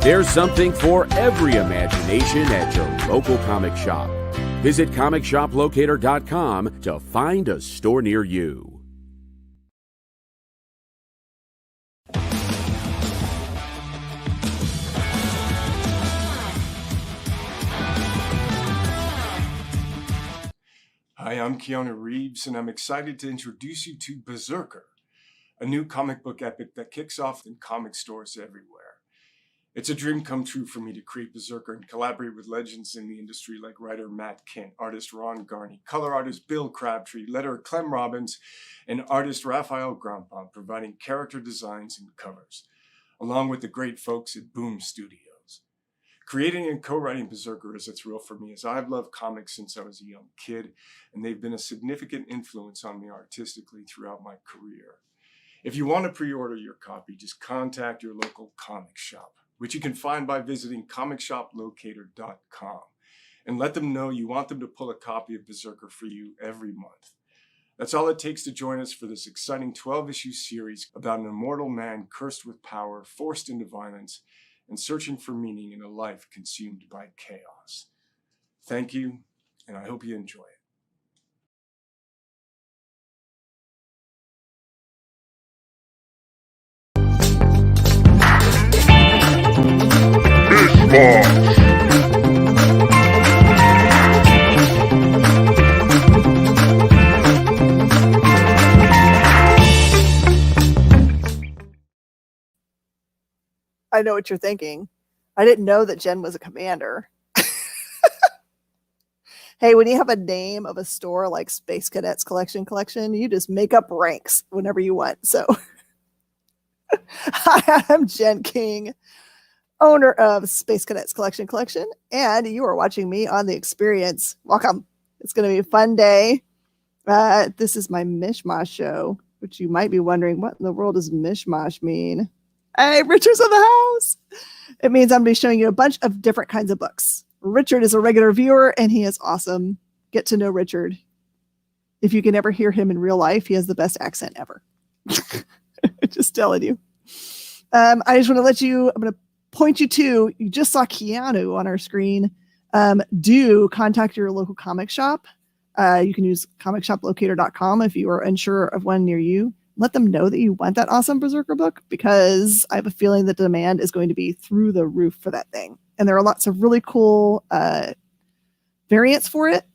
There's something for every imagination at your local comic shop. Visit comicshoplocator.com to find a store near you. Hi, I'm Keanu Reeves, and I'm excited to introduce you to Berserker, a new comic book epic that kicks off in comic stores everywhere. It's a dream come true for me to create Berserker and collaborate with legends in the industry like writer Matt Kent, artist Ron Garney, color artist Bill Crabtree, letterer Clem Robbins, and artist Raphael Grandpa, providing character designs and covers, along with the great folks at Boom Studios. Creating and co-writing Berserker is a thrill for me, as I've loved comics since I was a young kid, and they've been a significant influence on me artistically throughout my career. If you want to pre-order your copy, just contact your local comic shop, which you can find by visiting comicshoplocator.com, and let them know you want them to pull a copy of Berserker for you every month. That's all it takes to join us for this exciting 12-issue series about an immortal man cursed with power, forced into violence, and searching for meaning in a life consumed by chaos. Thank you, and I hope you enjoy it. Mish Mosh. I know what you're thinking. I didn't know that Jen was a commander. Hey, when you have a name of a store like Space Cadets Collection, you just make up ranks whenever you want. So hi, I'm Jen King, owner of Space Cadets Collection, and you are watching me on The Experience. Welcome. It's going to be a fun day. This is my Mish Mosh show, which you might be wondering, what in the world does Mish Mosh mean? Hey, Richard's in the house. It means I'm going to be showing you a bunch of different kinds of books. Richard is a regular viewer, and he is awesome. Get to know Richard. If you can ever hear him in real life, he has the best accent ever. Just telling you. I just want to I'm going to point you just saw Keanu on our screen. Do contact your local comic shop. You can use comicshoplocator.com if you are unsure of one near you. Let them know that you want that awesome Berserker book, because I have a feeling that the demand is going to be through the roof for that thing. And there are lots of really cool variants for it.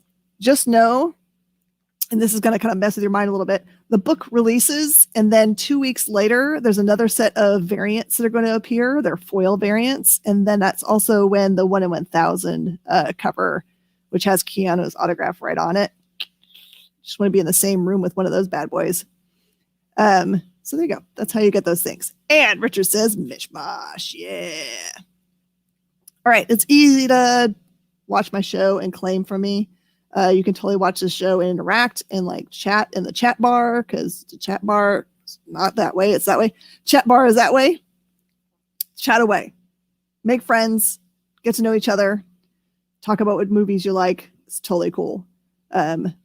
Just know, and this is going to kind of mess with your mind a little bit, the book releases, and then 2 weeks later, there's another set of variants that are going to appear. They're foil variants. And then that's also when the 1 in 1,000 cover, which has Keanu's autograph right on it. Just want to be in the same room with one of those bad boys. So there you go. That's how you get those things. And Richard says, Mish Mosh. Yeah. All right. It's easy to watch my show and claim from me. You can totally watch the show and interact and like chat in the chat bar, because the chat bar is not that way. It's that way. Chat bar is that way. Chat away. Make friends. Get to know each other. Talk about what movies you like. It's totally cool.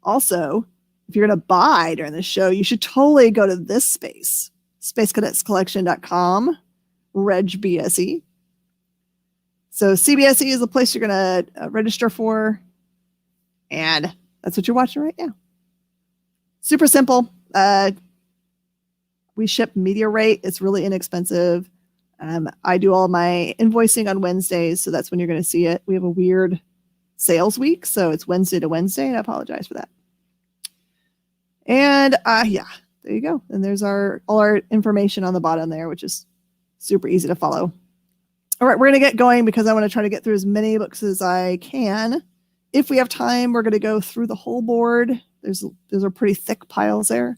Also, if you're going to buy during the show, you should totally go to this space, spacecadetscollection.com, RegBSE. So CBSE is the place you're going to register for, and that's what you're watching right now. Super simple. We ship media rate. It's really inexpensive. I do all my invoicing on Wednesdays, so that's when you're going to see it. We have a weird sales week, so it's Wednesday to Wednesday, and I apologize for that. And yeah, there you go. And there's all our information on the bottom there, which is super easy to follow. All right, we're going to get going because I want to try to get through as many books as I can. If we have time, we're going to go through the whole board. Those are pretty thick piles there.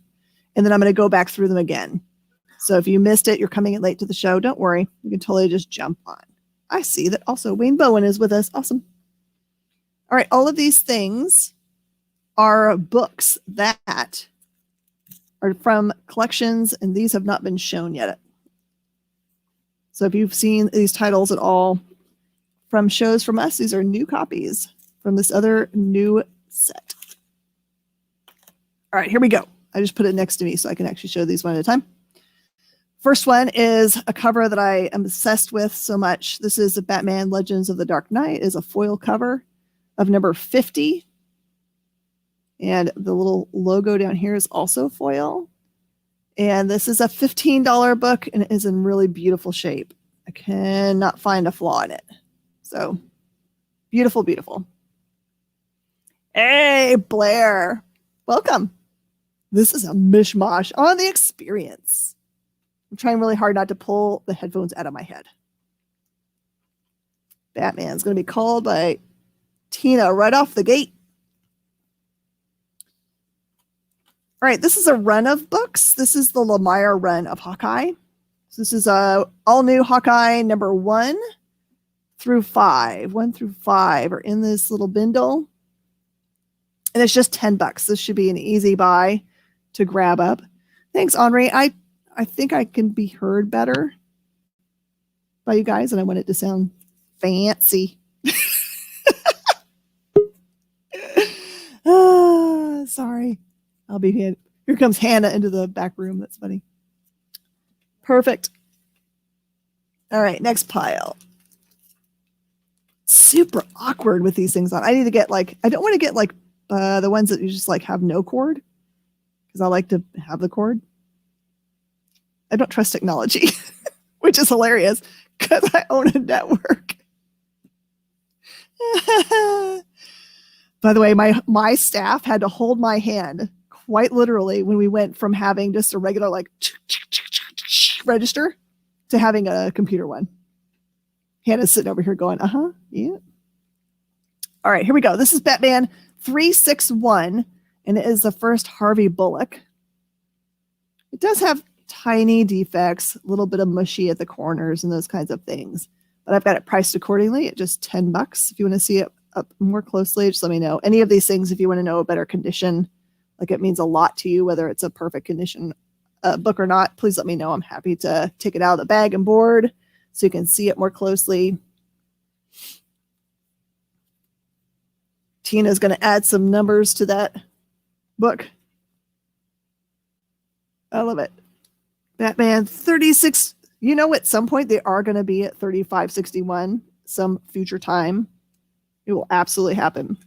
And then I'm going to go back through them again. So if you missed it, you're coming in late to the show, don't worry. You can totally just jump on. I see that also Wayne Bowen is with us. Awesome. All right, all of these things are books that are from collections, and these have not been shown yet. So if you've seen these titles at all from shows from us, these are new copies from this other new set. All right, here we go. I just put it next to me so I can actually show these one at a time. First one is a cover that I am obsessed with so much. This is a Batman Legends of the Dark Knight. Is a foil cover of number 50. And the little logo down here is also foil. And this is a $15 book and it is in really beautiful shape. I cannot find a flaw in it. So beautiful, beautiful. Hey, Blair. Welcome. This is a Mish Mosh on the experience. I'm trying really hard not to pull the headphones out of my head. Batman's going to be called by Tina right off the gate. All right, this is a run of books. This is the Lemire run of Hawkeye. So this is a all-new Hawkeye number 1 through 5. 1 through 5 are in this little bindle. And it's just $10. This should be an easy buy to grab up. Thanks, Henri. I think I can be heard better by you guys, and I want it to sound fancy. Sorry. I'll be here. Here comes Hannah into the back room. That's funny. Perfect. All right, next pile. Super awkward with these things on. I need to get I don't want to get the ones that you just have no cord, because I like to have the cord. I don't trust technology, which is hilarious because I own a network. By the way, my staff had to hold my hand quite literally when we went from having just a regular register to having a computer one. Hannah's sitting over here going, yeah. All right, here we go. This is Batman 361, and it is the first Harvey Bullock. It does have tiny defects, a little bit of mushy at the corners and those kinds of things. But I've got it priced accordingly at just $10. If you want to see it up more closely, just let me know. Any of these things, if you want to know a better condition, it means a lot to you, whether it's a perfect condition book or not, please let me know. I'm happy to take it out of the bag and board so you can see it more closely. Tina's going to add some numbers to that book. I love it. Batman 36. You know, at some point they are going to be at 3561 some future time. It will absolutely happen.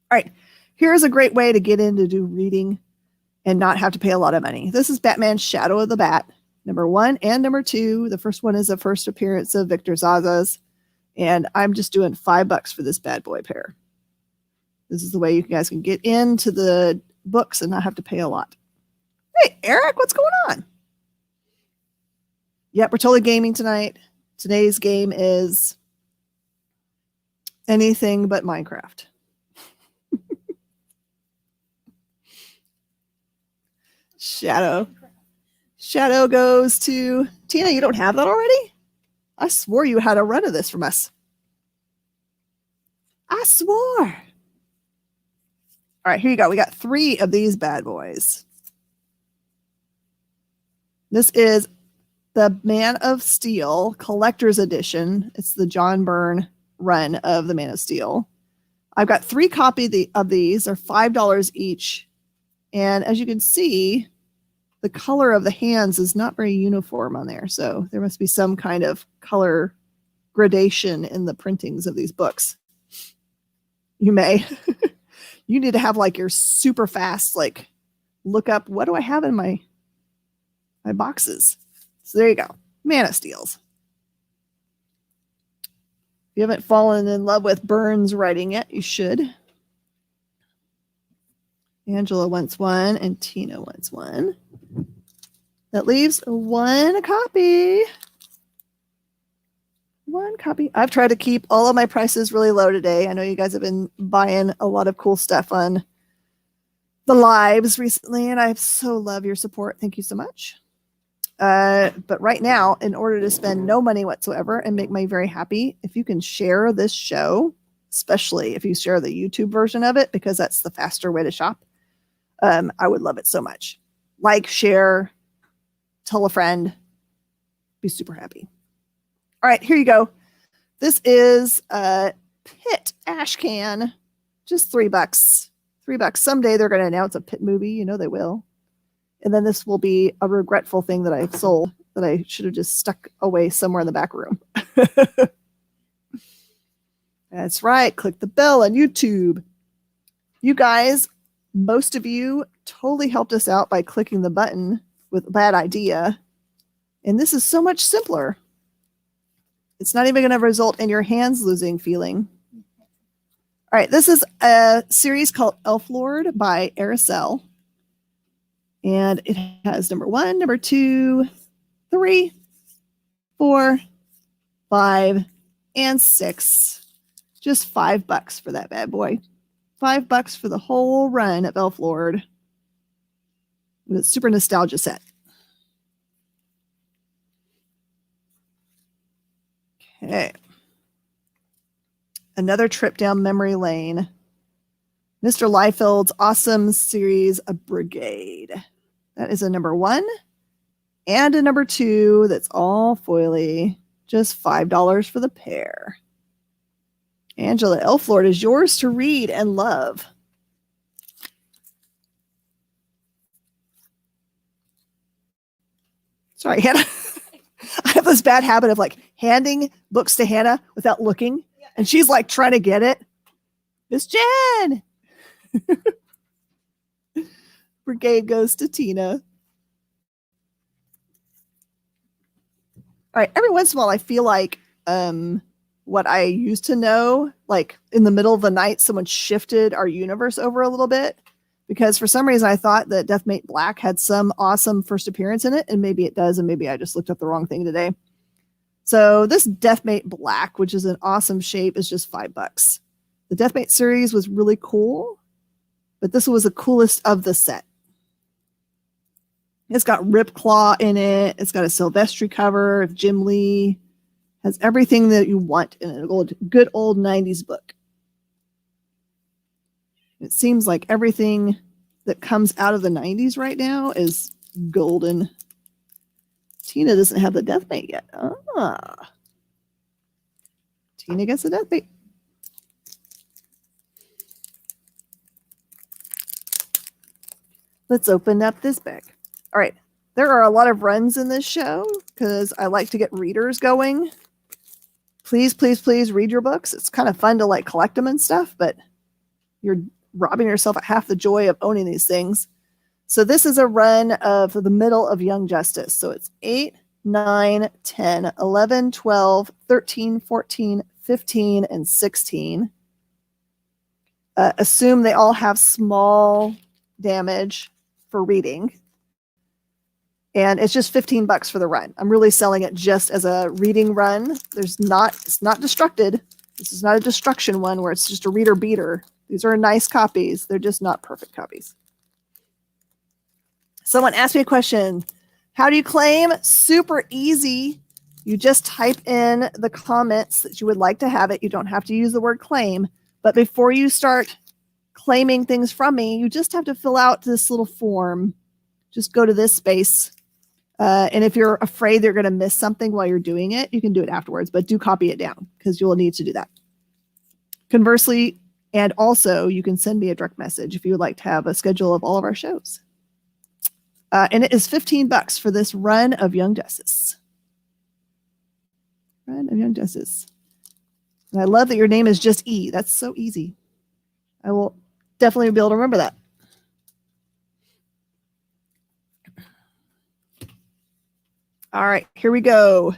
All right. Here's a great way to get in to do reading and not have to pay a lot of money. This is Batman Shadow of the Bat, number 1 and number 2. The first one is the first appearance of Victor Zazas. And I'm just doing $5 for this bad boy pair. This is the way you guys can get into the books and not have to pay a lot. Hey, Eric, what's going on? Yep, we're totally gaming tonight. Today's game is anything but Minecraft. Shadow goes to Tina. You don't have that already? I swore you had a run of this from us. I swore. All right, here you go. We got 3 of these bad boys. This is the Man of Steel Collector's Edition. It's the John Byrne run of the Man of Steel. I've got 3 copies of these. They're $5 each. And as you can see, the color of the hands is not very uniform on there. So there must be some kind of color gradation in the printings of these books. You may. You need to have your super fast, look up, what do I have in my boxes? So there you go. Man of Steels. If you haven't fallen in love with Burns writing yet, you should. Angela wants one and Tina wants one. That leaves 1 copy. 1 copy. I've tried to keep all of my prices really low today. I know you guys have been buying a lot of cool stuff on the lives recently, and I so love your support. Thank you so much. But right now, in order to spend no money whatsoever and make me very happy, if you can share this show, especially if you share the YouTube version of it, because that's the faster way to shop, I would love it so much. Like, share, tell a friend, be super happy. All right, here you go. This is a Pit ash can, just $3. $3. Someday they're going to announce a Pit movie. You know they will. And then this will be a regretful thing that I've sold that I should have just stuck away somewhere in the back room. That's right. Click the bell on YouTube. You guys, most of you totally helped us out by clicking the button with a bad idea. And this is so much simpler. It's not even going to result in your hands losing feeling. All right, this is a series called Elf Lord by Araceli. And it has number 1, number 2, 3, 4, 5, and 6. Just $5 for that bad boy. $5 for the whole run of Elf Lord. With a super nostalgia set. Okay. Another trip down memory lane. Mr. Liefeld's awesome series, A Brigade. That is a number 1 and a number 2 that's all foily. Just $5 for the pair. Angela, Elf Lord is yours to read and love. Sorry, Hannah. I have this bad habit of like handing books to Hannah without looking. And she's like trying to get it. Miss Jen. Brigade goes to Tina. All right. Every once in a while, I feel like what I used to know, like in the middle of the night, someone shifted our universe over a little bit. Because for some reason, I thought that Deathmate Black had some awesome first appearance in it. And maybe it does. And maybe I just looked up the wrong thing today. So this Deathmate Black, which is an awesome shape, is just $5. The Deathmate series was really cool. But this was the coolest of the set. It's got Ripclaw in it. It's got a Silvestri cover of Jim Lee. Has everything that you want in a good old 90s book. It seems like everything that comes out of the 90s right now is golden. Tina doesn't have the Deathmate yet. Ah. Tina gets the Deathmate. Let's open up this bag. All right. There are a lot of runs in this show because I like to get readers going. Please, please, please read your books. It's kind of fun to like collect them and stuff, but you're robbing yourself of half the joy of owning these things. So this is a run of the middle of Young Justice. So it's 8, 9, 10, 11, 12, 13, 14, 15, and 16. Assume they all have small damage for reading. And it's just $15 for the run. I'm really selling it just as a reading run. It's not destructed. This is not a destruction one where it's just a reader beater. These are nice copies. They're just not perfect copies. Someone asked me a question. How do you claim? Super easy. You just type in the comments that you would like to have it. You don't have to use the word claim. But before you start claiming things from me, you just have to fill out this little form. Just go to this space. And if you're afraid they're going to miss something while you're doing it, you can do it afterwards. But do copy it down because you'll need to do that. Conversely, and also you can send me a direct message if you would like to have a schedule of all of our shows. And it is $15 for this run of Young Justice. Run of Young Justice. And I love that your name is just E. That's so easy. I will definitely be able to remember that. All right, here we go.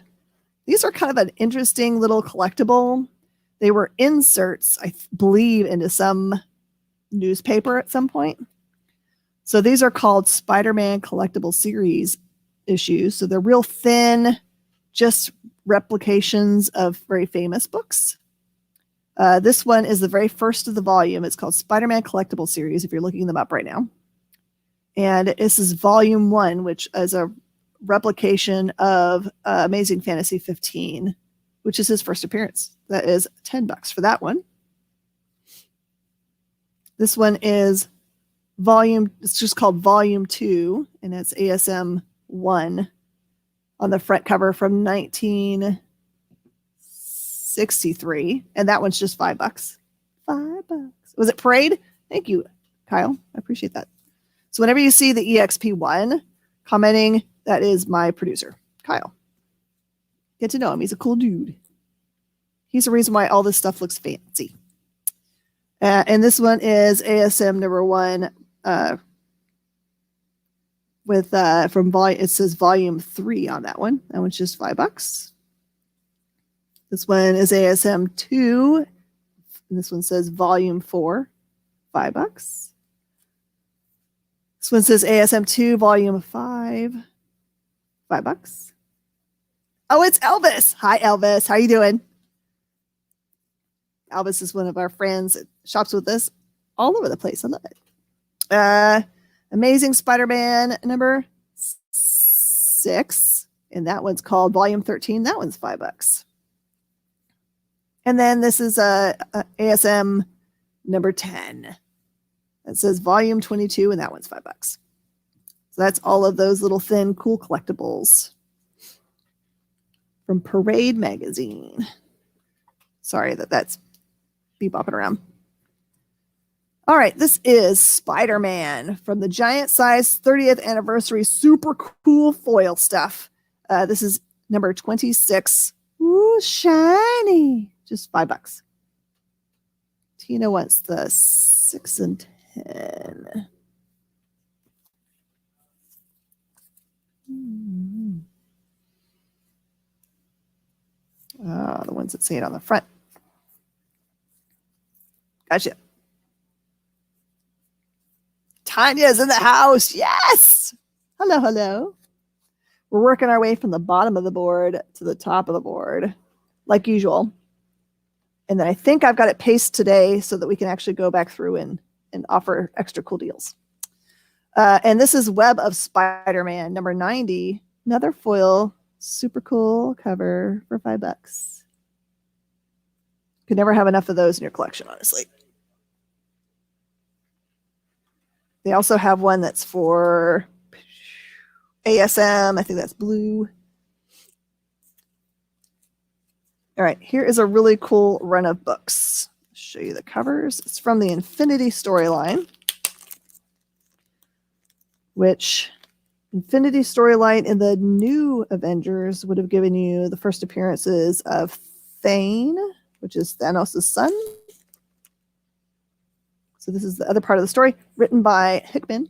These are kind of an interesting little collectible. They were inserts, I believe, into some newspaper at some point. So these are called Spider-Man Collectible Series issues. So they're real thin, just replications of very famous books. This one is the very first of the volume. It's called Spider-Man Collectible Series, if you're looking them up right now. And this is volume 1, which is a replication of Amazing Fantasy 15, which is his first appearance. That is $10 for that one. This one is it's just called volume 2, and it's ASM 1 on the front cover from 1963. And that one's just $5. $5. Was it Parade? Thank you, Kyle. I appreciate that. So whenever you see the EXP1 commenting, that is my producer, Kyle. Get to know him. He's a cool dude. He's the reason why all this stuff looks fancy. And this one is ASM number 1 with from volume. It says volume 3 on that one. That one's just $5. This one is ASM 2. And this one says volume 4, $5. This one says ASM 2, volume 5, $5. Oh, it's Elvis. Hi, Elvis. How you doing? Elvis is one of our friends that shops with us all over the place. I love it. Amazing Spider-Man number 6. And that one's called volume 13. That one's $5. And then this is ASM number 10. It says volume 22, and that one's $5. So that's all of those little thin, cool collectibles from Parade Magazine. Sorry that's bebopping around. All right, this is Spider-Man from the Giant Size 30th Anniversary Super Cool Foil Stuff. This is number 26. Ooh, shiny. Just $5. Tina wants the 6 and 10. The ones that say it on the front. Gotcha. Tanya's in the house. Yes. Hello, hello. We're working our way from the bottom of the board to the top of the board, like usual. And then I think I've got it paced today so that we can actually go back through and offer extra cool deals. And this is Web of Spider-Man number 90. Another foil, super cool cover for $5. Could never have enough of those in your collection, honestly. They also have one that's for ASM. I think that's blue. All right, here is a really cool run of books. I'll show you the covers. It's from the Infinity storyline, which Infinity storyline in the new Avengers would have given you the first appearances of Thane, which is Thanos' son. So this is the other part of the story, written by Hickman,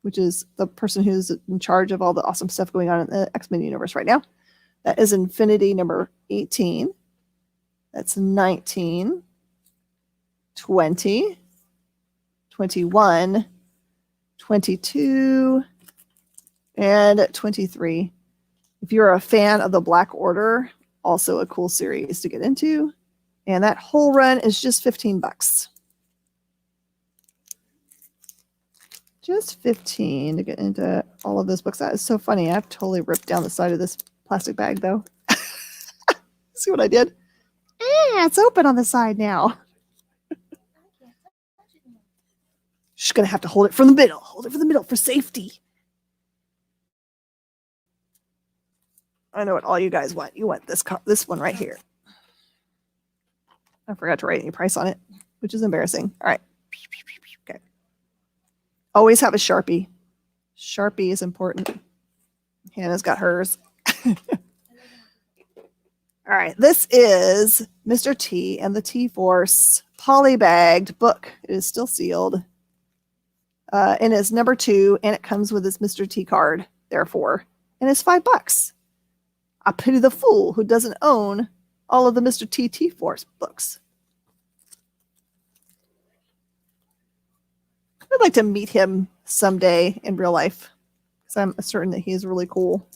which is the person who's in charge of all the awesome stuff going on in the X-Men universe right now. That is Infinity number 18. That's 19, 20, 21, 22, and 23. If you're a fan of the Black Order, also a cool series to get into. And that whole run is just $15. Just 15 to get into all of those books. That is so funny. I've totally ripped down the side of this plastic bag, though. See what I did? It's open on the side now. She's going to have to hold it from the middle. Hold it from the middle for safety. I know what all you guys want. You want this one right here. I forgot to write any price on it, which is embarrassing. All right. Okay. Always have a Sharpie. Sharpie is important. Hannah's got hers. All right. This is Mr. T and the T-Force polybagged book. It is still sealed. And it's number 2, and it comes with this Mr. T card, therefore. And it's $5. I pity the fool who doesn't own all of the Mr. T T-Force books. I'd like to meet him someday in real life, because I'm certain that he is really cool.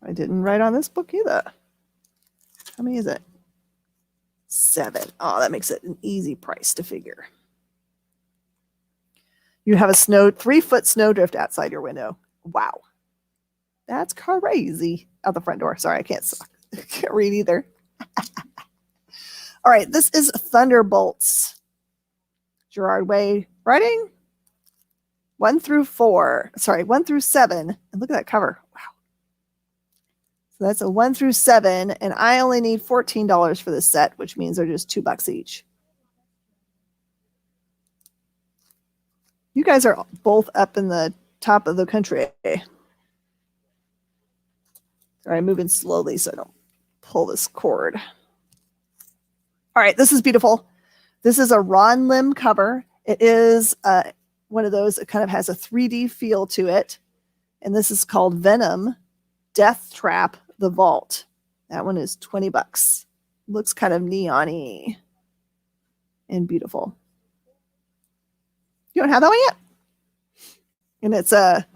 I didn't write on this book either. How many is it? 7. Oh, that makes it an easy price to figure. You have a 3-foot snowdrift outside your window. Wow. That's crazy. Out the front door. Sorry, I can't read either. All right, this is Thunderbolts. Gerard Way writing 1 through 7. And look at that cover. Wow. So that's a 1 through 7, and I only need $14 for this set, which means they're just $2 each. You guys are both up in the top of the country. All right, moving slowly so I don't pull this cord. All right, this is beautiful. This is a Ron Lim cover. It is one of those that kind of has a 3D feel to it. And this is called Venom Death Trap The Vault. That one is $20. Looks kind of neon-y and beautiful. You don't have that one yet? And it's a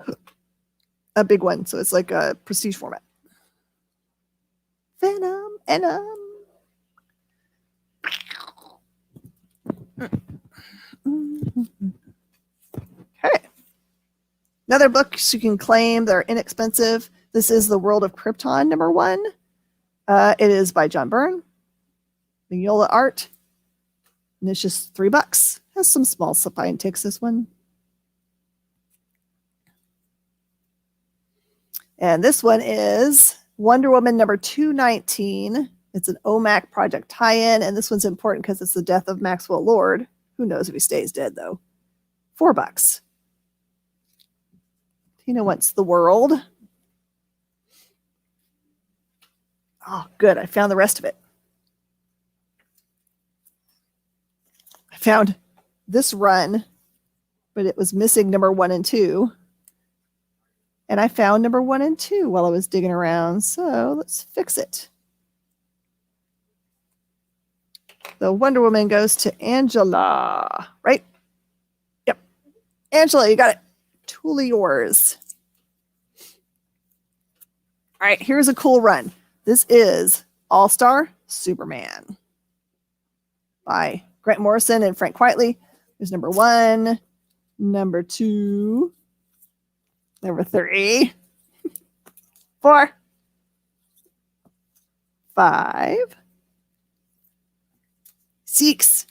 big one, so it's like a prestige format. Venom. Okay. Another books you can claim. They're inexpensive. This is The World of Krypton, #1. It is by John Byrne. Mignola art. And it's just $3. Has some small fine ticks, this one. And this one is Wonder Woman #219. It's an OMAC project tie-in, and this one's important because it's the death of Maxwell Lord. Who knows if he stays dead, though. $4. Tina wants the world. Oh, good. I found the rest of it. I found this run, but it was missing #1 and 2. And I found #1 and 2 while I was digging around. So let's fix it. The Wonder Woman goes to Angela, right? Yep. Angela, you got it. Totally yours. All right, here's a cool run. This is All-Star Superman by Grant Morrison and Frank Quitely. There's #1, #2, #3, 4, 5, 6.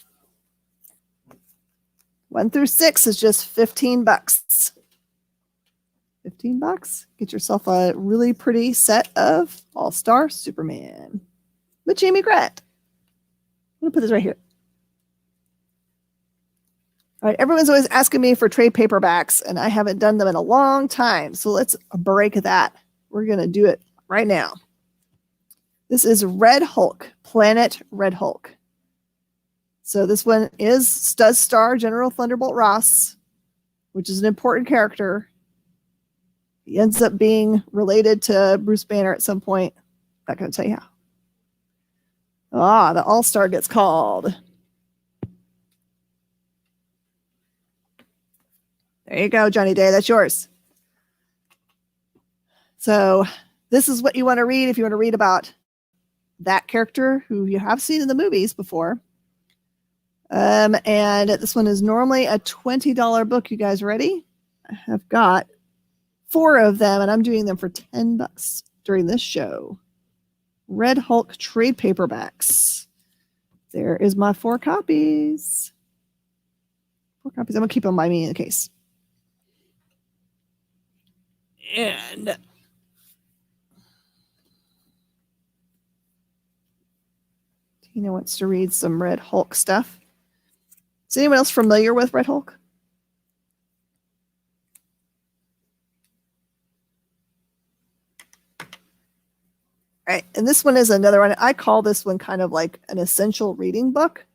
1 through 6 is just $15. $15. Get yourself a really pretty set of All-Star Superman with Jamie Grant. I'm going to put this right here. All right, everyone's always asking me for trade paperbacks, and I haven't done them in a long time. So let's break that. We're going to do it right now. This is Red Hulk, Planet Red Hulk. So this one does star General Thunderbolt Ross, which is an important character. He ends up being related to Bruce Banner at some point. Not going to tell you how. The All-Star gets called. There you go, Johnny Day. That's yours. So this is what you want to read if you want to read about that character who you have seen in the movies before. And this one is normally a $20 book. You guys ready? I have got 4 of them, and I'm doing them for $10 during this show. Red Hulk trade paperbacks. There is my 4 copies. 4 copies. I'm going to keep them by me in case. And Tina wants to read some Red Hulk stuff. Is anyone else familiar with Red Hulk? All right, and this one is another one. I call this one kind of like an essential reading book.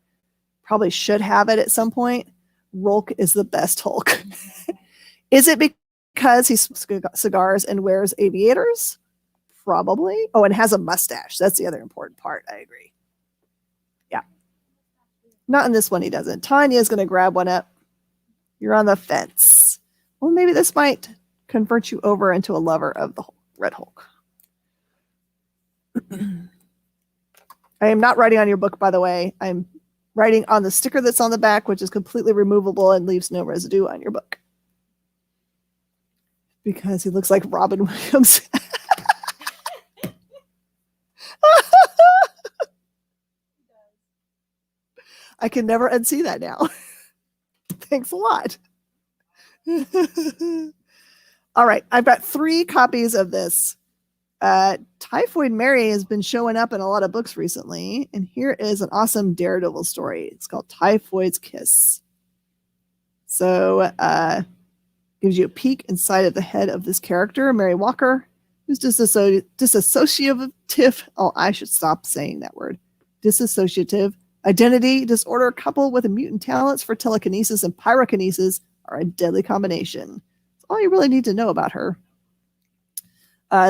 Probably should have it at some point. Rolk is the best Hulk. Is it because he smokes cigars and wears aviators? Probably. Oh, and has a mustache. That's the other important part. I agree. Yeah. Not in this one, he doesn't. Tanya's going to grab one up. You're on the fence. Well, maybe this might convert you over into a lover of the Red Hulk. I am not writing on your book, by the way. I'm writing on the sticker that's on the back, which is completely removable and leaves no residue on your book. Because he looks like Robin Williams. I can never unsee that now. Thanks a lot. All right, I've got 3 copies of this. Typhoid Mary has been showing up in a lot of books recently, and here is an awesome Daredevil story. It's called Typhoid's Kiss. So gives you a peek inside of the head of this character, Mary Walker, who's dissociative. Oh, I should stop saying that word. Dissociative identity disorder coupled with a mutant talents for telekinesis and pyrokinesis are a deadly combination. That's all you really need to know about her.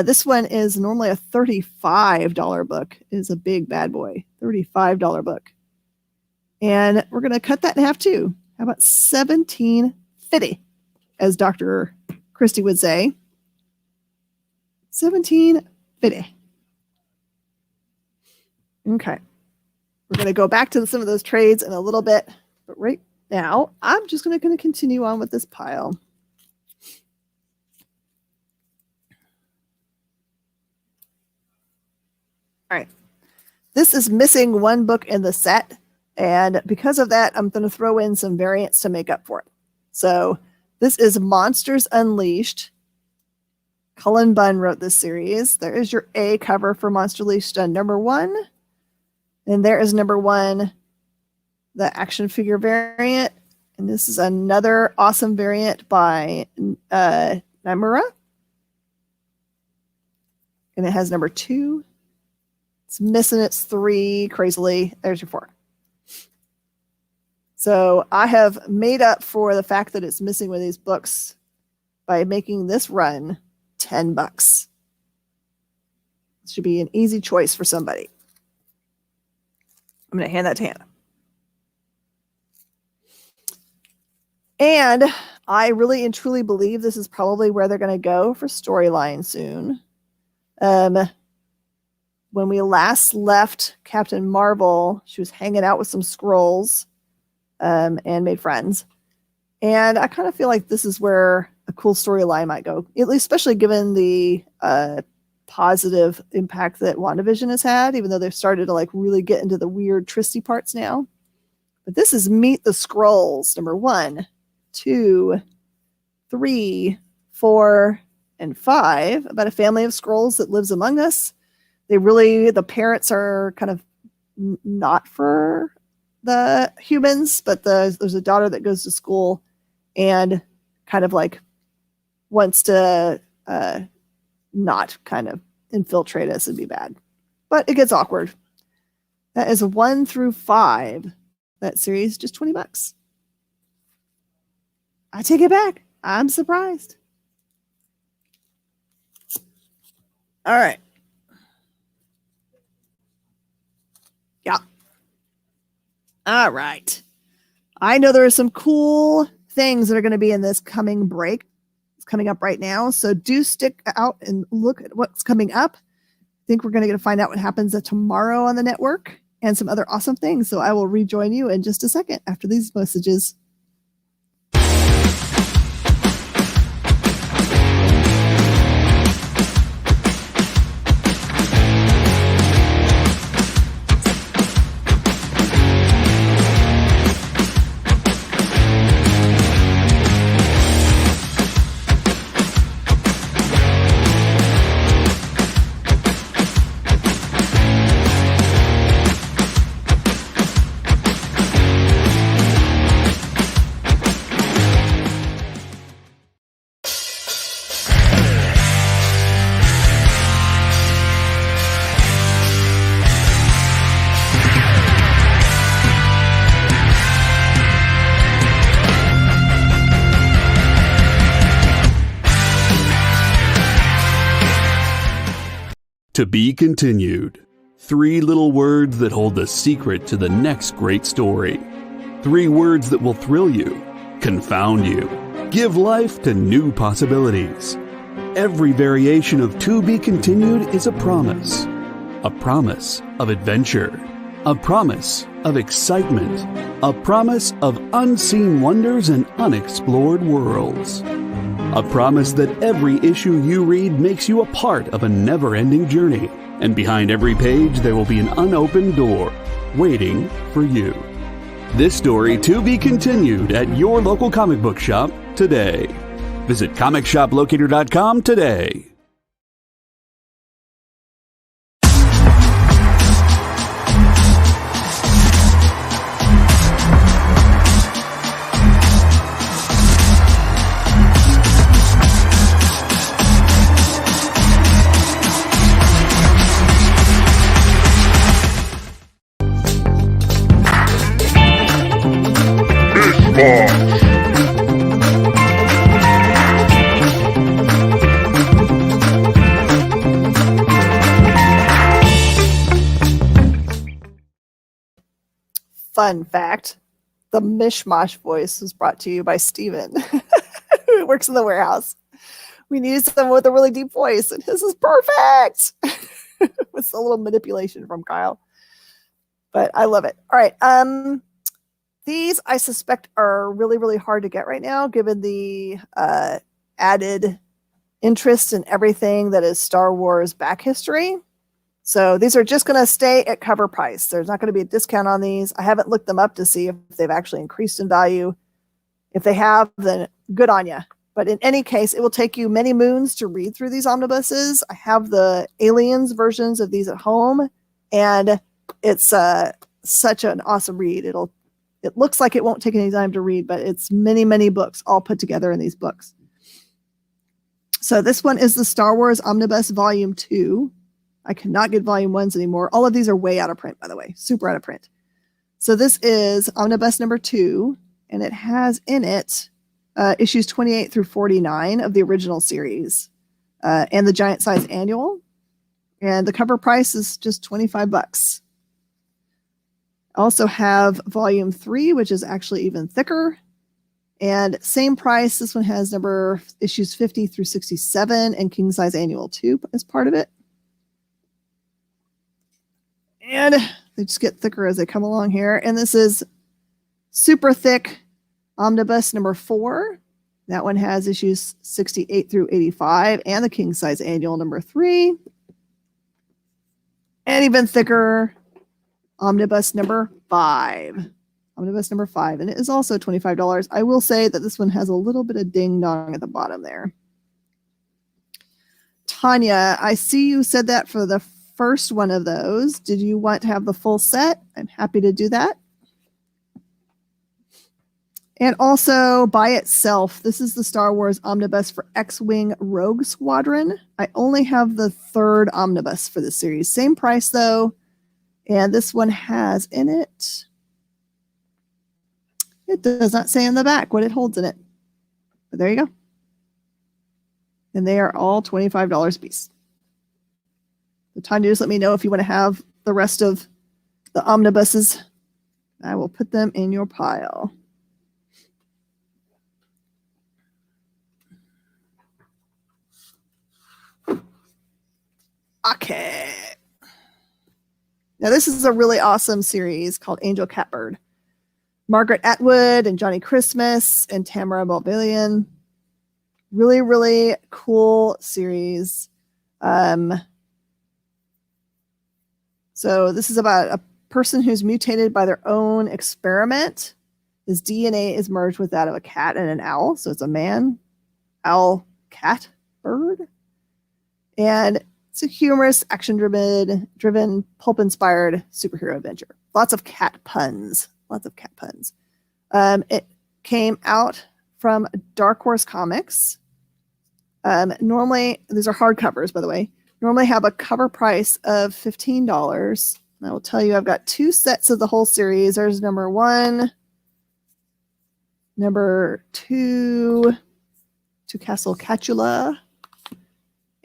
This one is normally a $35 book. It is a big bad boy. $35 book. And we're going to cut that in half too. How about $17.50, as Dr. Christie would say. $17.50. Okay. We're going to go back to some of those trades in a little bit. But right now, I'm just going to continue on with this pile. All right. This is missing one book in the set. And because of that, I'm going to throw in some variants to make up for it. So this is Monsters Unleashed. Cullen Bunn wrote this series. There is your A cover for Monster Unleashed number 1. And there is number 1, the action figure variant. And this is another awesome variant by Namura. And it has number 2. It's missing its 3, crazily. There's your 4. So I have made up for the fact that it's missing one of these books by making this run $10. It should be an easy choice for somebody. I'm going to hand that to Hannah. And I really and truly believe this is probably where they're going to go for storyline soon. When we last left Captain Marvel, she was hanging out with some Skrulls and made friends. And I kind of feel like this is where a cool storyline might go, at least especially given the positive impact that WandaVision has had, even though they've started to like really get into the weird tristy parts now. But this is Meet the Skrulls, number 1, 2, 3, 4, and 5, about a family of Skrulls that lives among us. The parents are kind of not for the humans, but there's a daughter that goes to school and kind of like wants to not kind of infiltrate us and be bad. But it gets awkward. That is 1 through 5. That series, just $20. I take it back. I'm surprised. All right. Yeah. All right. I know there are some cool things that are going to be in this coming break. It's coming up right now. So do stick out and look at what's coming up. I think we're going to get to find out what happens tomorrow on the network and some other awesome things. So I will rejoin you in just a second after these messages. To be continued. 3 little words that hold the secret to the next great story. 3 words that will thrill you, confound you, give life to new possibilities. Every variation of To Be Continued is a promise of adventure, a promise of excitement, a promise of unseen wonders and unexplored worlds. A promise that every issue you read makes you a part of a never-ending journey, and behind every page there will be an unopened door waiting for you. This story to be continued at your local comic book shop today. Visit comicshoplocator.com today. fun fact, the Mish Mosh voice was brought to you by Steven, who works in the warehouse. We needed someone with a really deep voice, and his is perfect. With a little manipulation from Kyle. But I love it. All right. These I suspect are really, really hard to get right now, given the added interest in everything that is Star Wars back history. So these are just going to stay at cover price. There's not going to be a discount on these. I haven't looked them up to see if they've actually increased in value. If they have, then good on you. But in any case, it will take you many moons to read through these omnibuses. I have the Aliens versions of these at home, and it's such an awesome read. It looks like it won't take any time to read, but it's many, many books all put together in these books. So this one is the Star Wars Omnibus Volume 2. I cannot get Volume 1s anymore. All of these are way out of print, by the way. Super out of print. So this is Omnibus number 2, and it has in it issues 28 through 49 of the original series and the giant size annual. And the cover price is just $25. I also have volume 3, which is actually even thicker. And same price. This one has issues 50 through 67 and king size annual 2 as part of it. And they just get thicker as they come along here. And this is super thick Omnibus number 4. That one has issues 68 through 85 and the king size annual number 3. And even thicker Omnibus number 5. Omnibus number 5. And it is also $25. I will say that this one has a little bit of ding dong at the bottom there. Tanya, I see you said that for the first one of those. Did you want to have the full set? I'm happy to do that. And also by itself, this is the Star Wars Omnibus for X-Wing Rogue Squadron. I only have the 3rd Omnibus for this series. Same price though. And this one has in it, it does not say in the back what it holds in it. But there you go. And they are all $25 a piece. The time to just let me know if you want to have the rest of the omnibuses. I will put them in your pile. Okay. Now this is a really awesome series called Angel Catbird. Margaret Atwood and Johnny Christmas and Tamara Balvillian. Really, really cool series. So this is about a person who's mutated by their own experiment. His DNA is merged with that of a cat and an owl. So it's a man, owl, cat, bird. And it's a humorous, action-driven, pulp-inspired superhero adventure. Lots of cat puns. Lots of cat puns. It came out from Dark Horse Comics. Normally, these are hardcovers, by the way. Normally have a cover price of $15. And I will tell you, I've got 2 sets of the whole series. There's number 1, number 2, To Castle Catula,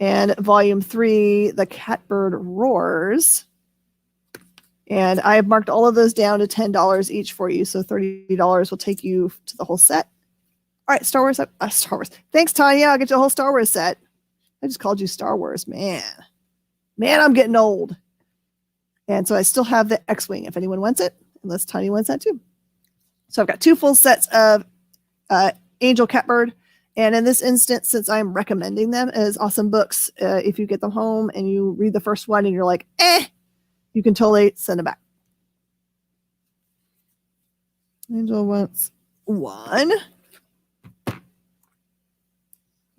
and volume 3, The Catbird Roars. And I have marked all of those down to $10 each for you. So $30 will take you to the whole set. All right, Star Wars. Star Wars. Thanks, Tanya. I'll get you a whole Star Wars set. I just called you Star Wars. Man, I'm getting old. And so I still have the X-Wing if anyone wants it, unless Tanya wants that too. So I've got 2 full sets of Angel Catbird. And in this instance, since I'm recommending them as awesome books, if you get them home and you read the first one and you're like, you can totally send them back. Angel wants 1.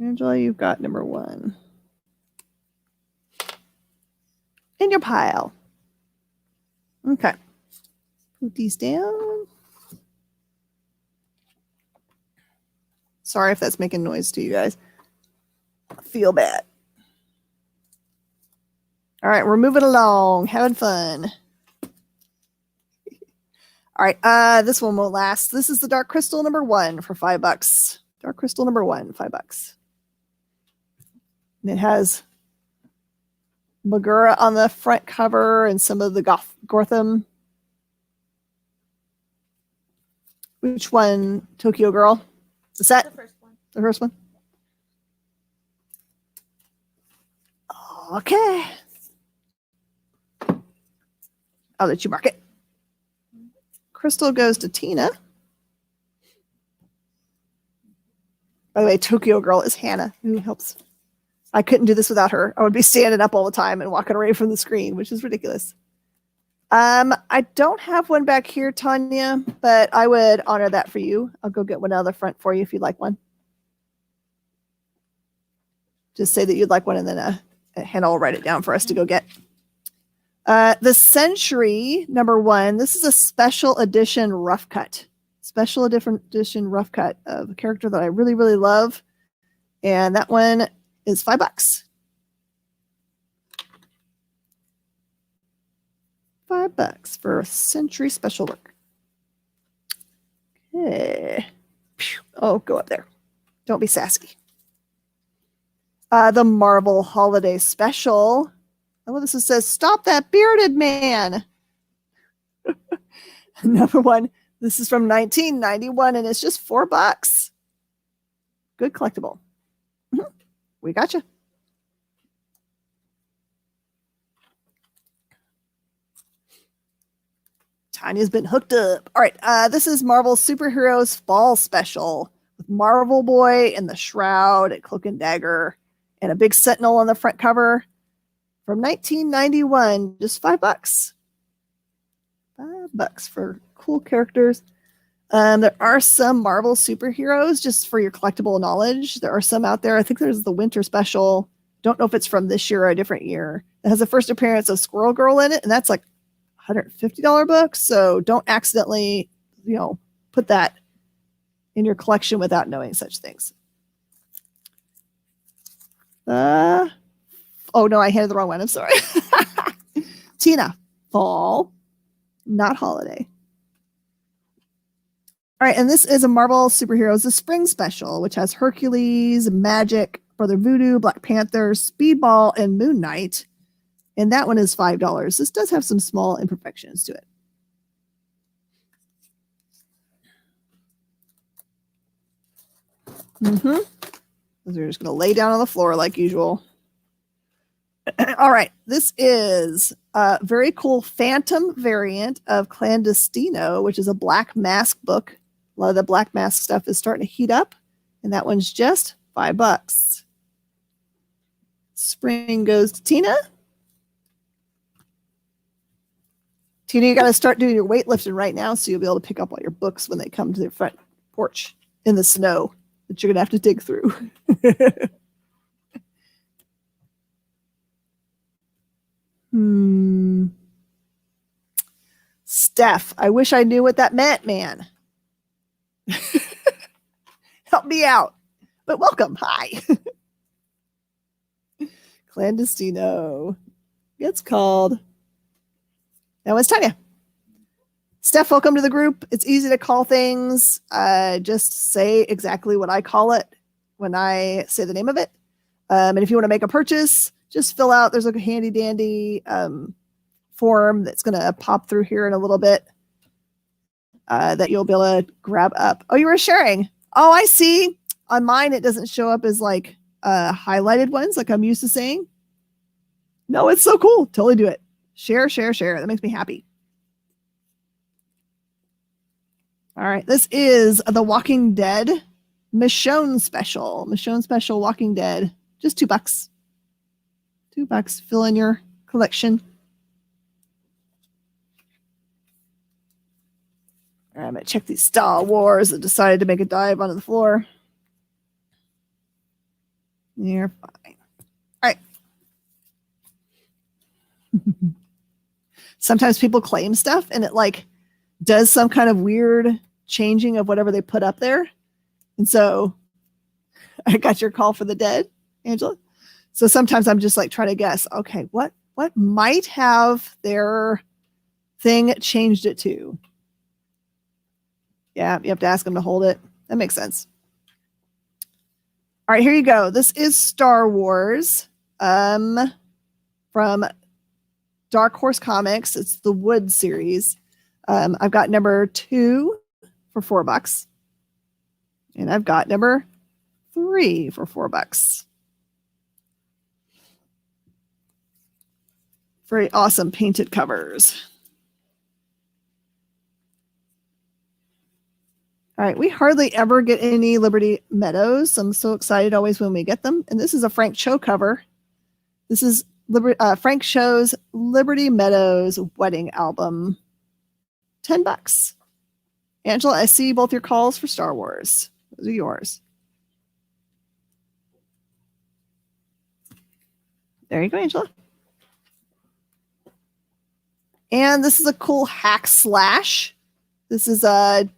Angela, you've got number 1 in your pile. Okay. Put these down. Sorry if that's making noise to you guys. I feel bad. All right, we're moving along, having fun. All right, this one won't last. This is the Dark Crystal number 1 for $5. Dark Crystal number 1, $5. And it has Magura on the front cover and some of the Gotham Which one? Tokyo Girl? Is that The first one. the first one? Okay. I'll let you mark it. Crystal goes to Tina. By the way, Tokyo Girl is Hannah, who helps. I couldn't do this without her. I would be standing up all the time and walking away from the screen, which is ridiculous. I don't have one back here, Tanya, but I would honor that for you. I'll go get one out of the front for you if you'd like one. Just say that you'd like one, and then Hannah will write it down for us to go get. The Century #1. This is a special edition rough cut. Special edition rough cut of a character that I really, really love. And that one is $5. $5 for a Century special work. Okay. Oh, go up there. Don't be sassy. The Marvel Holiday Special. I love this. It says, "Stop that bearded man." #1. This is from 1991, and it's just $4. Good collectible. We got you. Tanya's been hooked up. All right. This is Marvel Superheroes Fall Special with Marvel Boy and the Shroud and Cloak and Dagger and a big Sentinel on the front cover from 1991. Just $5. $5 for cool characters. There are some Marvel superheroes, just for your collectible knowledge. There are some out there. I think there's the Winter Special. Don't know if it's from this year or a different year. It has the first appearance of Squirrel Girl in it, and that's like $150 book. So don't accidentally, put that in your collection without knowing such things. Oh no, I handed the wrong one. I'm sorry. Tina, fall, not holiday. All right, and this is a Marvel Superheroes The Spring Special, which has Hercules, Magic, Brother Voodoo, Black Panther, Speedball, and Moon Knight. And that one is $5. This does have some small imperfections to it. So we're just going to lay down on the floor like usual. All right, this is a very cool Phantom variant of Clandestino, which is a Black Mask book. A lot of the Black Mask stuff is starting to heat up, and that one's just $5. Spring goes to Tina. Tina, you got to start doing your weightlifting right now, so you'll be able to pick up all your books when they come to the front porch in the snow that you're going to have to dig through. Steph, I wish I knew what that meant, man. Help me out. But welcome. Hi. Clandestino. It's called. Now it's Tanya. Steph, welcome to the group. It's easy to call things. Just say exactly what I call it when I say the name of it. And if you want to make a purchase, just fill out. There's a handy dandy form that's going to pop through here in a little bit that you'll be able to grab up. Oh, you were sharing. Oh, I see. On mine, it doesn't show up as like highlighted ones like I'm used to saying. No, it's so cool. Totally do it. Share, share, share. That makes me happy. All right. This is The Walking Dead Michonne Special. Michonne Special Walking Dead. Just $2. $2. Fill in your collection. All right, I'm going to check these Star Wars that decided to make a dive onto the floor. You're fine. All right. Sometimes people claim stuff and it like does some kind of weird changing of whatever they put up there. And so I got your call for the dead, Angela. So sometimes I'm just like trying to guess, okay, what might have their thing changed it to? Yeah, you have to ask them to hold it. That makes sense. All right, here you go. This is Star Wars from Dark Horse Comics. It's the Wood series. I've got #2. for $4. And I've got number 3 for $4. Very awesome painted covers. All right, we hardly ever get any Liberty Meadows. I'm so excited always when we get them. And this is a Frank Cho cover. This is Frank Cho's Liberty Meadows wedding album. $10. Angela, I see both your calls for Star Wars. Those are yours. There you go, Angela. And this is a cool hack slash. This is a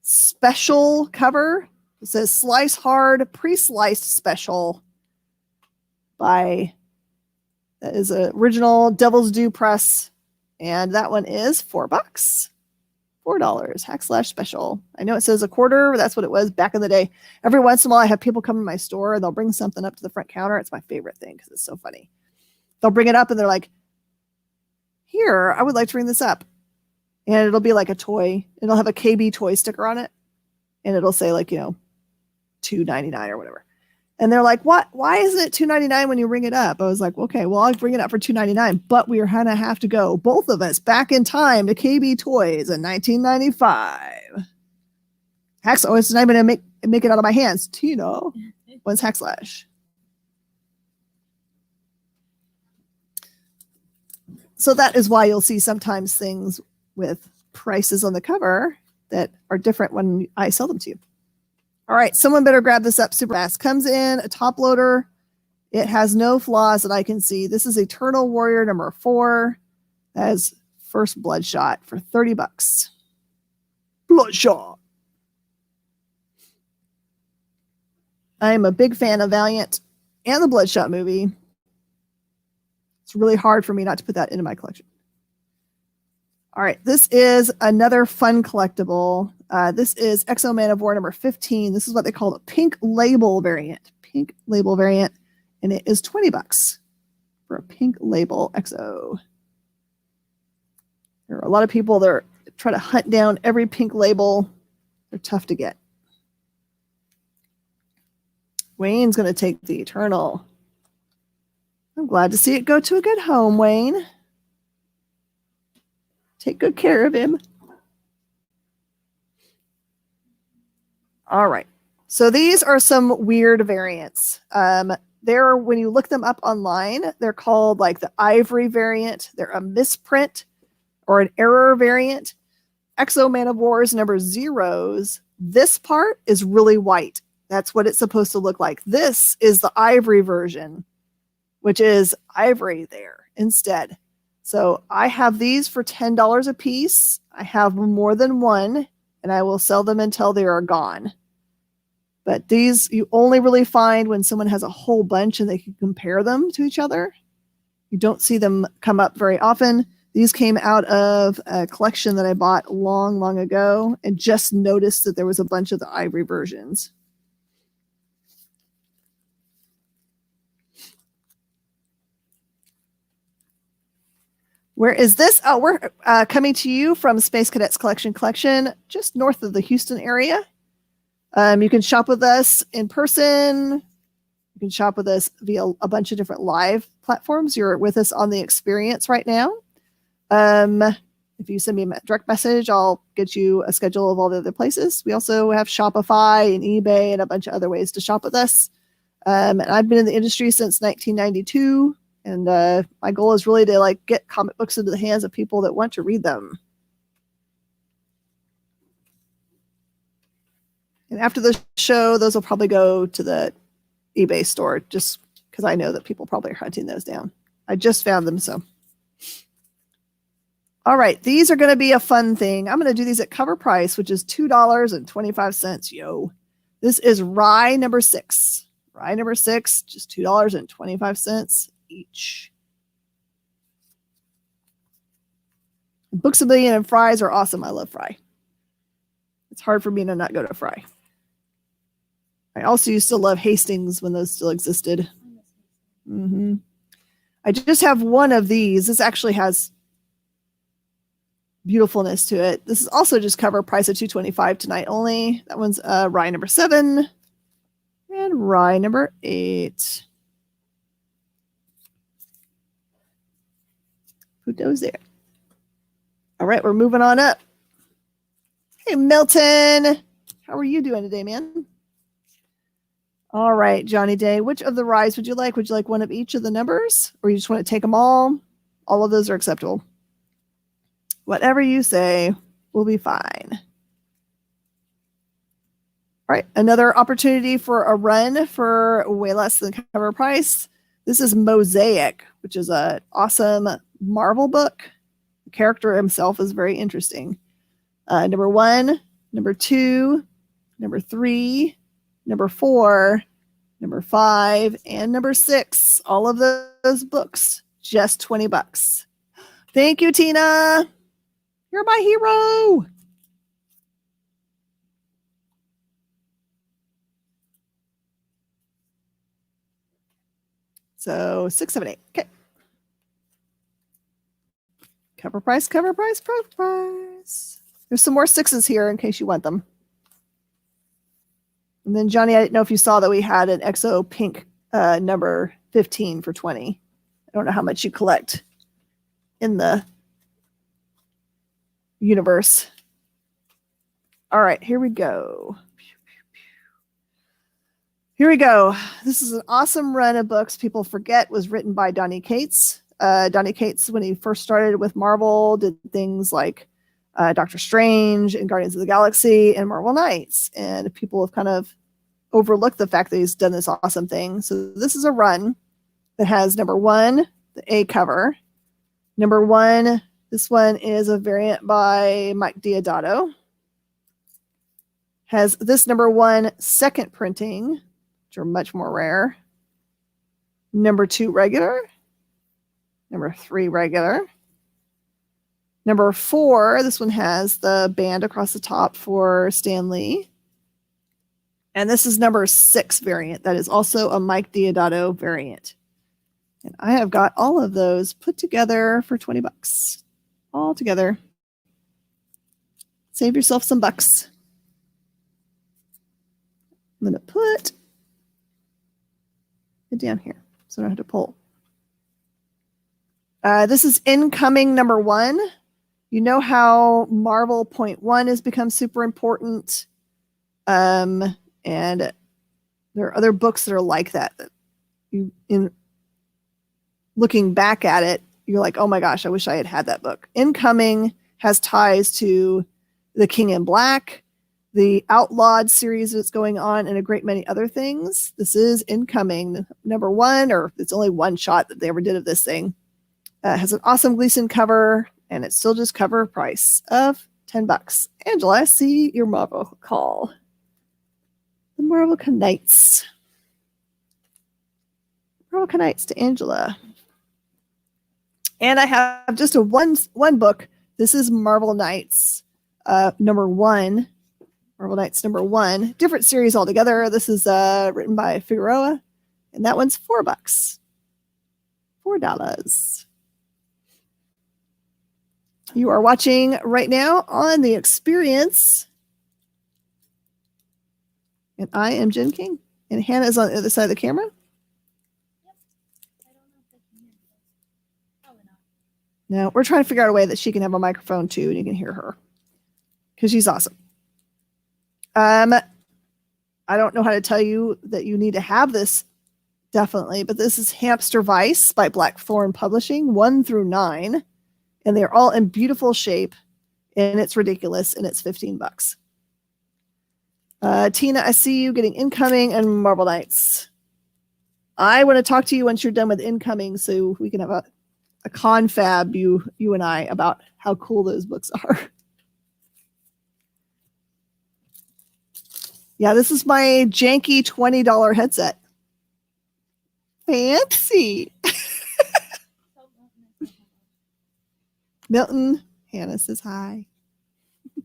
special cover. It says Slice Hard Pre-Sliced Special that is an original Devil's Due press. And that one is $4. $4 hack slash special. I know it says a quarter, but that's what it was back in the day. Every once in a while I have people come to my store and they'll bring something up to the front counter. It's my favorite thing because it's so funny. They'll bring it up and they're like, here, I would like to bring this up. And it'll be like a toy. It'll have a KB toy sticker on it. And it'll say like, $2.99 or whatever. And they're like, what? Why isn't it $2.99 when you ring it up? I was like, okay, well, I'll bring it up for $2.99. But we are going to have to go, both of us, back in time to KB Toys in 1995. Hackslash. It's not even going to make it out of my hands. Tino. When's Hackslash? So that is why you'll see sometimes things with prices on the cover that are different when I sell them to you. All right, someone better grab this up super fast. Comes in a top loader. It has no flaws that I can see. This is Eternal Warrior number 4. That is First Bloodshot for $30. Bloodshot. I am a big fan of Valiant and the Bloodshot movie. It's really hard for me not to put that into my collection. All right, this is another fun collectible. This is Exo Man of War number 15. This is what they call the pink label variant. Pink label variant, and it is $20 for a pink label Exo. There are a lot of people that try to hunt down every pink label. They're tough to get. Wayne's going to take the Eternal. I'm glad to see it go to a good home, Wayne. Take good care of him. All right. So these are some weird variants. When you look them up online, they're called like the ivory variant. They're a misprint or an error variant. Exo Man of War's number 0s. This part is really white. That's what it's supposed to look like. This is the ivory version, which is ivory there instead. So I have these for $10 a piece. I have more than one, and I will sell them until they are gone. But these you only really find when someone has a whole bunch and they can compare them to each other. You don't see them come up very often. These came out of a collection that I bought long, long ago and just noticed that there was a bunch of the ivory versions. Where is this? Oh, we're coming to you from Space Cadets Collection, just north of the Houston area. You can shop with us in person. You can shop with us via a bunch of different live platforms. You're with us on the experience right now. If you send me a direct message, I'll get you a schedule of all the other places. We also have Shopify and eBay and a bunch of other ways to shop with us. And I've been in the industry since 1992. And my goal is really to get comic books into the hands of people that want to read them. And after the show, those will probably go to the eBay store just because I know that people probably are hunting those down. I just found them, so. All right, these are going to be a fun thing. I'm going to do these at cover price, which is $2.25. Yo, this is Rye number 6. Rye number 6, just $2.25 each. Books A Million and Fry's are awesome. I love Fry. It's hard for me to not go to Fry. I also used to love Hastings when those still existed. I just have one of these. This actually has beautifulness to it. This is also just cover price of $225 tonight only. That one's rye number 7 and rye number 8. Who goes there? All right, we're moving on up. Hey, Milton. How are you doing today, man? All right, Johnny Day. Which of the ryes would you like? Would you like one of each of the numbers? Or you just want to take them all? All of those are acceptable. Whatever you say will be fine. All right, another opportunity for a run for way less than cover price. This is Mosaic, which is an awesome Marvel book. The character himself is very interesting. Number 1, number 2, number 3, number 4, number 5, and number 6. All of those books, just $20. Thank you, Tina. You're my hero. So 6, 7, 8. Okay. Cover price, cover price, cover price. There's some more 6s here in case you want them. And then, Johnny, I didn't know if you saw that we had an XO pink number 15 for 20. I don't know how much you collect in the universe. All right, here we go. Here we go. This is an awesome run of books people forget was written by Donny Cates. Donny Cates, when he first started with Marvel, did things like Doctor Strange and Guardians of the Galaxy and Marvel Knights. And people have kind of overlooked the fact that he's done this awesome thing. So this is a run that has number 1, the A cover. Number 1, this one is a variant by Mike Deodato. Has this number 1 second printing, which are much more rare. Number 2 regular. Number 3 regular. Number 4, this one has the band across the top for Stan Lee. And this is number 6 variant. That is also a Mike Deodato variant. And I have got all of those put together for $20. All together. Save yourself some bucks. I'm going to put it down here so I don't have to pull. This is incoming number 1. You know how Marvel .1 has become super important. And there are other books that are like that. You, in looking back at it, you're like, oh my gosh, I wish I had had that book. Incoming has ties to The King in Black, the Outlawed series that's going on, and a great many other things. This is Incoming number 1, or it's only one shot that they ever did of this thing. Has an awesome Gleason cover, and it's still just cover price of $10. Angela, I see your Marvel call. The Marvel Knights. Marvel Knights to Angela. And I have just a one book. This is Marvel Knights number 1. Marvel Knights number 1. Different series altogether. This is written by Figueroa, and that one's $4. $4. You are watching right now on The Experience. And I am Jen King. And Hannah is on the other side of the camera. Yep. I don't know if they can hear me. Probably not. No, we're trying to figure out a way that she can have a microphone too and you can hear her. Because she's awesome. I don't know how to tell you that you need to have this, definitely, but this is Hamster Vice by Blackthorn Publishing, 1 through 9. And they're all in beautiful shape, and it's ridiculous, and it's $15. Tina, I see you getting Incoming and Marvel Knights. I want to talk to you once you're done with Incoming so we can have a confab, you and I, about how cool those books are. Yeah, this is my janky $20 headset. Fancy. Milton, Hannah says hi. All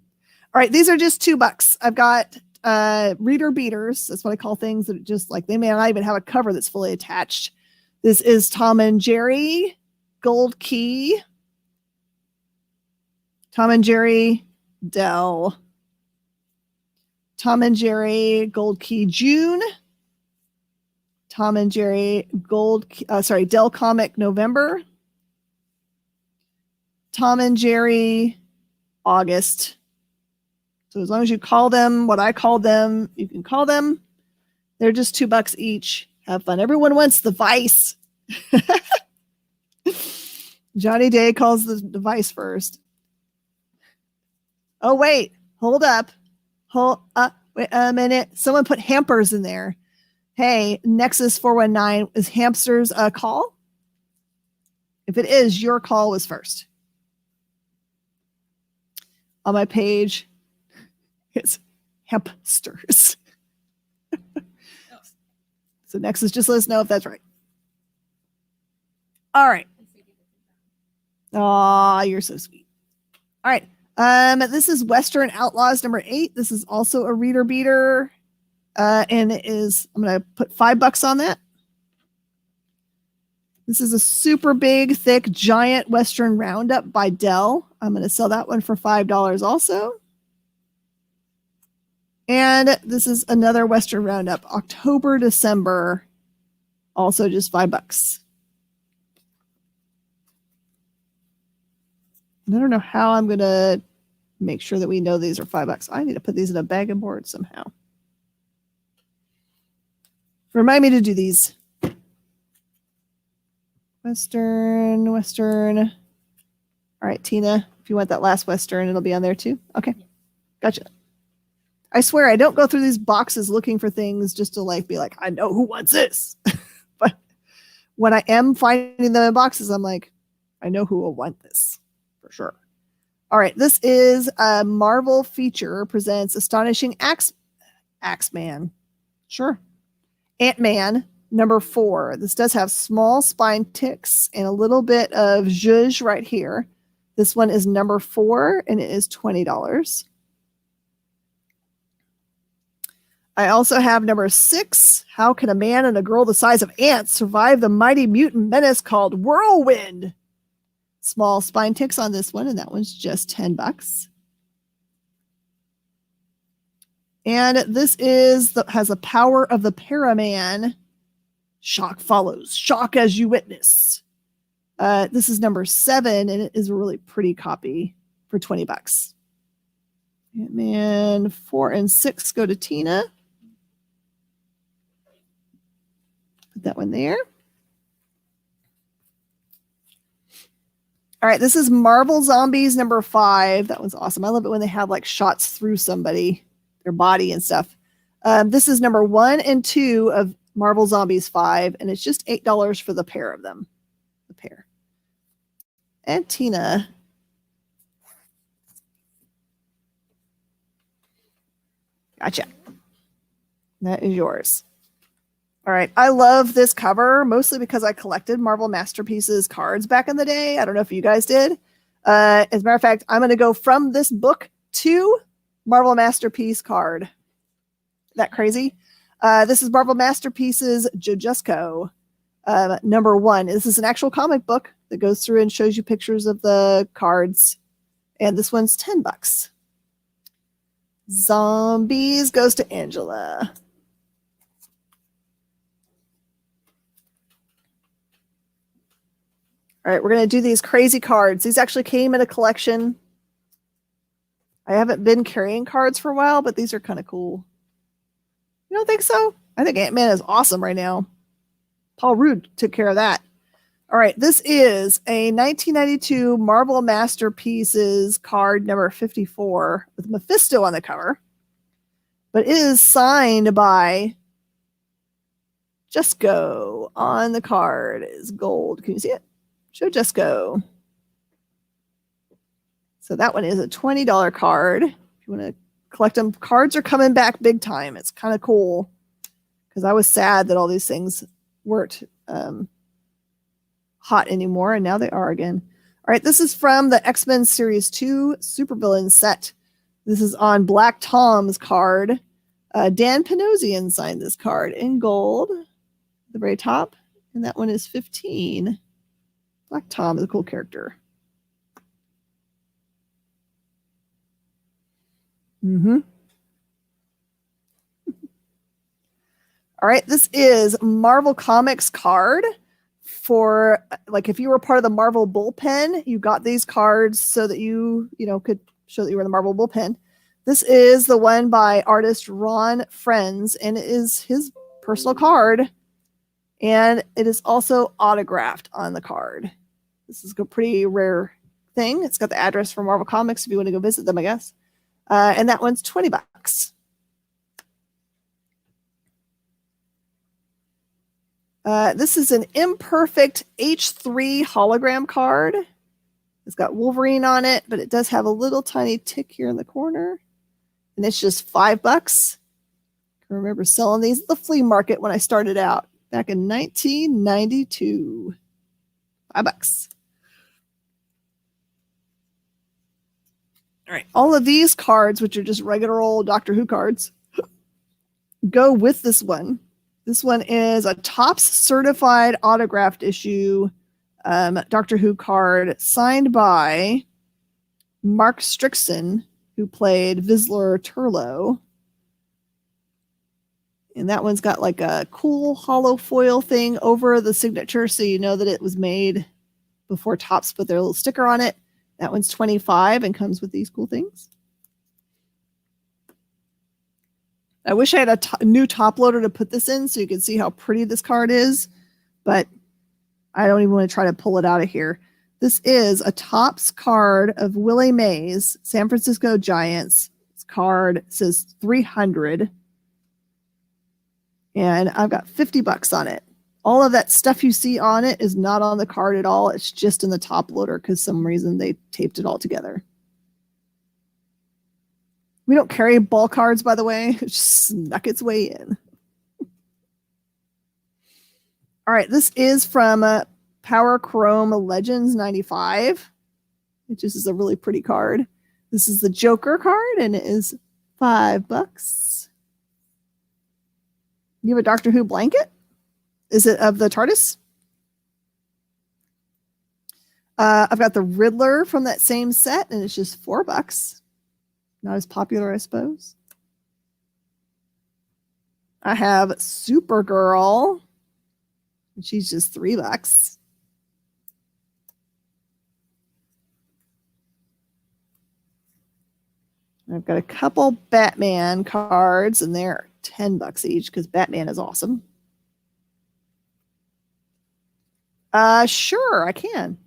right, these are just $2. I've got reader beaters. That's what I call things that just like, they may not even have a cover that's fully attached. This is Tom and Jerry, Gold Key. Tom and Jerry, Dell. Tom and Jerry, Gold Key, June. Tom and Jerry, Dell Comic, November. Tom and Jerry, August. So as long as you call them what I called them, you can call them. They're just $2 each. Have fun. Everyone wants the Vice. Johnny Day calls the device first. Oh, wait. Hold up. Wait a minute. Someone put hampers in there. Hey, Nexus 419, is hamsters a call? If it is, your call was first. On my page, it's hampsters. So Nexus, just let us know if that's right. All right. Aw, you're so sweet. All right. This is Western Outlaws number 8. This is also a reader beater. And it is, I'm going to put $5 on that. This is a super big, thick, giant Western Roundup by Dell. I'm going to sell that one for $5 also. And this is another Western Roundup, October, December, also just $5. I don't know how I'm going to make sure that we know these are $5. I need to put these in a bag and board somehow. Remind me to do these. Western. All right, Tina, if you want that last Western, it'll be on there too. Okay, gotcha. I swear I don't go through these boxes looking for things just to be like, I know who wants this. But when I am finding them in boxes, I'm like, I know who will want this for sure. All right, this is a Marvel feature presents Astonishing Axeman. Sure. Ant-Man number 4. This does have small spine ticks and a little bit of zhuzh right here. This one is number 4 and it is $20. I also have number 6. How can a man and a girl the size of ants survive the mighty mutant menace called Whirlwind? Small spine ticks on this one, and that one's just $10. And this has a power of the Paraman. Shock follows. Shock as you witness. This is number 7, and it is a really pretty copy for $20. Ant-Man 4 and 6 go to Tina. Put that one there. All right, this is Marvel Zombies number 5. That one's awesome. I love it when they have shots through somebody, their body and stuff. This is number 1 and 2 of Marvel Zombies 5, and it's just $8 for the pair of them. The pair. And Tina. Gotcha. That is yours. All right. I love this cover, mostly because I collected Marvel Masterpieces cards back in the day. I don't know if you guys did. As a matter of fact, I'm going to go from this book to Marvel Masterpiece card. That crazy? This is Marvel Masterpieces Jojusco, number 1. This is an actual comic book that goes through and shows you pictures of the cards. And this one's $10. Zombies goes to Angela. All right, we're going to do these crazy cards. These actually came in a collection. I haven't been carrying cards for a while, but these are kind of cool. You don't think so? I think Ant-Man is awesome right now. Paul Rudd took care of that. All right, this is a 1992 Marvel Masterpieces card number 54 with Mephisto on the cover. But it is signed by Jusco. On the card is gold. Can you see it? Show Jusco. So that one is a $20 card. If you want to collect them, cards are coming back big time. It's kind of cool because I was sad that all these things weren't hot anymore, and now they are again. All right, this is from the X-Men Series 2 Supervillain set. This is on Black Tom's card. Dan Panosian signed this card in gold at the very top, and that one is $15. Black Tom is a cool character. Mm-hmm. All right, this is Marvel Comics card for, like, if you were part of the Marvel bullpen, you got these cards so that you could show that you were in the Marvel bullpen. This is the one by artist Ron Friends, and it is his personal card, and it is also autographed on the card. This is a pretty rare thing. It's got the address for Marvel Comics if you want to go visit them, I guess. And that one's $20. This is an imperfect H3 hologram card. It's got Wolverine on it, but it does have a little tiny tick here in the corner. And it's just $5. I remember selling these at the flea market when I started out back in 1992. $5. All right. All of these cards, which are just regular old Doctor Who cards, go with this one. This one is a Topps certified autographed issue Doctor Who card signed by Mark Strickson, who played Vizsla Turlough. And that one's got like a cool hollow foil thing over the signature, so you know that it was made before Topps put their little sticker on it. That one's $25 and comes with these cool things. I wish I had a new top loader to put this in so you can see how pretty this card is, but I don't even want to try to pull it out of here. This is a Topps card of Willie Mays, San Francisco Giants. This card says 300, and I've got $50 on it. All of that stuff you see on it is not on the card at all. It's just in the top loader because some reason they taped it all together. We don't carry ball cards, by the way. It just snuck its way in. All right, this is from Power Chrome Legends 95, which is a really pretty card. This is the Joker card, and it is $5. You have a Doctor Who blanket? Is it of the TARDIS? I've got the Riddler from that same set, and it's just $4. Not as popular, I suppose. I have Supergirl, and she's just $3. I've got a couple Batman cards, and they're $10 each because Batman is awesome. Sure, I can.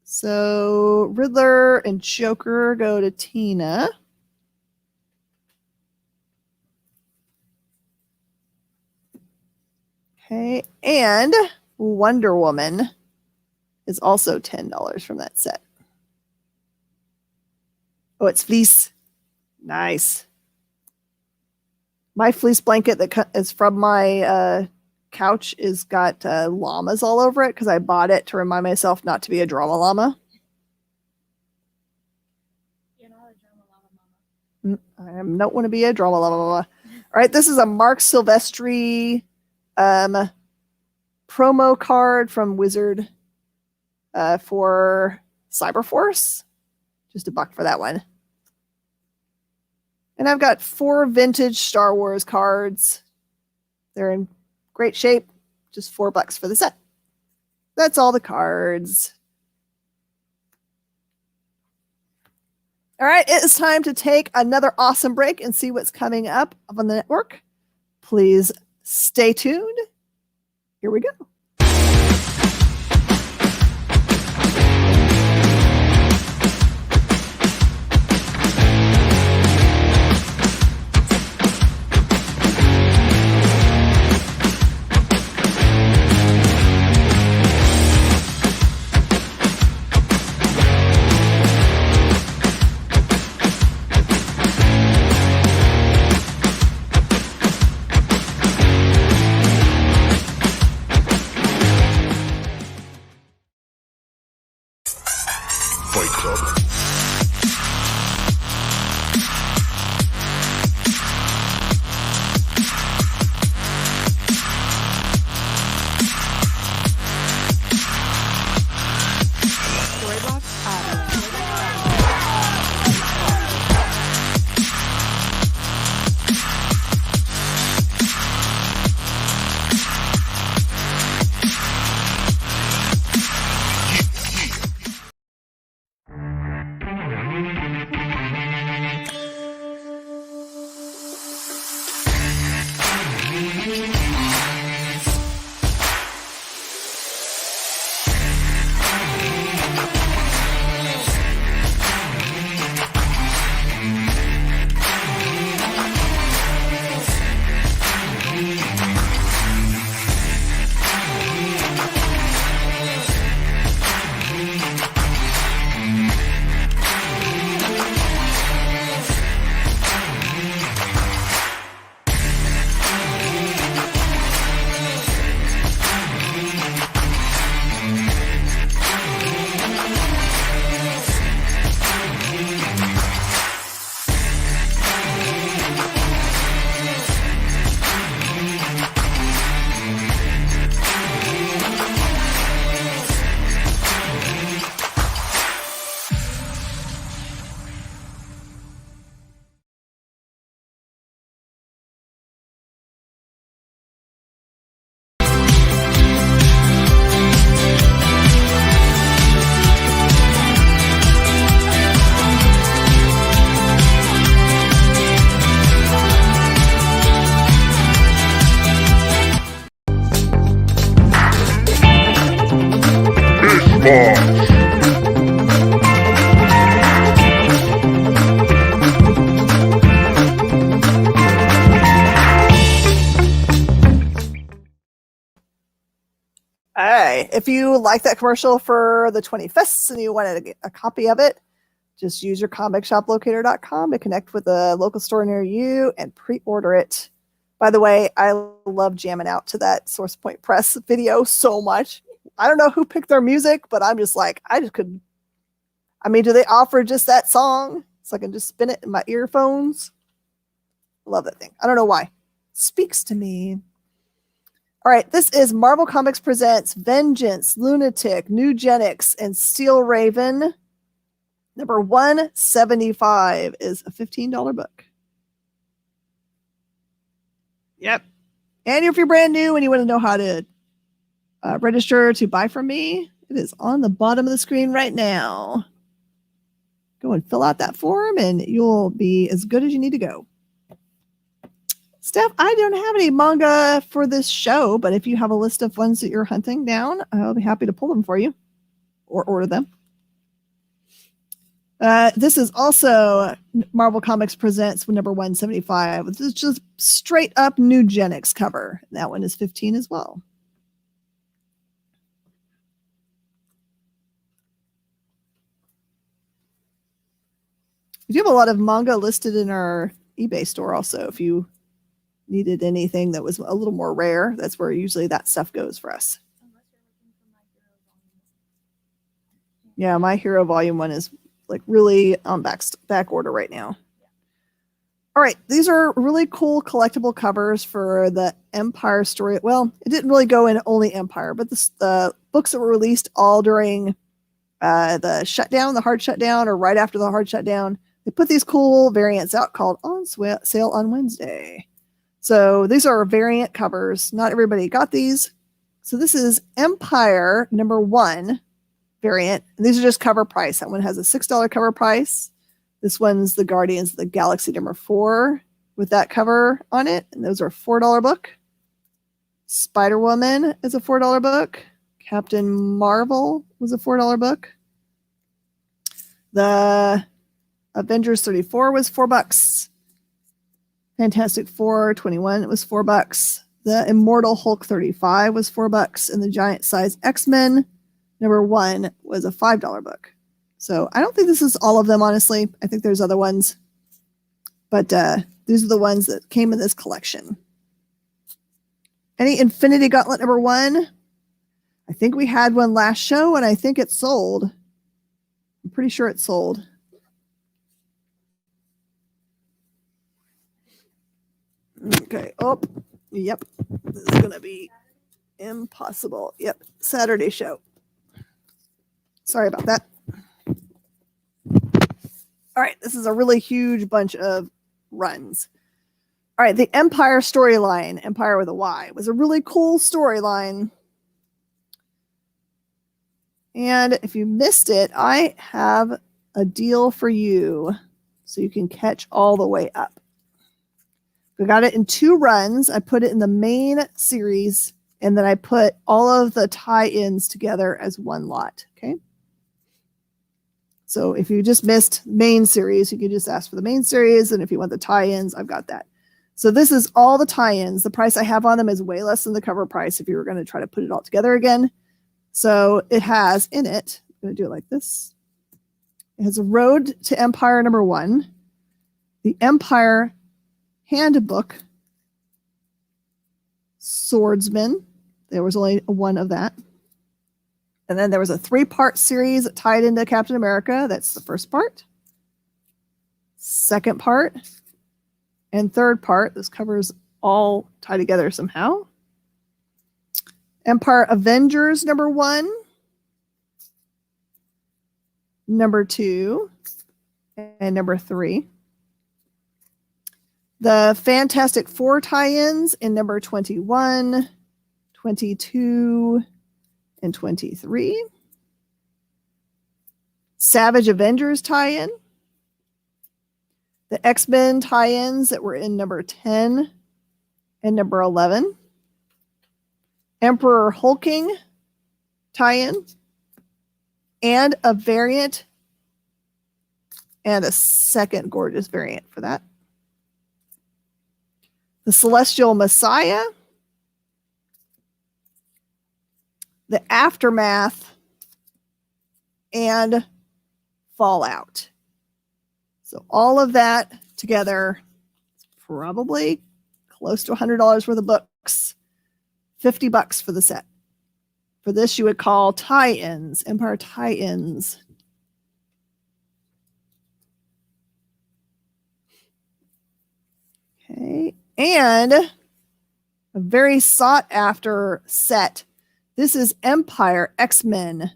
So Riddler and Joker go to Tina. Okay, and Wonder Woman is also $10 from that set. Oh, it's fleece. Nice. My fleece blanket that is from my couch is got llamas all over it because I bought it to remind myself not to be a drama llama. You're not a drama llama mama. I don't want to be a drama llama. All right, this is a Mark Silvestri promo card from Wizard for Cyberforce. Just $1 for that one. And I've got 4 vintage Star Wars cards. They're in great shape. Just $4 for the set. That's all the cards. All right, it is time to take another awesome break and see what's coming up on the network. Please stay tuned. Here we go. Fight Club. Mosh. Hey, if you like that commercial for the 25th and you wanted to get a copy of it, just use your comicshoplocator.com to connect with a local store near you and pre-order it. By the way, I love jamming out to that Source Point Press video so much. I don't know who picked their music, but I'm just like, I just couldn't. I mean, do they offer just that song so I can just spin it in my earphones? Love that thing. I don't know why. Speaks to me. All right, this is Marvel Comics Presents Vengeance, Lunatic, Nugenics, and Steel Raven. Number 175 is a $15 book. Yep. And if you're brand new and you want to know how to register to buy from me, it is on the bottom of the screen right now. Go and fill out that form and you'll be as good as you need to go. Steph, I don't have any manga for this show, but if you have a list of ones that you're hunting down, I'll be happy to pull them for you or order them. This is also Marvel Comics Presents number 175. This is just straight up Nugenics cover. That one is 15 as well. We do have a lot of manga listed in our eBay store also. If you needed anything that was a little more rare, that's where usually that stuff goes for us. Yeah, My Hero Volume 1 is like really on back order right now. All right, these are really cool collectible covers for the Empire story. Well, it didn't really go in only Empire, but the books that were released all during the shutdown, the hard shutdown, or right after the hard shutdown. They put these cool variants out called On Sale on Wednesday. So these are variant covers. Not everybody got these. So this is Empire number 1 variant. And these are just cover price. That one has a $6 cover price. This one's the Guardians of the Galaxy number 4 with that cover on it. And those are a $4 book. Spider-Woman is a $4 book. Captain Marvel was a $4 book. The Avengers 34 was $4. Fantastic Four 21, it was $4. The Immortal Hulk 35 was $4, and the Giant Size X-Men number 1 was a $5 book. So I don't think this is all of them, honestly. I think there's other ones, but these are the ones that came in this collection. Any Infinity Gauntlet number 1? I think we had one last show, and I think it sold. I'm pretty sure it sold. Okay. Oh, yep. This is going to be impossible. Yep. Saturday show. Sorry about that. All right. This is a really huge bunch of runs. All right. The Empire storyline, Empire with a Y, was a really cool storyline. And if you missed it, I have a deal for you so you can catch all the way up. We got it in 2 runs. I put it in the main series, and then I put all of the tie-ins together as one lot. Okay. So if you just missed main series, you can just ask for the main series. And if you want the tie-ins, I've got that. So this is all the tie-ins. The price I have on them is way less than the cover price if you were going to try to put it all together again. So it has in it, I'm going to do it like this. It has a Road to Empire number 1, the Empire Handbook, Swordsman. There was only one of that. And then there was a 3-part series that tied into Captain America. That's the first part. Second part. And third part. This covers all tie together somehow. Empire Avengers number 1. Number 2. And number 3. The Fantastic Four tie-ins in number 21, 22, and 23. Savage Avengers tie-in. The X-Men tie-ins that were in number 10 and number 11. Emperor Hulking tie-in. and a variant and a second gorgeous variant for that. The Celestial Messiah, the Aftermath, and Fallout. So all of that together is probably close to $100 worth of books. $50 for the set. For this, you would call tie-ins, Empire tie-ins. Okay, and a very sought after set. This is Empire X-Men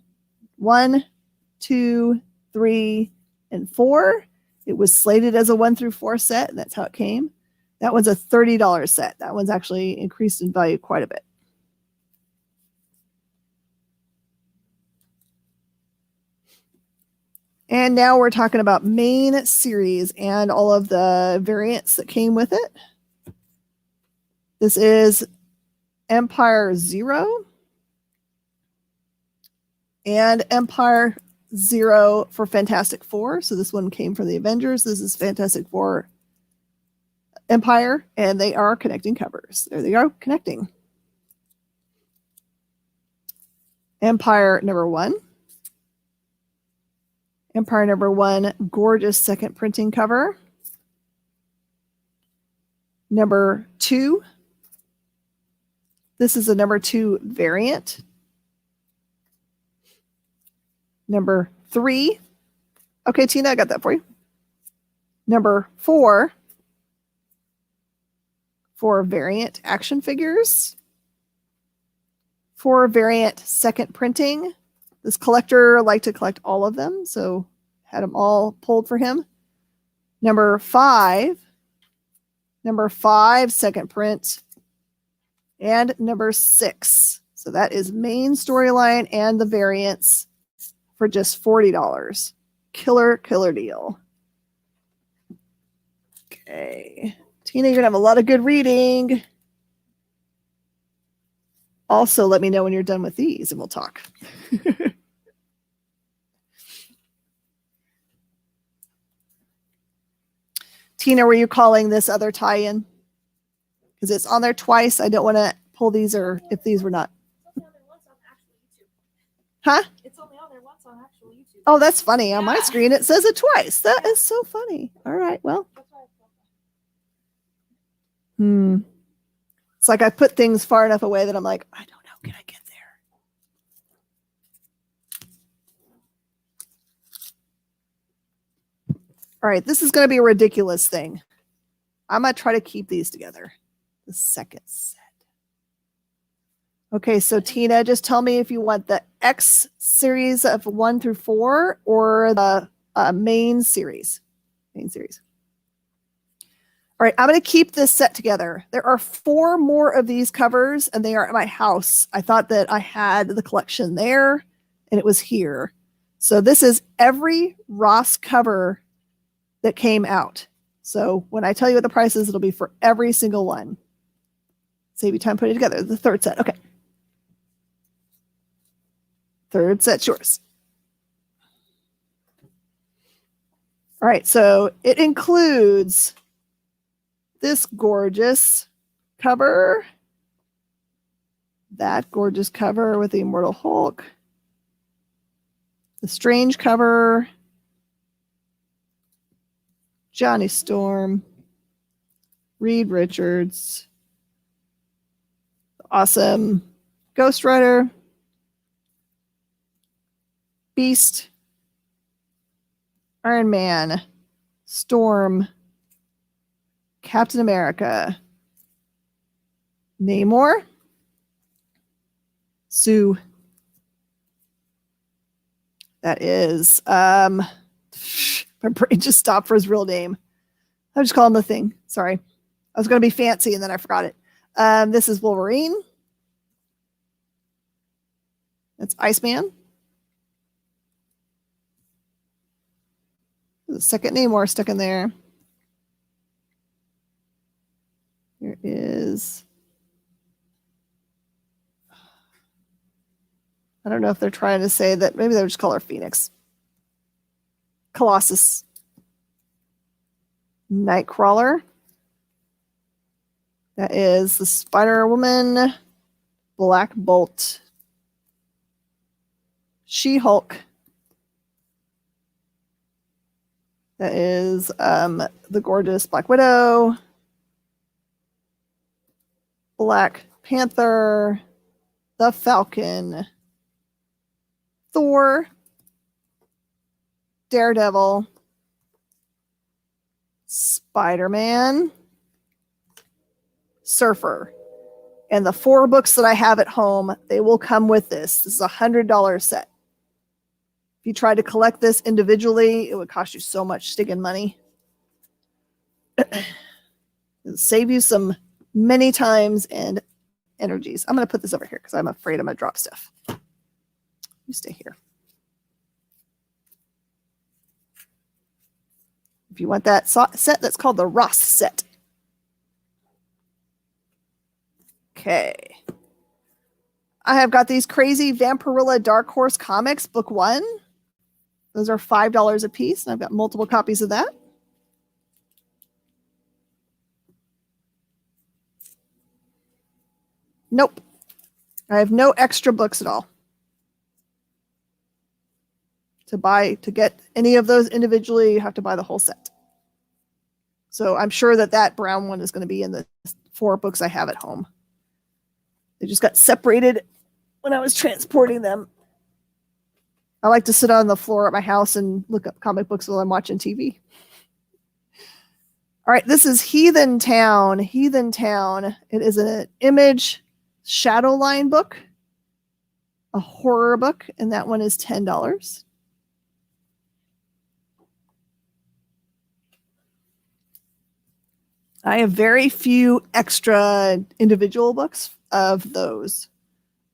1, 2, 3, and 4. It was slated as a 1 through 4 set, and that's how it came. That one's a $30 set. That one's actually increased in value quite a bit. And now we're talking about main series and all of the variants that came with it. This is Empire Zero and Empire Zero for Fantastic Four. So this one came from the Avengers. This is Fantastic Four Empire, and they are connecting covers. There they are, connecting. Empire number 1. Empire number 1, gorgeous second printing cover. Number 2. This is a number 2 variant. Number 3. Okay, Tina, I got that for you. Number 4. For variant action figures. 4 variant second printing. This collector liked to collect all of them, so had them all pulled for him. Number 5. Number 5, second print. And number 6. So that is main storyline and the variants for just $40. Killer deal. Okay. Tina, you're going to have a lot of good reading. Also, let me know when you're done with these and we'll talk. Tina, were you calling this other tie-in? Because it's on there twice. I don't want to pull these or if these were not. It's only on there once on actual YouTube. Huh? It's only on there once on actual YouTube. Oh, that's funny. On my screen, it says it twice. That is so funny. All right. Well. That's why I felt that. It's like I put things far enough away that I'm like, I don't know. Can I get there? All right. This is going to be a ridiculous thing. I'm going to try to keep these together. The second set. Okay. So Tina, just tell me if you want the X series of 1 through 4 or the main series. Main series. All right, I'm going to keep this set together. There are 4 more of these covers, and they are at my house. I thought that I had the collection there, and it was here. So this is every Ross cover that came out. So when I tell you what the price is, it'll be for every single one. Save you time putting it together. The third set. Okay. Third set's yours. All right, so it includes this gorgeous cover, that gorgeous cover with the Immortal Hulk, the Strange cover, Johnny Storm, Reed Richards, awesome Ghost Rider, Beast, Iron Man, Storm, Captain America, Namor, Sue. That is, my brain just stopped for his real name. I just call him the Thing. Sorry. I was going to be fancy and then I forgot it. This is Wolverine. That's Iceman. There's a second Namor stuck in there. Here is, I I don't know if they're trying to say that. Maybe they'll just call her Phoenix. Colossus. Nightcrawler. That is the Spider-Woman. Black Bolt. She-Hulk. That is the gorgeous Black Widow. Black Panther. The Falcon. Thor. Daredevil. Spider-Man. Surfer. And the 4 books that I have at home, they will come with this. This is a $100 set. If you tried to collect this individually, it would cost you so much stinking money. It'll save you some many times and energies. I'm going to put this over here because I'm afraid I'm going to drop stuff. You stay here. If you want that set, that's called the Ross set. Okay. I have got these crazy Vampirilla Dark Horse comics, book 1. Those are $5 a piece, and I've got multiple copies of that. Nope. I have no extra books at all. To get any of those individually, you have to buy the whole set. So I'm sure that brown one is going to be in the 4 books I have at home. They just got separated when I was transporting them. I like to sit on the floor at my house and look up comic books while I'm watching TV. All right, this is Heathen Town. Heathen Town. It is an Image Shadowline book, a horror book, and that one is $10. I have very few extra individual books of those.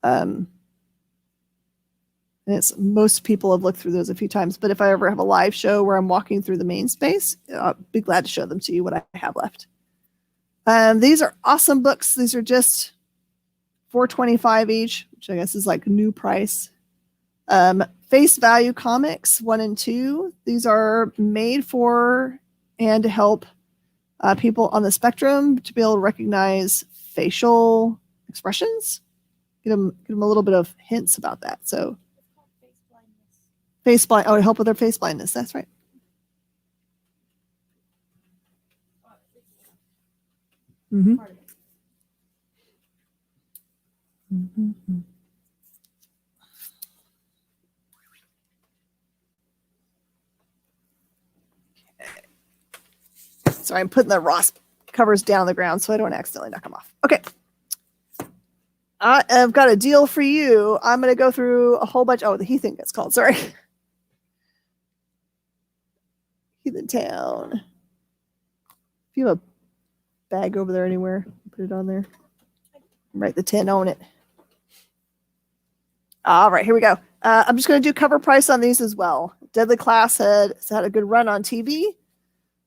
And most people have looked through those a few times, but if I ever have a live show where I'm walking through the main space, I'll be glad to show them to you what I have left. These are awesome books. These are just $4.25 each, which I guess is like new price. Face Value Comics 1 and 2. These are made for and to help people on the spectrum to be able to recognize facial expressions. Get them a little bit of hints about that. So face blind. Oh, to help with their face blindness. That's right. Mm-hmm. Mm-hmm. Sorry, I'm putting the Ross covers down on the ground so I don't accidentally knock them off. Okay. I've got a deal for you. I'm going to go through a whole bunch. Oh, the Heathen gets called. Sorry. Heathen Town. If you have a bag over there anywhere, put it on there. Write the 10 on it. All right, here we go. I'm just going to do cover price on these as well. Deadly Class has had a good run on TV.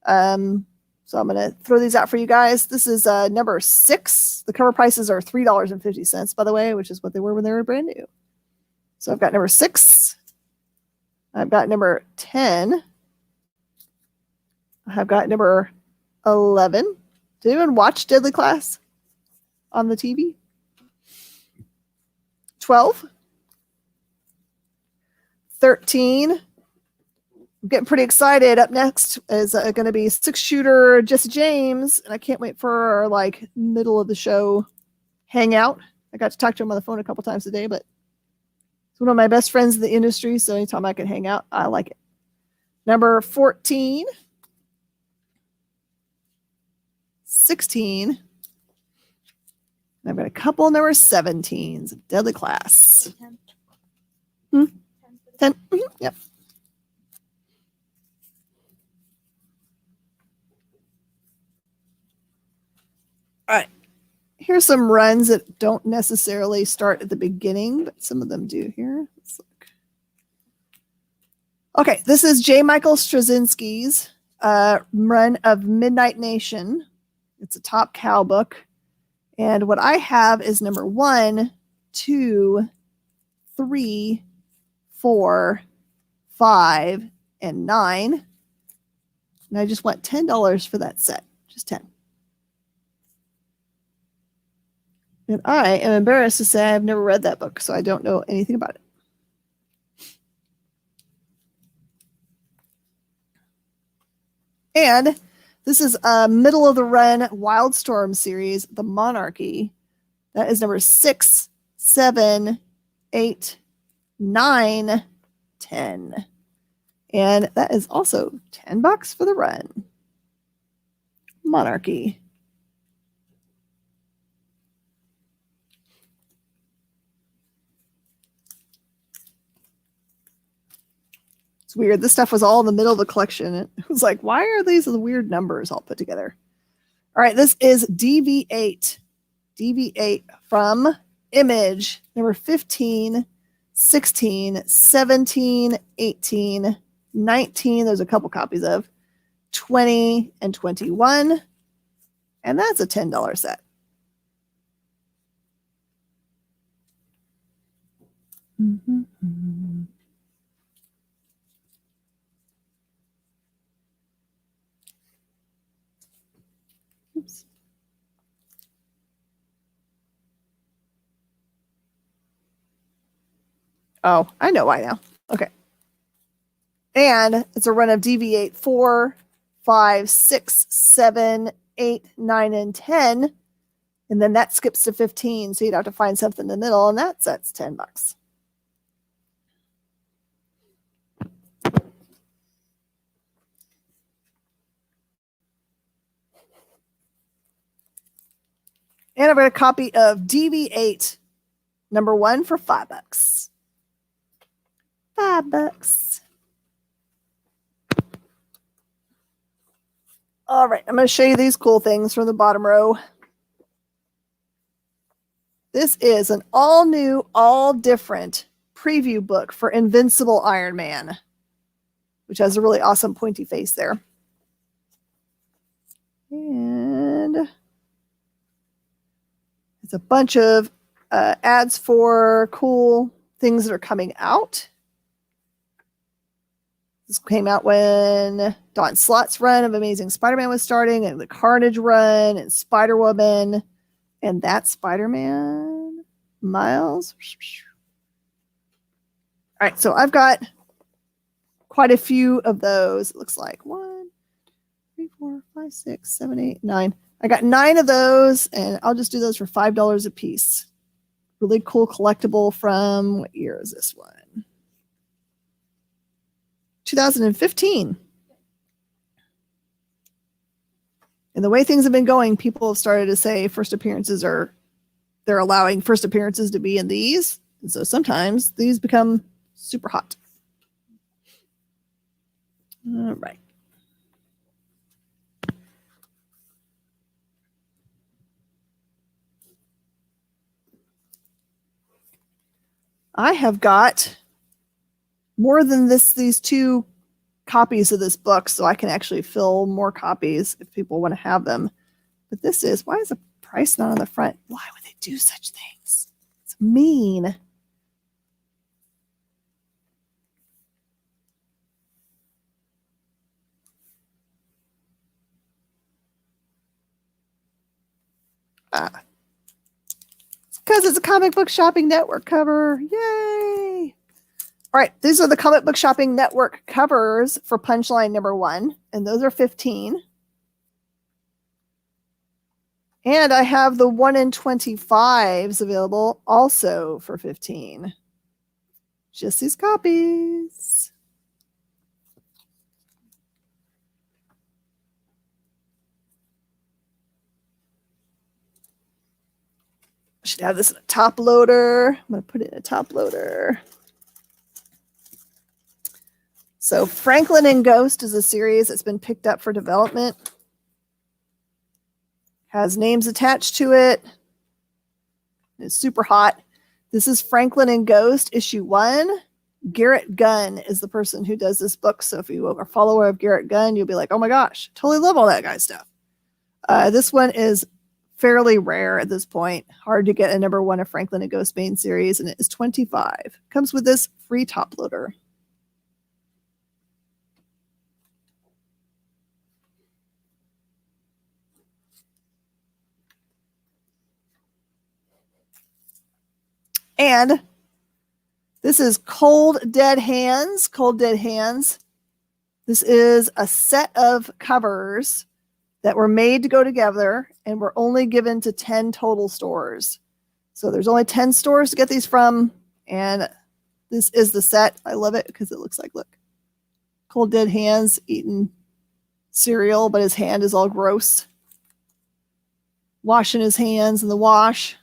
So I'm going to throw these out for you guys. This is number 6. The cover prices are $3.50, by the way, which is what they were when they were brand new. So I've got number 6. I've got number 10. I've got number 11. Did anyone watch Deadly Class on the TV? 12. 13. I'm getting pretty excited. Up next is going to be 6-shooter Jesse James, and I can't wait for our middle of the show hangout. I got to talk to him on the phone a couple times a day, but he's one of my best friends in the industry, so anytime I can hang out, I like it. Number 14, 16, and I've got a couple number 17s of Deadly Class. 10. 10. Yep. All right, here's some runs that don't necessarily start at the beginning, but some of them do here. Let's look. Okay, this is J. Michael Straczynski's run of Midnight Nation. It's a Top Cow book. And what I have is number 1, 2, 3, 4, 5, and 9. And I just want $10 for that set. Just 10. And I am embarrassed to say I've never read that book, so I don't know anything about it. And this is a middle of the run Wildstorm series, The Monarchy. That is number 6, 7, 8, 9, 10. And that is also $10 for the run. Monarchy. It's weird. This stuff was all in the middle of the collection. It was like, why are these weird numbers all put together? All right, this is DV8. DV8 from Image, number 15, 16, 17, 18, 19. There's a couple copies of 20 and 21. And that's a $10 set. Mm-hmm. Oops. Oh, I know why now. Okay. And it's a run of DV8 4, 5, 6, 7, 8, 9, and 10. And then that skips to 15. So you'd have to find something in the middle, and that set's $10. And I've got a copy of DV8, number 1 for $5. $5. All right, I'm going to show you these cool things from the bottom row. This is an all new, all different preview book for Invincible Iron Man, which has a really awesome pointy face there. And it's a bunch of ads for cool things that are coming out. This came out when Don Slott's run of Amazing Spider-Man was starting, and the Carnage run, and Spider-Woman, and that Spider-Man, Miles. All right, so I've got quite a few of those. It looks like 1, 3, 4, 5, 6, 7, 8, 9. I got 9 of those, and I'll just do those for $5 a piece. Really cool collectible from, what year is this one? 2015. And the way things have been going, people have started to say they're allowing first appearances to be in these. And so sometimes these become super hot. All right. I have got more than these 2 copies of this book, so I can actually fill more copies if people want to have them. But this is, why is the price not on the front? Why would they do such things? It's mean. It's because it's a Comic Book Shopping Network cover. Yay! All right, these are the Comic Book Shopping Network covers for Punchline number 1, and those are 15. And I have the 1 in 25s available also for 15. Just these copies. I should have this in a top loader. I'm going to put it in a top loader. So Franklin and Ghost is a series that's been picked up for development. Has names attached to it. It's super hot. This is Franklin and Ghost, issue 1. Garrett Gunn is the person who does this book. So if you are a follower of Garrett Gunn, you'll be like, oh my gosh, totally love all that guy's stuff. This one is fairly rare at this point. Hard to get a number 1 of Franklin and Ghostbane series, and it is $25. Comes with this free top loader. And this is Cold Dead Hands. Cold Dead Hands. This is a set of covers that were made to go together and were only given to 10 total stores. So there's only 10 stores to get these from. And this is the set. I love it because it looks like, look, Cold Dead Hands eating cereal, but his hand is all gross. Washing his hands in the wash.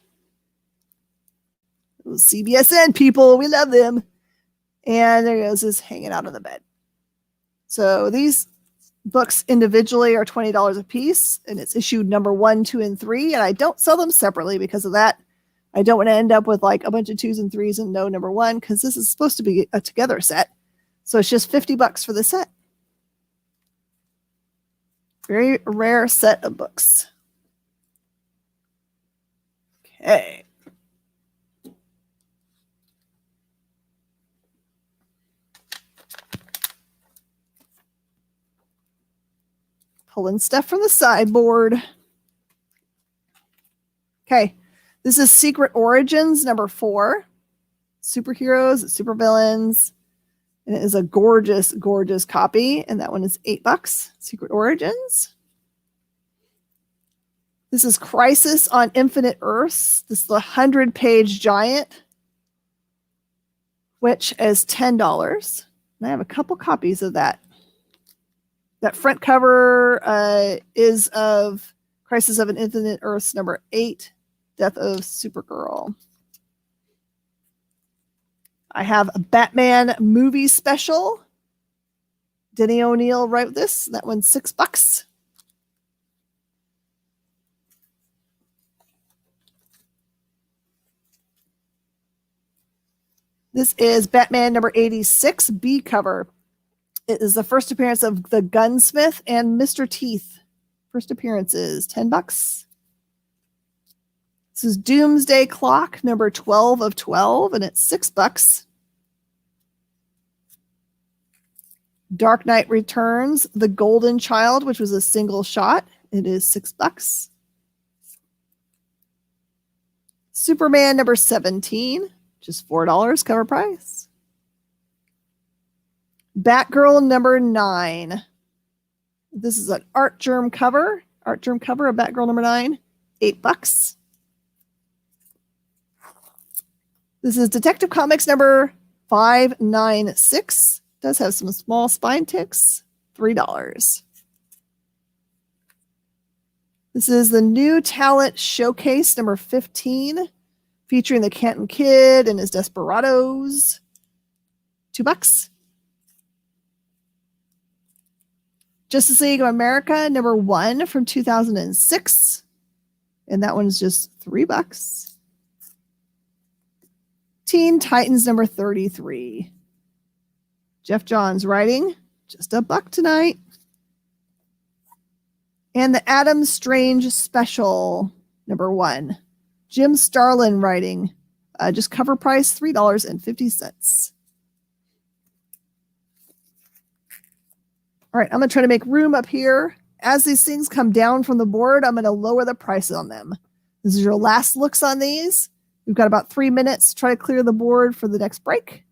Those CBSN people, we love them. And there he goes, just hanging out on the bed. So these books individually are $20 a piece, and it's issued number 1, 2, and 3. And I don't sell them separately because of that. I don't want to end up with like a bunch of 2s and 3s and no number 1, because this is supposed to be a together set. So it's just $50 for the set. Very rare set of books. Okay. Pulling stuff from the sideboard. Okay, this is Secret Origins number 4. Superheroes, supervillains. And it is a gorgeous, gorgeous copy. And that one is $8. Secret Origins. This is Crisis on Infinite Earths. This is the 100-page giant, which is $10. And I have a couple copies of that. That front cover is of Crisis of an Infinite Earths number 8, Death of Supergirl. I have a Batman movie special. Denny O'Neil wrote this. That one's $6. This is Batman number 86, B cover. It is the first appearance of the Gunsmith and Mr. Teeth. First appearances, $10. This is Doomsday Clock, number 12 of 12, and it's $6. Dark Knight Returns, The Golden Child, which was a single shot. It is $6. Superman number 17, just $4 cover price. Batgirl number 9. This is an art germ cover. Art germ cover of Batgirl number 9. $8. This is Detective Comics number 596. Does have some small spine ticks. $3. This is the New Talent Showcase number 15, featuring the Canton Kid and his Desperados. $2. Justice League of America, number 1 from 2006. And that one's just $3. Teen Titans, number 33. Jeff Johns writing, just $1 tonight. And the Adam Strange Special, number 1. Jim Starlin writing, just cover price, $3.50. All right, I'm going to try to make room up here. As these things come down from the board, I'm going to lower the price on them. This is your last looks on these. We've got about 3 minutes to try to clear the board for the next break.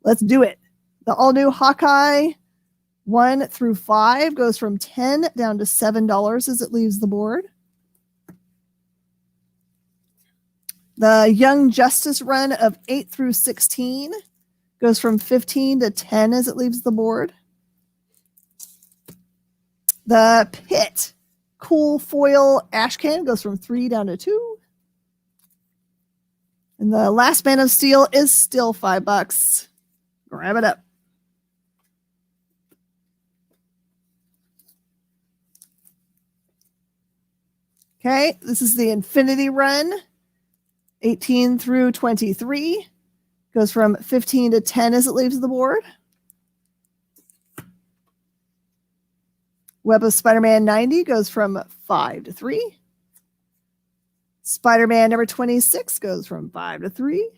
Let's do it. The all-new Hawkeye 1 through 5 goes from $10 down to $7 as it leaves the board. The Young Justice run of 8 through 16 goes from $15 to $10 as it leaves the board. The Pit Cool Foil Ash Can goes from $3 down to $2. And the Last Man of Steel is still $5. Grab it up. Okay, this is the Infinity Run, 18 through 23. Goes from 15 to 10 as it leaves the board. Web of Spider-Man 90 goes from 5 to 3. Spider-Man number 26 goes from 5 to 3.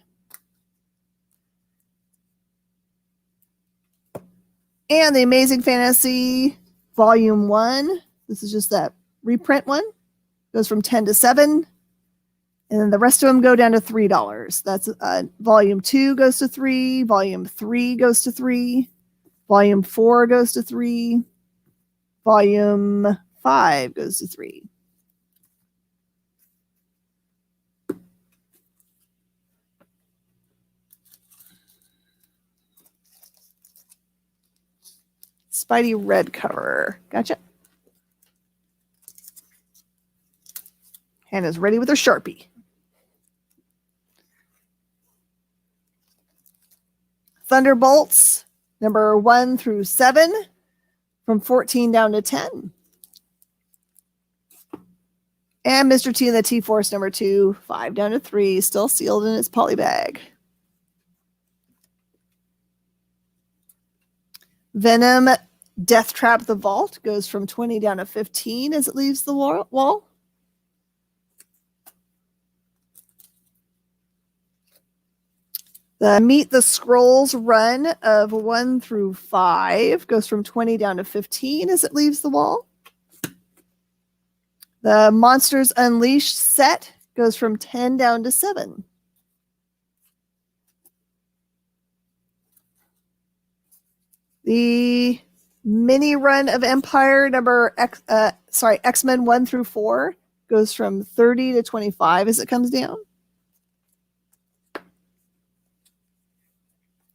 And the Amazing Fantasy Volume 1, this is just that reprint one, goes from 10 to 7. And then the rest of them go down to $3. That's Volume 2 goes to 3. Volume 3 goes to 3. Volume 4 goes to 3. Volume 5 goes to 3. Spidey red cover. Gotcha. Hannah's ready with her Sharpie. Thunderbolts, number 1 through 7, from 14 down to 10. And Mr. T and the T-Force, number 2, 5 down to 3, still sealed in its poly bag. Venom, Death Trap the Vault, goes from 20 down to 15 as it leaves the wall. The Meet the Scrolls run of 1 through 5 goes from 20 down to 15 as it leaves the wall. The Monsters Unleashed set goes from 10 down to 7. The mini run of Empire X-Men 1 through 4 goes from 30 to 25 as it comes down.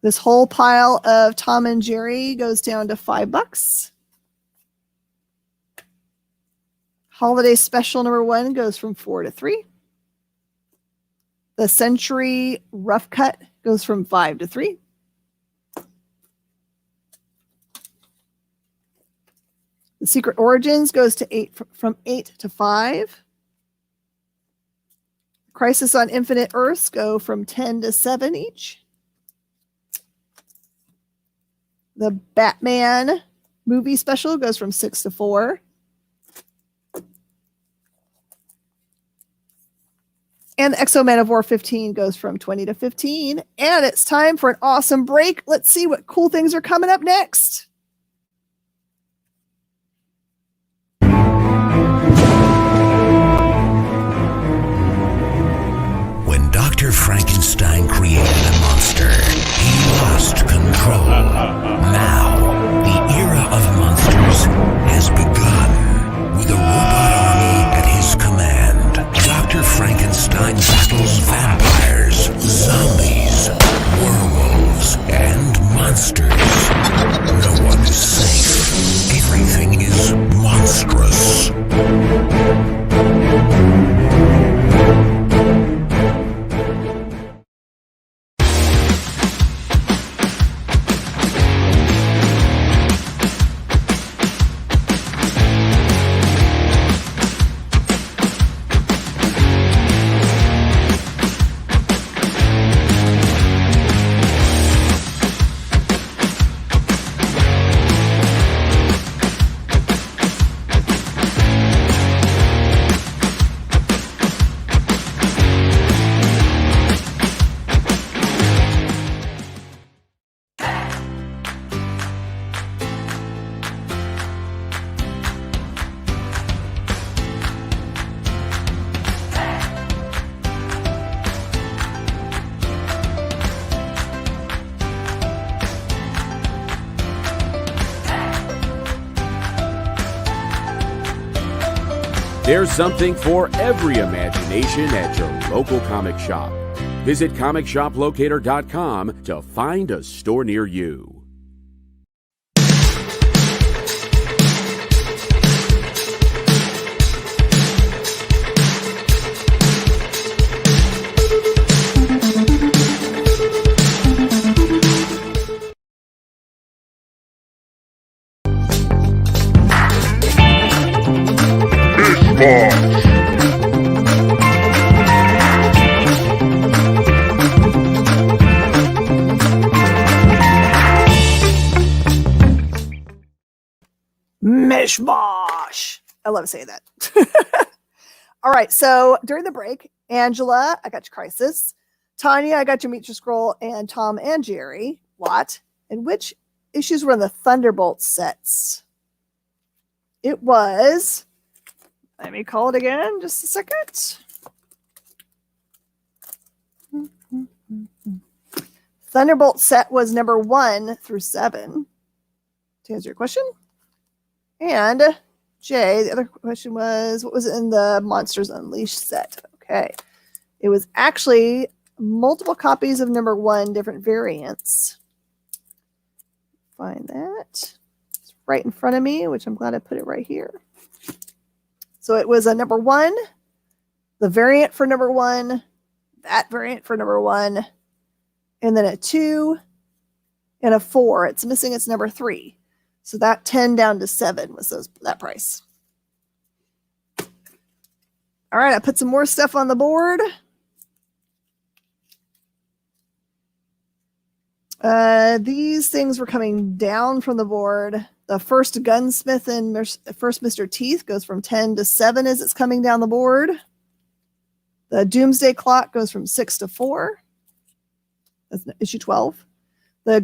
This whole pile of Tom and Jerry goes down to $5. Holiday Special number 1 goes from 4 to 3. The Century Rough Cut goes from 5 to 3. The Secret Origins goes to from 8 to 5. Crisis on Infinite Earths go from 10 to 7 each. The Batman movie special goes from 6 to 4. And the Exo-Man of War 15 goes from 20 to 15. And it's time for an awesome break. Let's see what cool things are coming up next. When Dr. Frankenstein created a monster, he lost control. Now, the era of monsters has begun. With a robot army at his command, Dr. Frankenstein battles vampires, zombies, werewolves, and monsters. No one is safe. Everything is monstrous. There's something for every imagination at your local comic shop. Visit ComicShopLocator.com to find a store near you. Mish Mosh. I love saying that. All right. So during the break, Angela, I got your Crisis. Tanya, I got your Meet Your Scroll, and Tom and Jerry, Watt. And which issues were in the Thunderbolt sets? It was, let me call it again, just a second. Thunderbolt set was number 1 through 7, to answer your question. And Jay, the other question was, what was in the Monsters Unleashed set? Okay. It was actually multiple copies of number 1, different variants. Find that. It's right in front of me, which I'm glad I put it right here. So it was a number 1, the variant for number 1, that variant for number 1, and then a 2 and a 4. It's missing its number 3. So that 10 down to 7 was that price. All right, I put some more stuff on the board. These things were coming down from the board. The first Gunsmith and first Mr. Teeth goes from 10 to 7 as it's coming down the board. The Doomsday Clock goes from 6 to 4. That's issue 12. The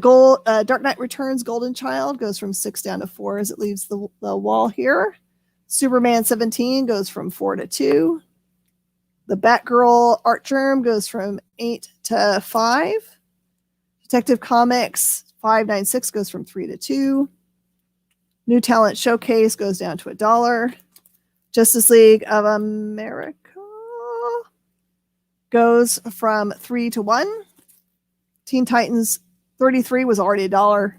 Dark Knight Returns Golden Child goes from 6 down to 4 as it leaves the wall here. Superman 17 goes from 4 to 2. The Batgirl Art Germ goes from 8 to 5. Detective Comics 596 goes from 3 to 2. New Talent Showcase goes down to $1. Justice League of America goes from 3 to 1. Teen Titans 33 was already $1.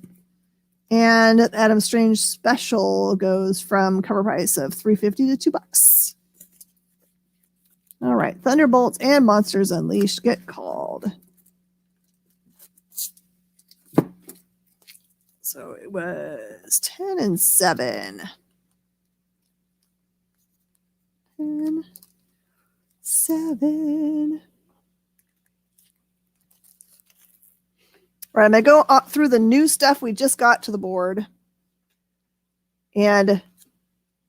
And Adam Strange Special goes from cover price of $3.50 to $2. All right, Thunderbolts and Monsters Unleashed get called. So it was 10 and 7. 10, 7. All right, I'm going to go through the new stuff we just got to the board. And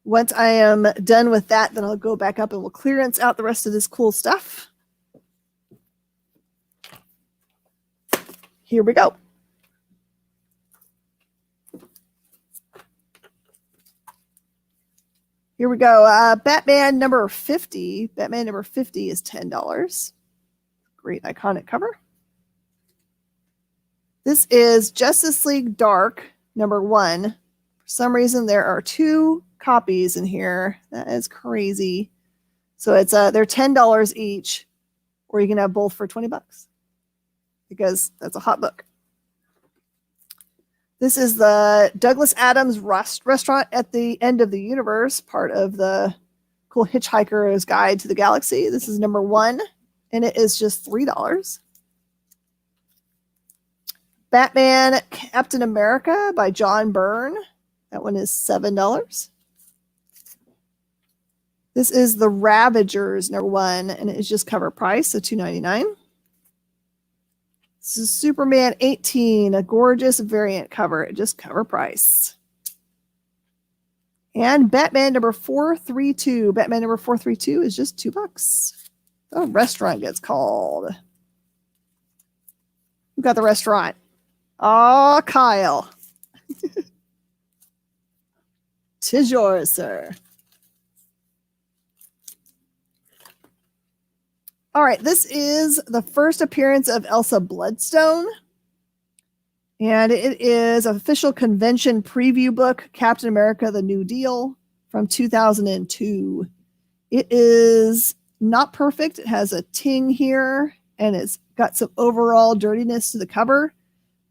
once I am done with that, then I'll go back up and we'll clearance out the rest of this cool stuff. Here we go. Here we go. Batman number 50. Batman number 50 is $10. Great iconic cover. This is Justice League Dark number 1. For some reason, there are 2 copies in here. That is crazy. So it's they're $10 each, or you can have both for $20 because that's a hot book. This is the Douglas Adams restaurant at the end of the universe, part of the cool Hitchhiker's Guide to the Galaxy. This is number 1, and it is just $3. Batman Captain America by John Byrne. That one is $7. This is the Ravagers number 1, and it is just cover price, so $2.99. This is Superman 18, a gorgeous variant cover at just cover price. And Batman number 432. Batman number 432 is just $2. The restaurant gets called. Who got the restaurant? Oh, Kyle. 'Tis yours, sir. All right, this is the first appearance of Elsa Bloodstone. And it is an official convention preview book, Captain America, The New Deal, from 2002. It is not perfect. It has a ting here, and it's got some overall dirtiness to the cover.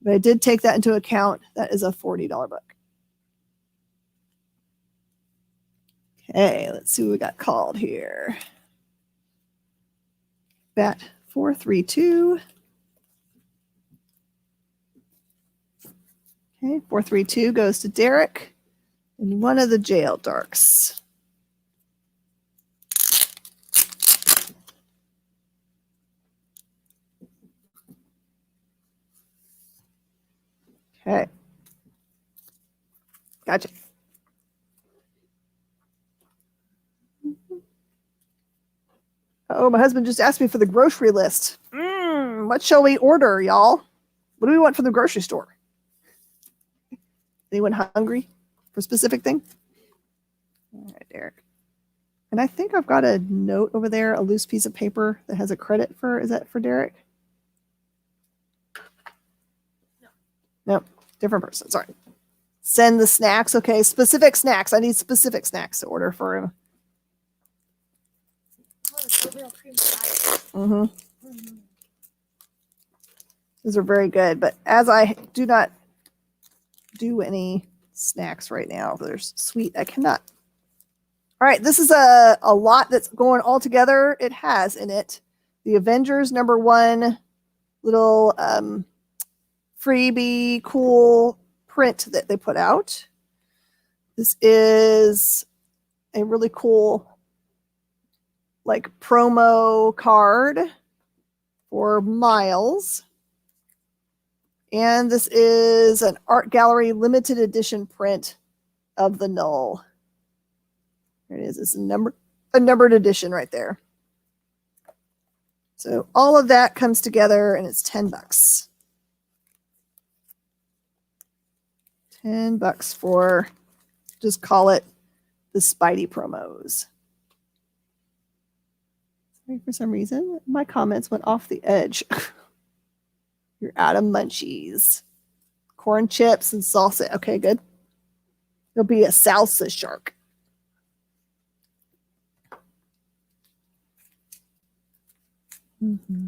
But I did take that into account. That is a $40 book. Okay, let's see what we got called here. Bat 432. Okay, 432 goes to Derek in one of the jail darks. Okay. Gotcha. my husband just asked me for the grocery list. What shall we order, y'all? What do we want from the grocery store? Anyone hungry for a specific thing? All right, Derek. And I think I've got a note over there, a loose piece of paper that has a credit for, is that for Derek? No, different person. Sorry. Send the snacks. Okay, specific snacks. I need specific snacks to order for him. Oh, it's oatmeal cream pie. Mm-hmm. Those are very good. But as I do not do any snacks right now, there's sweet. I cannot. All right, this is a lot that's going all together. It has in it the Avengers #1 little freebie cool print that they put out. This is a really cool like promo card for Miles. And this is an art gallery limited edition print of the Null. There it is. It's a numbered edition right there. So all of that comes together and it's $10. $10 for, just call it the Spidey promos. Sorry, for some reason, my comments went off the edge. You're out of munchies. Corn chips and salsa. Okay, good. There'll be a salsa shark. Mm-hmm.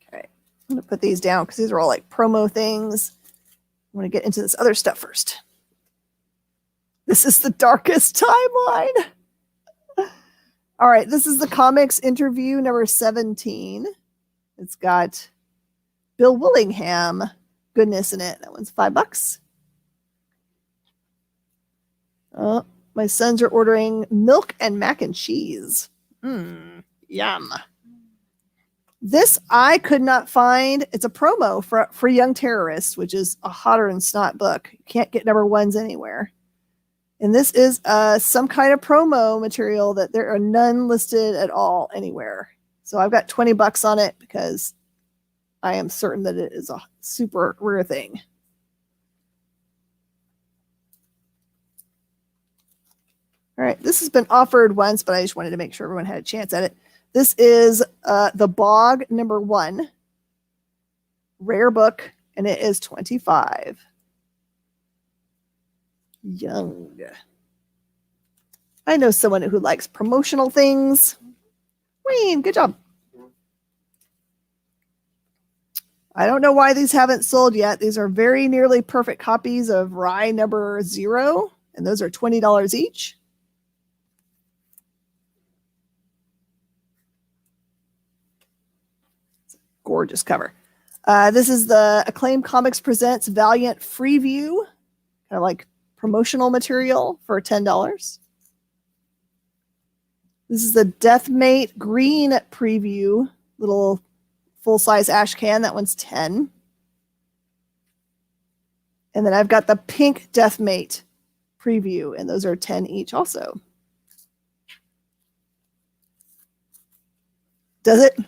Okay, I'm going to put these down because these are all like promo things. I want to get into this other stuff first. This is the darkest timeline. All right, this is the comics interview number 17. It's got Bill Willingham goodness in it. That one's $5. Oh, my sons are ordering milk and mac and cheese. Yum. This I could not find. It's a promo for Young Terrorists, which is a hotter than snot book. You can't get #1s anywhere. And this is some kind of promo material that there are none listed at all anywhere. So I've got $20 on it because I am certain that it is a super rare thing. All right, this has been offered once, but I just wanted to make sure everyone had a chance at it. This is The Bog #1, rare book, and it is $25. Young. I know someone who likes promotional things. Wayne, good job. I don't know why these haven't sold yet. These are very nearly perfect copies of Rye #0, and those are $20 each. Gorgeous cover. This is the Acclaim Comics Presents Valiant Freeview, kind of like promotional material for $10. This is the Deathmate Green preview, little full-size ash can. That one's $10. And then I've got the pink Deathmate preview, and those are $10 each also. Does it?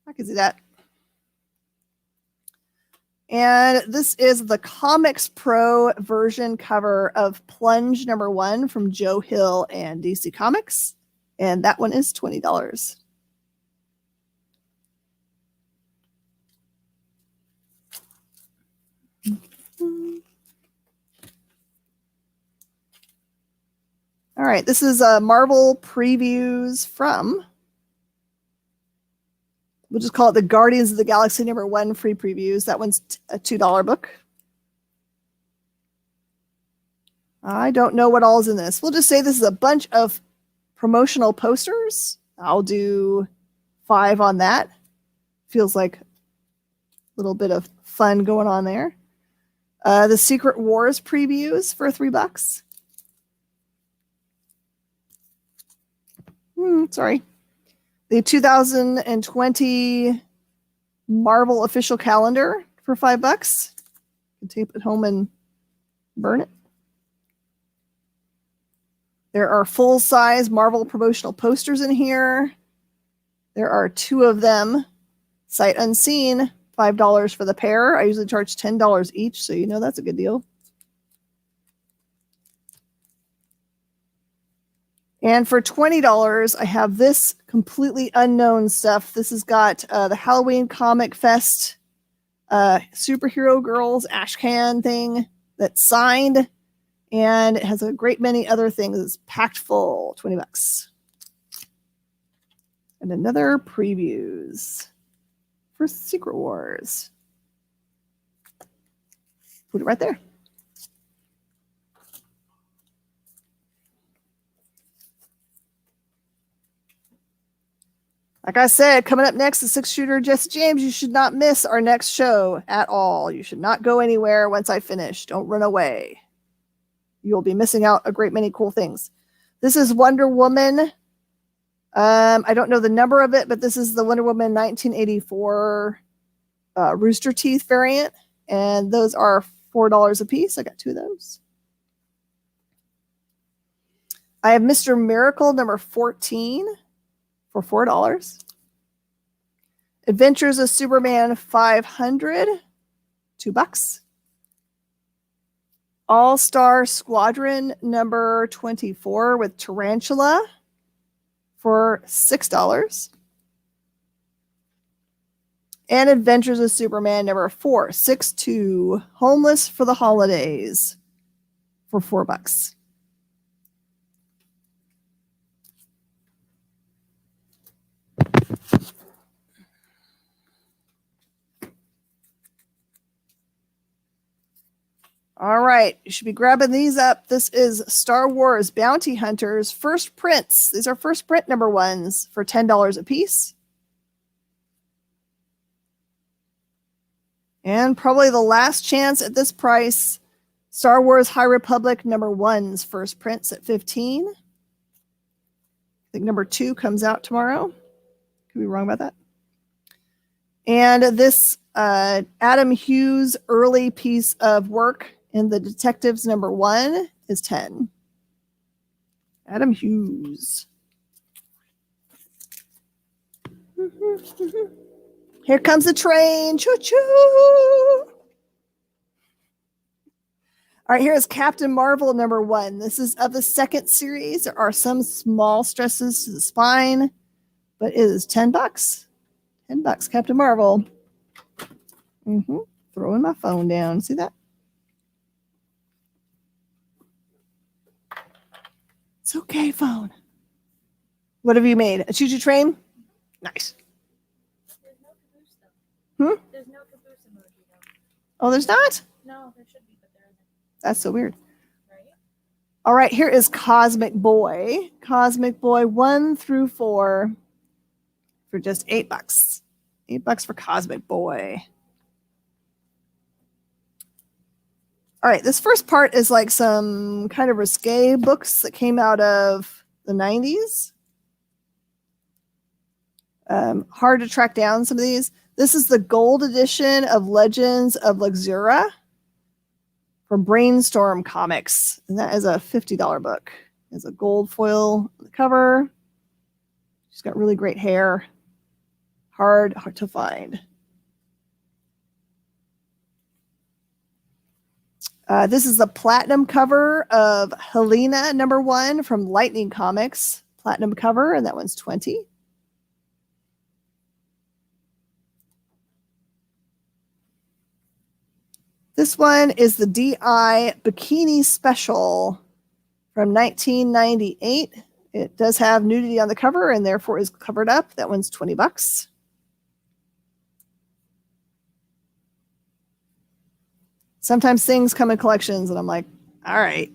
I can see that. And this is the Comics Pro version cover of Plunge #1 from Joe Hill and DC Comics. And that one is $20. All right, this is Marvel previews from, we'll just call it the Guardians of the Galaxy #1 free previews. That one's a $2 book. I don't know what all is in this. We'll just say this is a bunch of promotional posters. I'll do 5 on that. Feels like a little bit of fun going on there. The Secret Wars previews for $3. Sorry. The 2020 Marvel official calendar for $5. You can tape it home and burn it. There are full-size Marvel promotional posters in here. There are 2 of them. Sight unseen, $5 for the pair. I usually charge $10 each, so you know that's a good deal. And for $20, I have this completely unknown stuff. This has got the Halloween Comic Fest Superhero Girls Ashcan thing that's signed, and it has a great many other things. It's packed full, $20. And another previews for Secret Wars. Put it right there. Like I said, coming up next is 6-shooter Jesse James. You should not miss our next show at all. You should not go anywhere once I finish. Don't run away. You'll be missing out a great many cool things. This is Wonder Woman. I don't know the number of it, but this is the Wonder Woman 1984 Rooster Teeth variant. And those are $4 a piece. I got 2 of those. I have Mr. Miracle number 14 for $4. Adventures of Superman 500, $2. All-Star Squadron number 24 with Tarantula for $6. And Adventures of Superman number 462, Homeless for the Holidays for $4. All right, you should be grabbing these up. This is Star Wars Bounty Hunters First Prints. These are first print number 1s for $10 a piece. And probably the last chance at this price, Star Wars High Republic number 1s first prints at $15. I think number 2 comes out tomorrow. Could be wrong about that. And this Adam Hughes early piece of work in the Detectives number 1 is $10. Adam Hughes. Here comes the train. Choo-choo. All right, here is Captain Marvel number 1. This is of the second series. There are some small stresses to the spine, but it is $10. $10, Captain Marvel. Throwing my phone down. See that? It's okay, phone. What have you made? A choo-choo train? Nice. There's no caboose, though. There's no caboose emoji, though. Oh, there's not? No, there should be, but there isn't. That's so weird. Right? All right, here is Cosmic Boy. Cosmic Boy 1 through 4 for just $8. $8 for Cosmic Boy. All right, this first part is like some kind of risque books that came out of the 90s. Hard to track down some of these. This is the gold edition of Legends of Luxura from Brainstorm Comics. And that is a $50 book. There's a gold foil on the cover. She's got really great hair. Hard to find. This is the platinum cover of Helena number 1 from Lightning Comics. Platinum cover, and that one's $20. This one is the DI Bikini Special from 1998. It does have nudity on the cover and therefore is covered up. That one's $20. Sometimes things come in collections and I'm like, all right.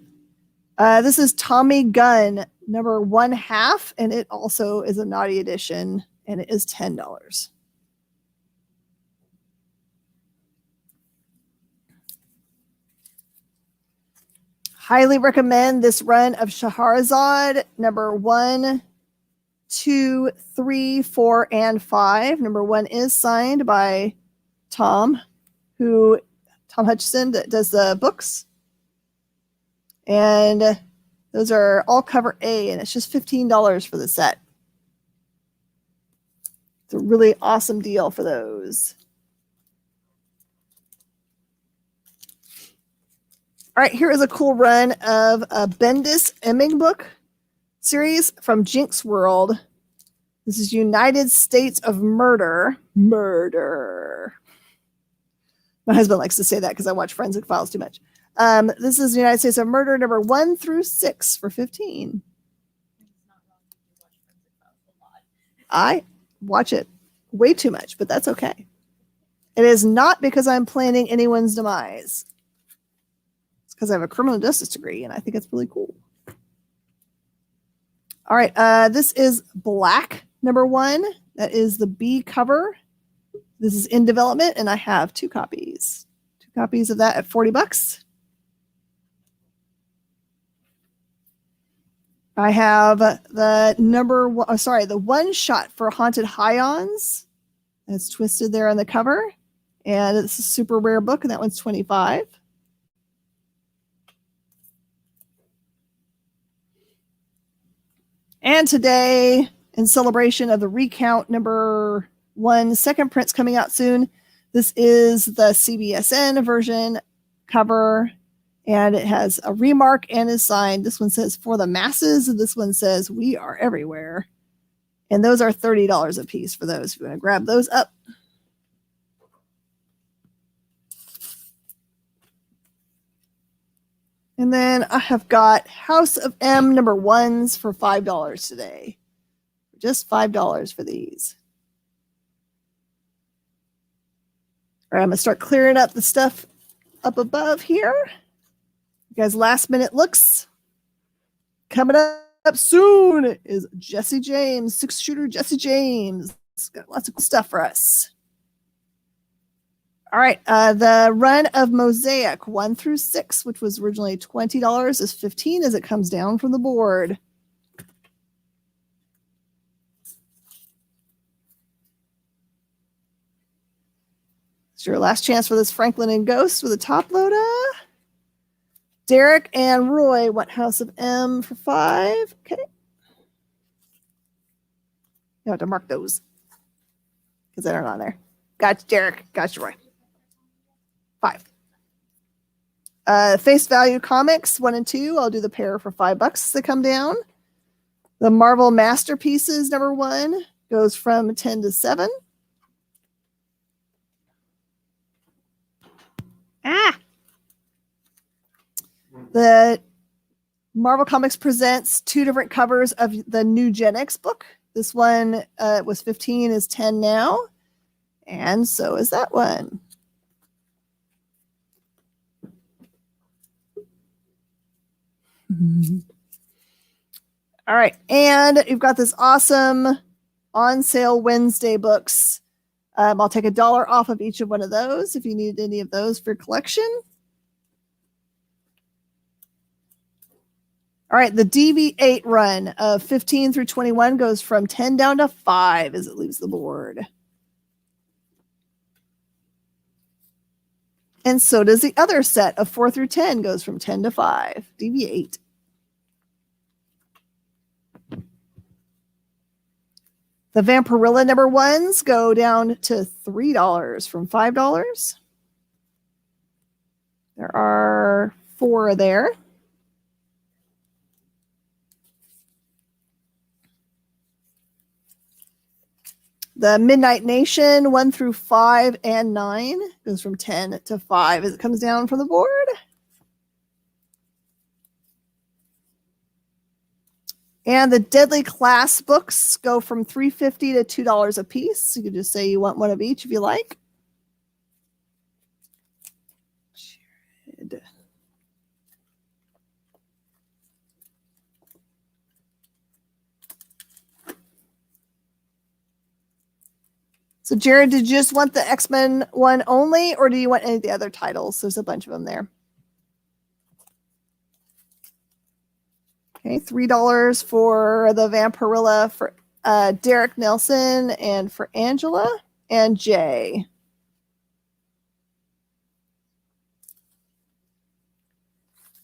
This is Tommy Gunn, number 1/2, and it also is a naughty edition, and it is $10. Highly recommend this run of Shahrazad, number 1, 2, 3, 4, and 5. Number 1 is signed by Tom Hutchison that does the books. And Those are all cover A, and it's just $15 for the set. It's a really awesome deal for those. All right, here is a cool run of a Bendis Emming book series from Jinx World. This is United States of Murder. Murder. My husband likes to say that because I watch Forensic Files too much. This is United States of Murder number 1 through 6 for $15. I watch it way too much, but that's okay. It is not because I'm planning anyone's demise. It's because I have a criminal justice degree, and I think it's really cool. All right, this is Black number 1. That is the B cover. This is in development, and I have 2 copies. 2 copies of that at $40. I have the the one shot for Haunted Highons. It's twisted there on the cover. And it's a super rare book, and that one's $25. And today, in celebration of the Recount number 1 second print's coming out soon, this is the CBSN version cover, and it has a remark and is signed. This one says "For the Masses," and this one says "We Are Everywhere." And those are $30 a piece for those. If you want to grab those up. And then I have got House of M number 1s for $5 today. Just $5 for these. All right, I'm going to start clearing up the stuff up above here. You guys, last minute looks. Coming up soon is Jesse James, 6-shooter Jesse James. It's got lots of cool stuff for us. All right, the run of Mosaic 1 through 6, which was originally $20, is $15 as it comes down from the board. It's your last chance for this Franklin and Ghost with a top loader. Derek and Roy want House of M for $5. Okay. You have to mark those because they're not on there. Gotcha, Derek. Gotcha, Roy. $5. Face Value Comics 1 and 2. I'll do the pair for $5 that come down. The Marvel Masterpieces number 1 goes from 10 to 7. The Marvel Comics presents 2 different covers of the New Gen X book. This one was $15, is $10 now. And so is that one. All right. And you've got this awesome on sale Wednesday books. I'll take $1 off of each of one of those if you need any of those for your collection. All right. The DV8 run of 15 through 21 goes from 10 down to 5 as it leaves the board. And so does the other set of 4 through 10 goes from 10 to 5. DV8. The Vampirilla number 1s go down to $3 from $5. There are 4 there. The Midnight Nation 1 through 5 and 9 goes from 10 to 5 as it comes down from the board. And the Deadly Class books go from $3.50 to $2 a piece. You could just say you want one of each if you like. So, Jared, did you just want the X-Men one only, or do you want any of the other titles? There's a bunch of them there. Okay, $3 for the Vampirilla for Derek Nelson and for Angela and Jay.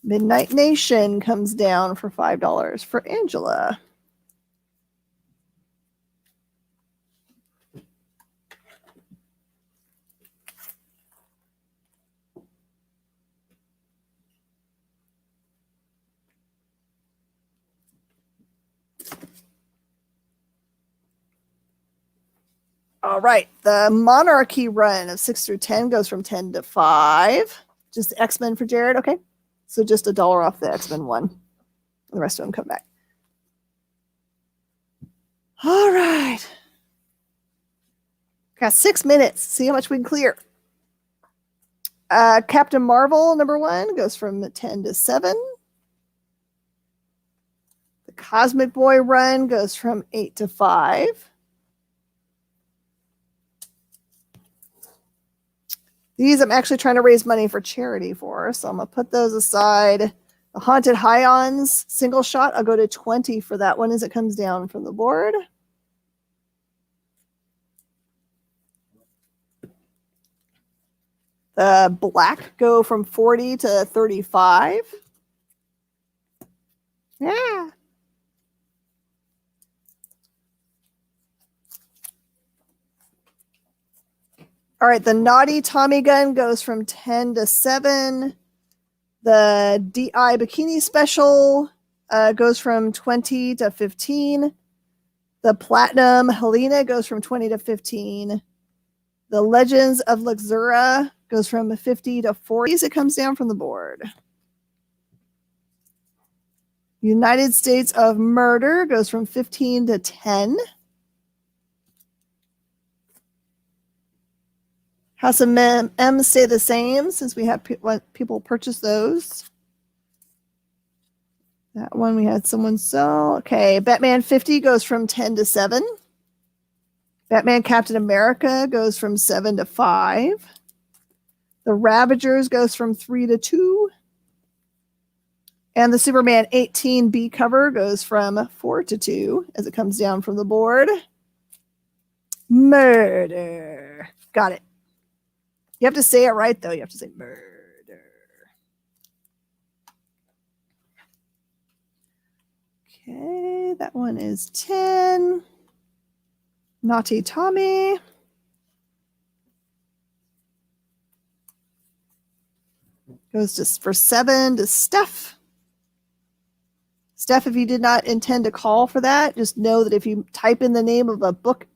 Midnight Nation comes down for $5 for Angela. All right. The Monarchy run of 6 through 10 goes from 10 to 5. Just X-Men for Jared. Okay. So just $1 off the X-Men one. The rest of them come back. All right. Got 6 minutes. See how much we can clear. Captain Marvel #1 goes from 10 to 7. The Cosmic Boy run goes from 8 to 5. These I'm actually trying to raise money for charity for, so I'm going to put those aside. The Haunted Highons single shot, I'll go to 20 for that one as it comes down from the board. The black go from 40 to 35. Yeah. All right, the Naughty Tommy gun goes from 10 to 7. The DI Bikini Special goes from 20 to 15. The Platinum Helena goes from 20 to 15. The Legends of Luxura goes from 50 to 40 as it comes down from the board. United States of Murder goes from 15 to 10. House of M stay the same since we have people purchase those. That one we had someone sell. Okay, Batman 50 goes from 10 to 7. Batman Captain America goes from 7 to 5. The Ravagers goes from 3 to 2. And the Superman 18B cover goes from 4 to 2 as it comes down from the board. Murder. Got it. You have to say it right, though. You have to say murder. Okay, that one is 10. Naughty Tommy. Goes just for 7 to Steph. Steph, if you did not intend to call for that, just know that if you type in the name of a book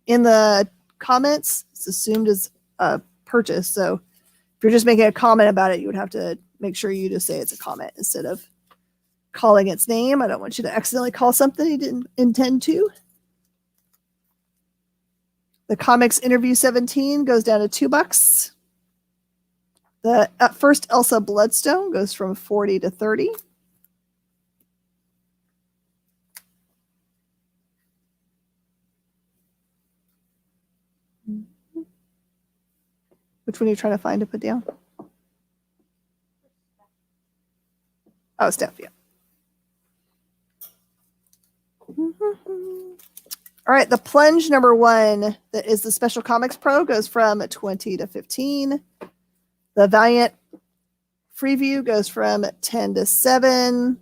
in the comments, it's assumed as a purchase. So if you're just making a comment about it, you would have to make sure you just say it's a comment instead of calling its name. I don't want you to accidentally call something you didn't intend to. The Comics Interview 17 goes down to $2. The first Elsa Bloodstone goes from 40 to 30. Which one are you trying to find to put down? Oh, Steph, yeah. All right, the Plunge #1, that is the Special Comics Pro, goes from 20 to 15. The Valiant Freeview goes from 10 to 7.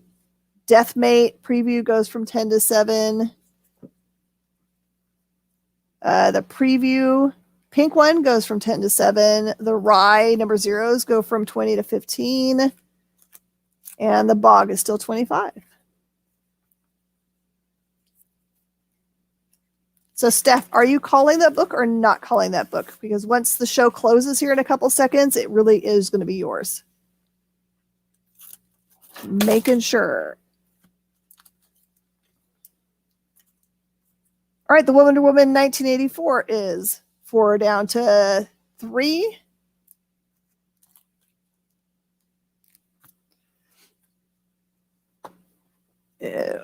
Deathmate Preview goes from 10 to 7. The Preview Pink one goes from 10 to 7. The Rye #0s go from 20 to 15. And the Bog is still 25. So, Steph, are you calling that book or not calling that book? Because once the show closes here in a couple seconds, it really is going to be yours. Making sure. All right, the Wonder Woman 1984 is 4 down to 3. Ew.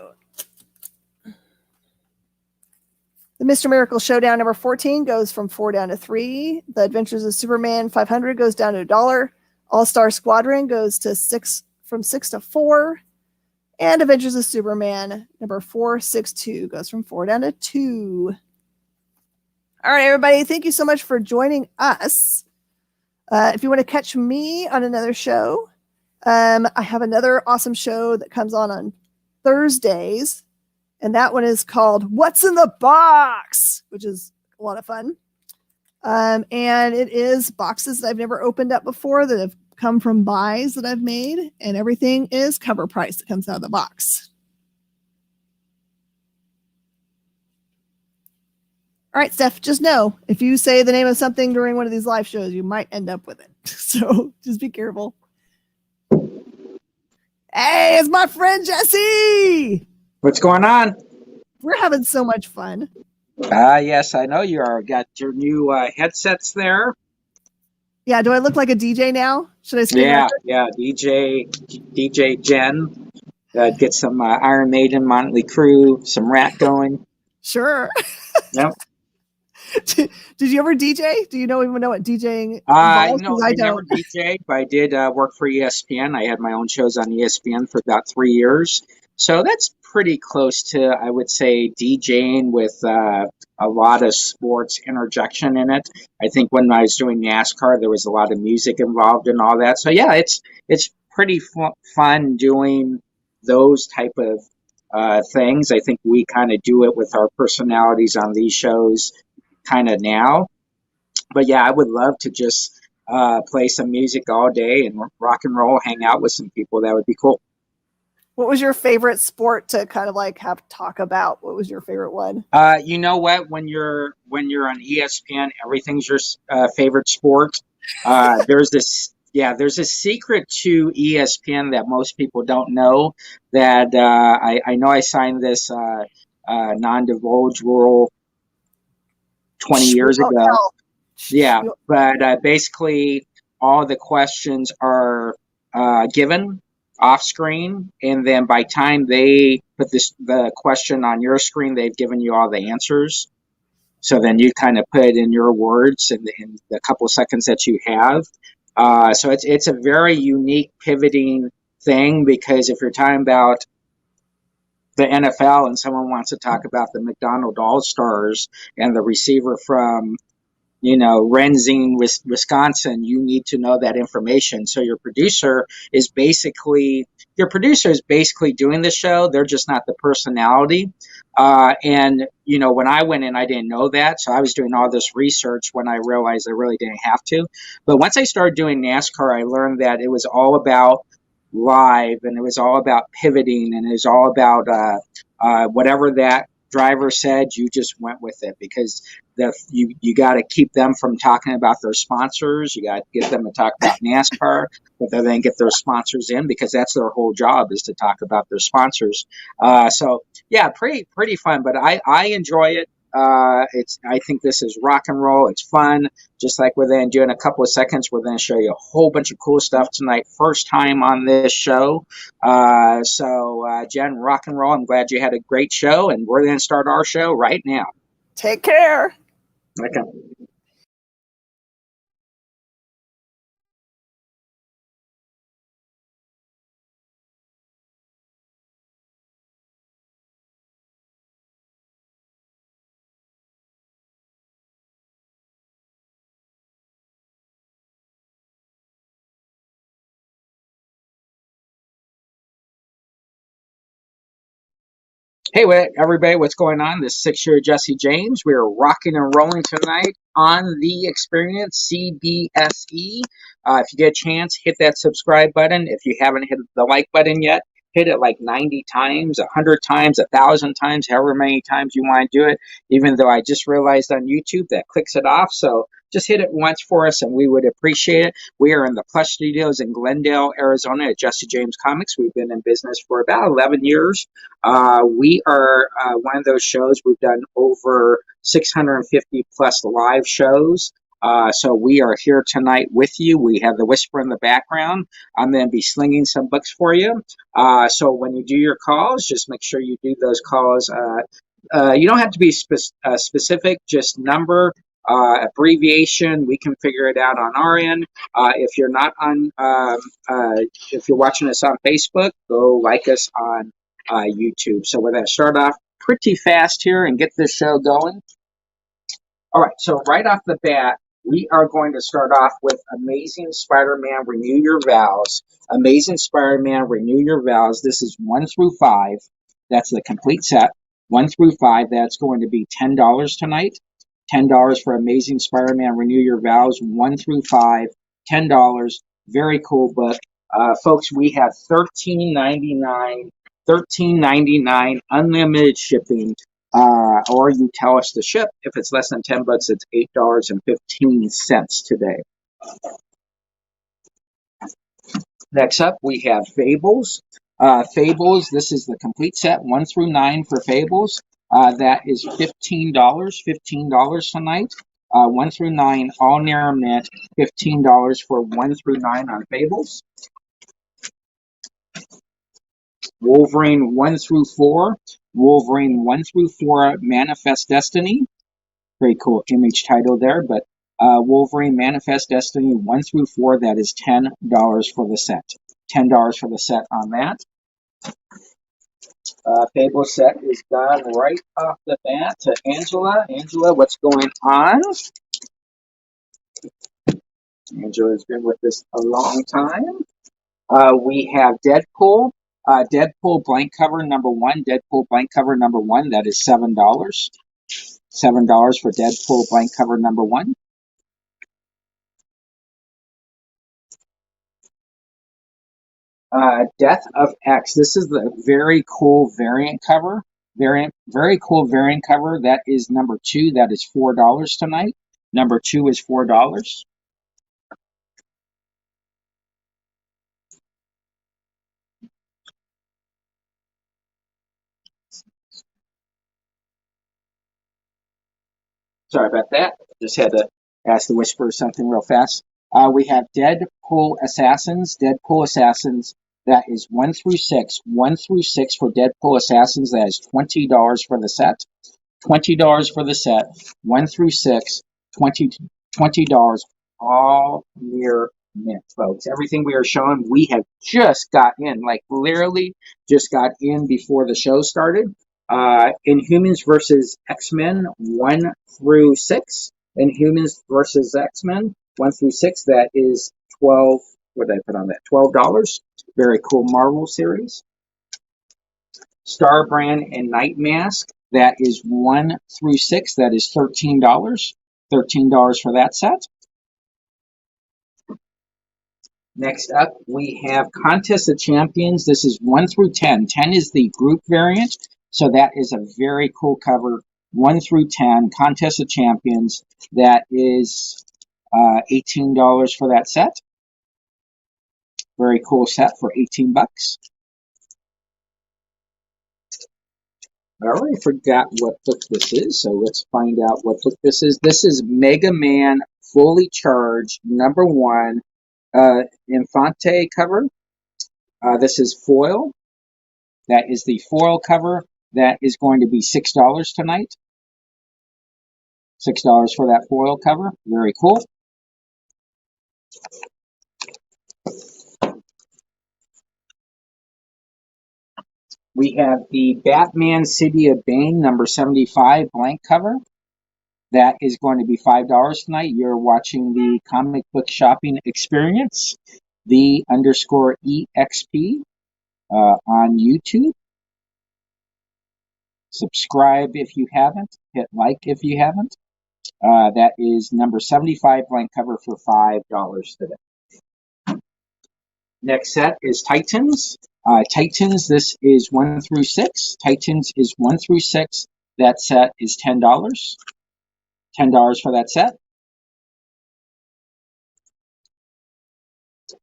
The Mr. Miracle Showdown #14 goes from 4 down to 3. The Adventures of Superman 500 goes down to $1. All-Star Squadron goes to from 6 to 4. And Adventures of Superman #462 goes from 4 down to 2. All right, everybody. Thank you so much for joining us. If you want to catch me on another show, I have another awesome show that comes on Thursdays, and that one is called What's in the Box, which is a lot of fun. And it is boxes that I've never opened up before that have come from buys that I've made, and everything is cover price that comes out of the box. All right, Steph, just know if you say the name of something during one of these live shows, you might end up with it. So just be careful. Hey, it's my friend Jesse. What's going on? We're having so much fun. Yes, I know you are. Got your new headsets there. Yeah, do I look like a DJ now? Should I screen record? Yeah, DJ Jen. Get some Iron Maiden, Motley Crue, some Rat going. Sure. Yep. Did you ever DJ? Do you even know what DJing No, involves? I never DJ, but I did work for ESPN. I had my own shows on ESPN for about 3 years. So that's pretty close to, I would say, DJing with a lot of sports interjection in it. I think when I was doing NASCAR, there was a lot of music involved in all that. So yeah, it's pretty fun doing those type of things. I think we kind of do it with our personalities on these shows kind of now. But yeah, I would love to just play some music all day and rock and roll, hang out with some people. That would be cool. What was your favorite sport to kind of like have talk about? What was your favorite one? You know what? When you're on ESPN, everything's your favorite sport. There's a secret to ESPN that most people don't know. That I know I signed this non-divulge rule 20 years ago. Yeah, but basically all the questions are given off screen, and then by time they put the question on your screen, they've given you all the answers. So then you kind of put it in your words in the couple of seconds that you have. So it's a very unique pivoting thing, because if you're talking about the NFL and someone wants to talk about the McDonald All-Stars and the receiver from Renzing, Wisconsin, you need to know that information. So your producer is basically doing the show. They're just not the personality. And when I went in, I didn't know that. So I was doing all this research when I realized I really didn't have to. But once I started doing NASCAR, I learned that it was all about live, and it was all about pivoting, and it was all about whatever that driver said, you just went with it, because you got to keep them from talking about their sponsors. You got to get them to talk about NASCAR, but then get their sponsors in, because that's their whole job, is to talk about their sponsors. So yeah, pretty fun, but I enjoy it. I think this is rock and roll. It's fun. Just like we're then doing a couple of seconds, we're going to show you a whole bunch of cool stuff tonight. First time on this show. So Jen, rock and roll. I'm glad you had a great show, and we're going to start our show right now. Take care. Okay. Hey, everybody, what's going on? This is 6-year Jesse James. We are rocking and rolling tonight on the Experience CBSE. If you get a chance, hit that subscribe button. If you haven't hit the like button yet, hit it like 90 times, 100 times, 1,000 times, however many times you want to do it, even though I just realized on YouTube that clicks it off. So just hit it once for us, and we would appreciate it. We are in the Plush Studios in Glendale, Arizona at Jesse James Comics. We've been in business for about 11 years. We are one of those shows. We've done over 650 plus live shows. So we are here tonight with you. We have the whisper in the background. I'm going to be slinging some books for you. So when you do your calls, just make sure you do those calls. You don't have to be specific, just number, abbreviation. We can figure it out on our end. If you're not on, if you're watching us on Facebook, go like us on YouTube. So we're going to start off pretty fast here and get this show going. All right, so right off the bat, We are going to start off with Amazing Spider-Man Renew Your Vows. Amazing Spider-Man Renew Your Vows. This is 1 through 5. That's the complete set. 1 through 5. That's going to be $10 tonight. $10 for Amazing Spider-Man Renew Your Vows. 1 through 5. $10. Very cool book. Folks, we have $13.99 unlimited shipping. Or you tell us to ship. If it's less than $10, it's $8.15 today. Next up, we have Fables. Fables, this is the complete set, 1 through 9 for Fables. That is $15. $15 tonight. 1 through 9, all near mint. $15 for 1 through 9 on Fables. Wolverine 1 through 4. Wolverine 1 through 4, Manifest Destiny. Very cool image title there, but Wolverine Manifest Destiny 1 through 4, that is $10 for the set. $10 for the set on that. Fable set is done right off the bat to Angela. Angela, what's going on? Angela's been with us a long time. We have Deadpool. Deadpool blank cover number 1. Deadpool blank cover number 1, that is $7. $7 for Deadpool blank cover number 1. Death of X. This is the very cool variant cover. Very cool variant cover. That is number 2. That is $4 tonight. Number 2 is $4. Sorry about that. Just had to ask the Whisperer something real fast. We have Deadpool Assassins. Deadpool Assassins. That is 1 through 6. 1 through 6 for Deadpool Assassins. That is $20 for the set. $20 for the set. 1 through 6. $20. All near mint, folks. Everything we are showing, we have just got in. Like literally just got in before the show started. Inhumans versus X-Men 1 through 6. Inhumans versus X-Men 1 through 6. That is 12. What did I put on that? $12. Very cool Marvel series. Starbrand and Night Mask. That is 1 through 6. That is $13. $13 for that set. Next up, we have Contest of Champions. This is 1 through 10. 10 is the group variant, so that is a very cool cover. 1 through 10, Contest of Champions. That is $18 for that set. Very cool set for $18. I already forgot what book this is, so let's find out what book this is. This is Mega Man Fully Charged, number 1, Infante cover. This is foil. That is the foil cover. That is going to be $6 tonight. $6 for that foil cover. Very cool. We have the Batman City of Bane number 75 blank cover. That is going to be $5 tonight. You're watching the comic book shopping experience, the_EXP on YouTube. Subscribe if you haven't. Hit like if you haven't. That is number 75 blank cover for $5 today. Next set is Titans. Titans, this is 1 through 6. Titans is 1 through 6. That set is $10. $10 for that set.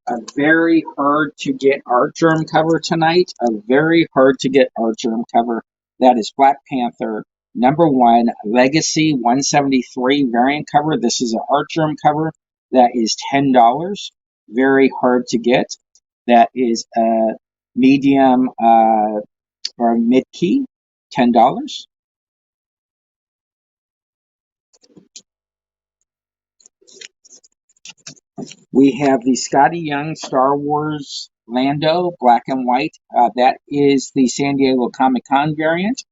A very hard to get art germ cover tonight. A very hard to get art germ cover. That is Black Panther number 1 Legacy 173 variant cover. This is an art germ cover. That is $10. Very hard to get. That is a medium or mid key. $10. We have the Scotty Young Star Wars Lando, black and white. That is the San Diego Comic Con variant.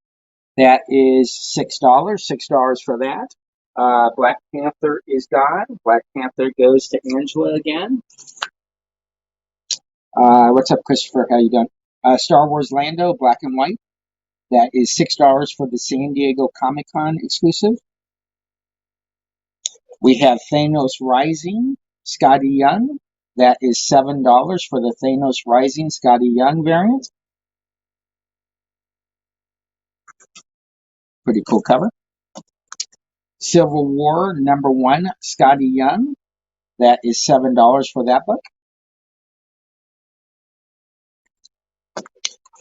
That is $6. $6 for that. Black Panther is gone. Black Panther goes to Angela again. What's up, Christopher? How you doing? Star Wars Lando, black and white. That is $6 for the San Diego Comic-Con exclusive. We have Thanos Rising, Scotty Young. That is $7 for the Thanos Rising Scotty Young variant. Pretty cool cover. Civil War #1, Scotty Young. That is $7 for that book.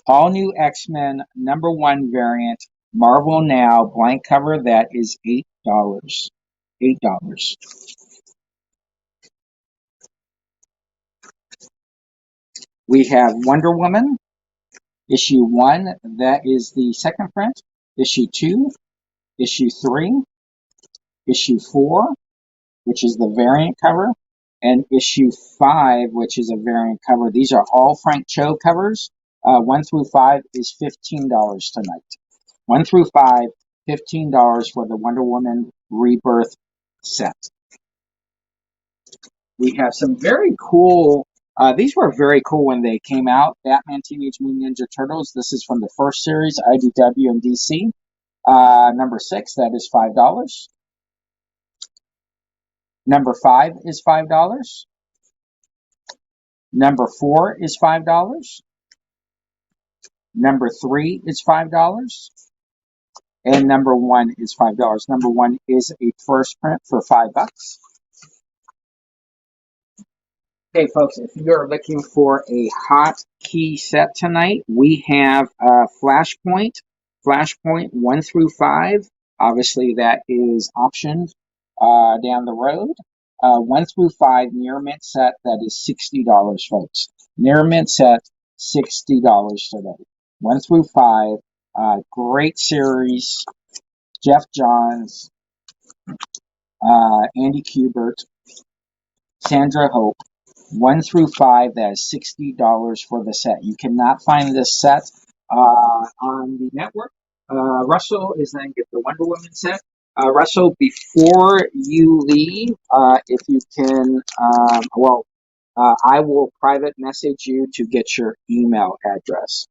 All New X-Men #1 variant, Marvel Now, blank cover. That is $8. $8. We have Wonder Woman, issue 1. That is the second print. Issue 2, issue 3, issue 4, which is the variant cover, and issue 5, which is a variant cover. These are all Frank Cho covers. 1 through 5 is $15 tonight. 1 through 5, $15 for the Wonder Woman Rebirth set. We have some very cool, these were very cool when they came out. Batman Teenage Mutant Ninja Turtles. This is from the first series, IDW and DC. #6, that is $5. #5 is $5. #4 is $5. #3 is $5. And #1 is $5. #1 is a first print for $5. Okay, folks, if you're looking for a hot key set tonight, we have Flashpoint 1 through 5. Obviously, that is optioned down the road. 1 through 5 near mint set, that is $60, folks. Near mint set, $60 today. 1 through 5, great series. Jeff Johns, Andy Kubert, Sandra Hope. 1 through 5, that is $60 for the set. You cannot find this set on the network. Russell is then get the Wonder Woman set. Russell, before you leave, if you can, I will private message you to get your email address.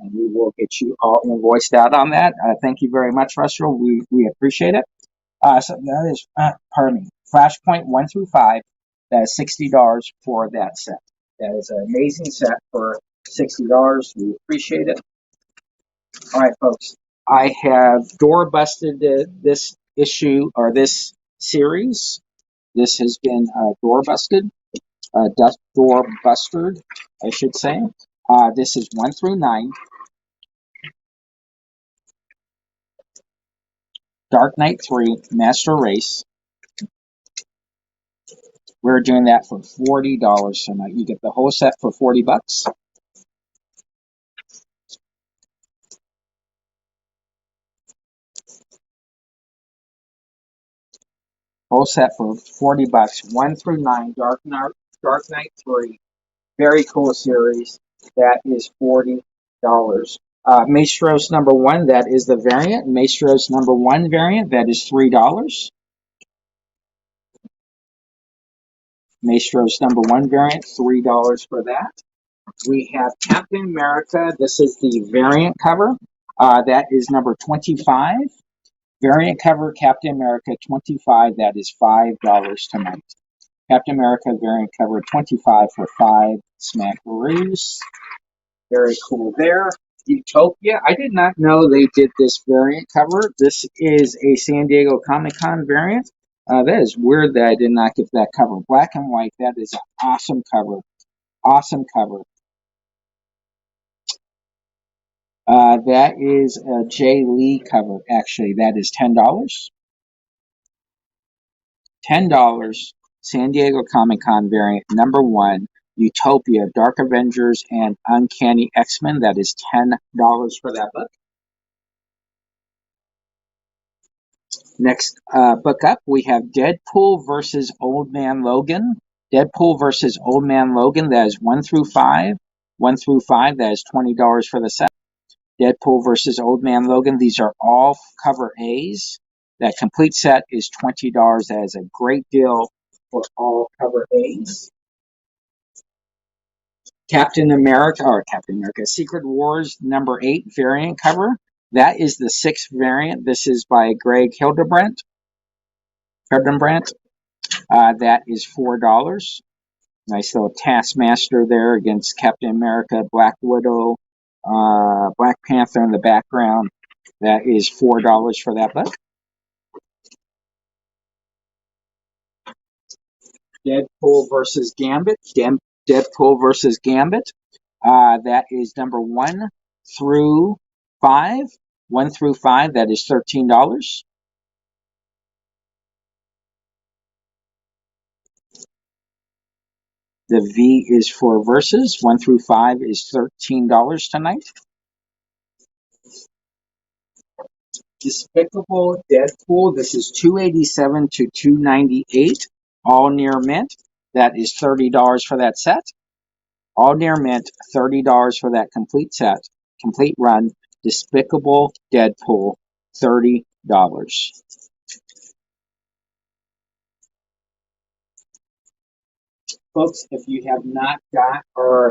And we will get you all invoiced out on that. Thank you very much, Russell. We appreciate it. So that is, pardon me, Flashpoint 1 through 5. That is $60 for that set. That is an amazing set for $60. We appreciate it. All right, folks. I have door busted this issue or this series. This has been door busted, door busted, I should say. This is 1 through 9. Dark Knight 3, Master Race. We're doing that for $40 tonight. You get the whole set for $40. Whole set for $40. 1 through 9, Dark Knight 3. Very cool series. That is $40. Maestros #1, that is the variant. Maestros #1 variant, that is $3. Maestros #1 variant, $3 for that. We have Captain America. This is the variant cover. That is number 25. Variant cover, Captain America 25. That is $5 tonight. Captain America variant cover 25 for 5 smackaroos. Very cool there. Utopia. I did not know they did this variant cover. This is a San Diego Comic-Con variant. That is weird that I did not get that cover. Black and white. That is an awesome cover. Awesome cover. That is a Jay Lee cover, actually. That is $10. $10. San Diego Comic-Con variant #1. Utopia, Dark Avengers, and Uncanny X-Men. That is $10 for that book. Next book up, we have Deadpool versus Old Man Logan. Deadpool versus Old Man Logan. That is 1 through 5. 1 through 5. That is $20 for the set. Deadpool versus Old Man Logan. These are all cover A's. That complete set is $20. That is a great deal for all cover A's. Captain America, Secret Wars number 8 variant cover. That is the 6th variant. This is by Greg Hildebrandt. That is $4. Nice little Taskmaster there against Captain America, Black Widow, Black Panther in the background. That is $4 for that book. Deadpool versus Gambit. Deadpool versus Gambit. That is number 1 through 5. 1 through 5, that is $13. The V is for verses. 1 through 5 is $13 tonight. Despicable Deadpool. This is $287 to $298. All near mint. That is $30 for that set. All near mint. $30 for that complete set. Complete run. Despicable Deadpool. $30. Folks, if you have not got our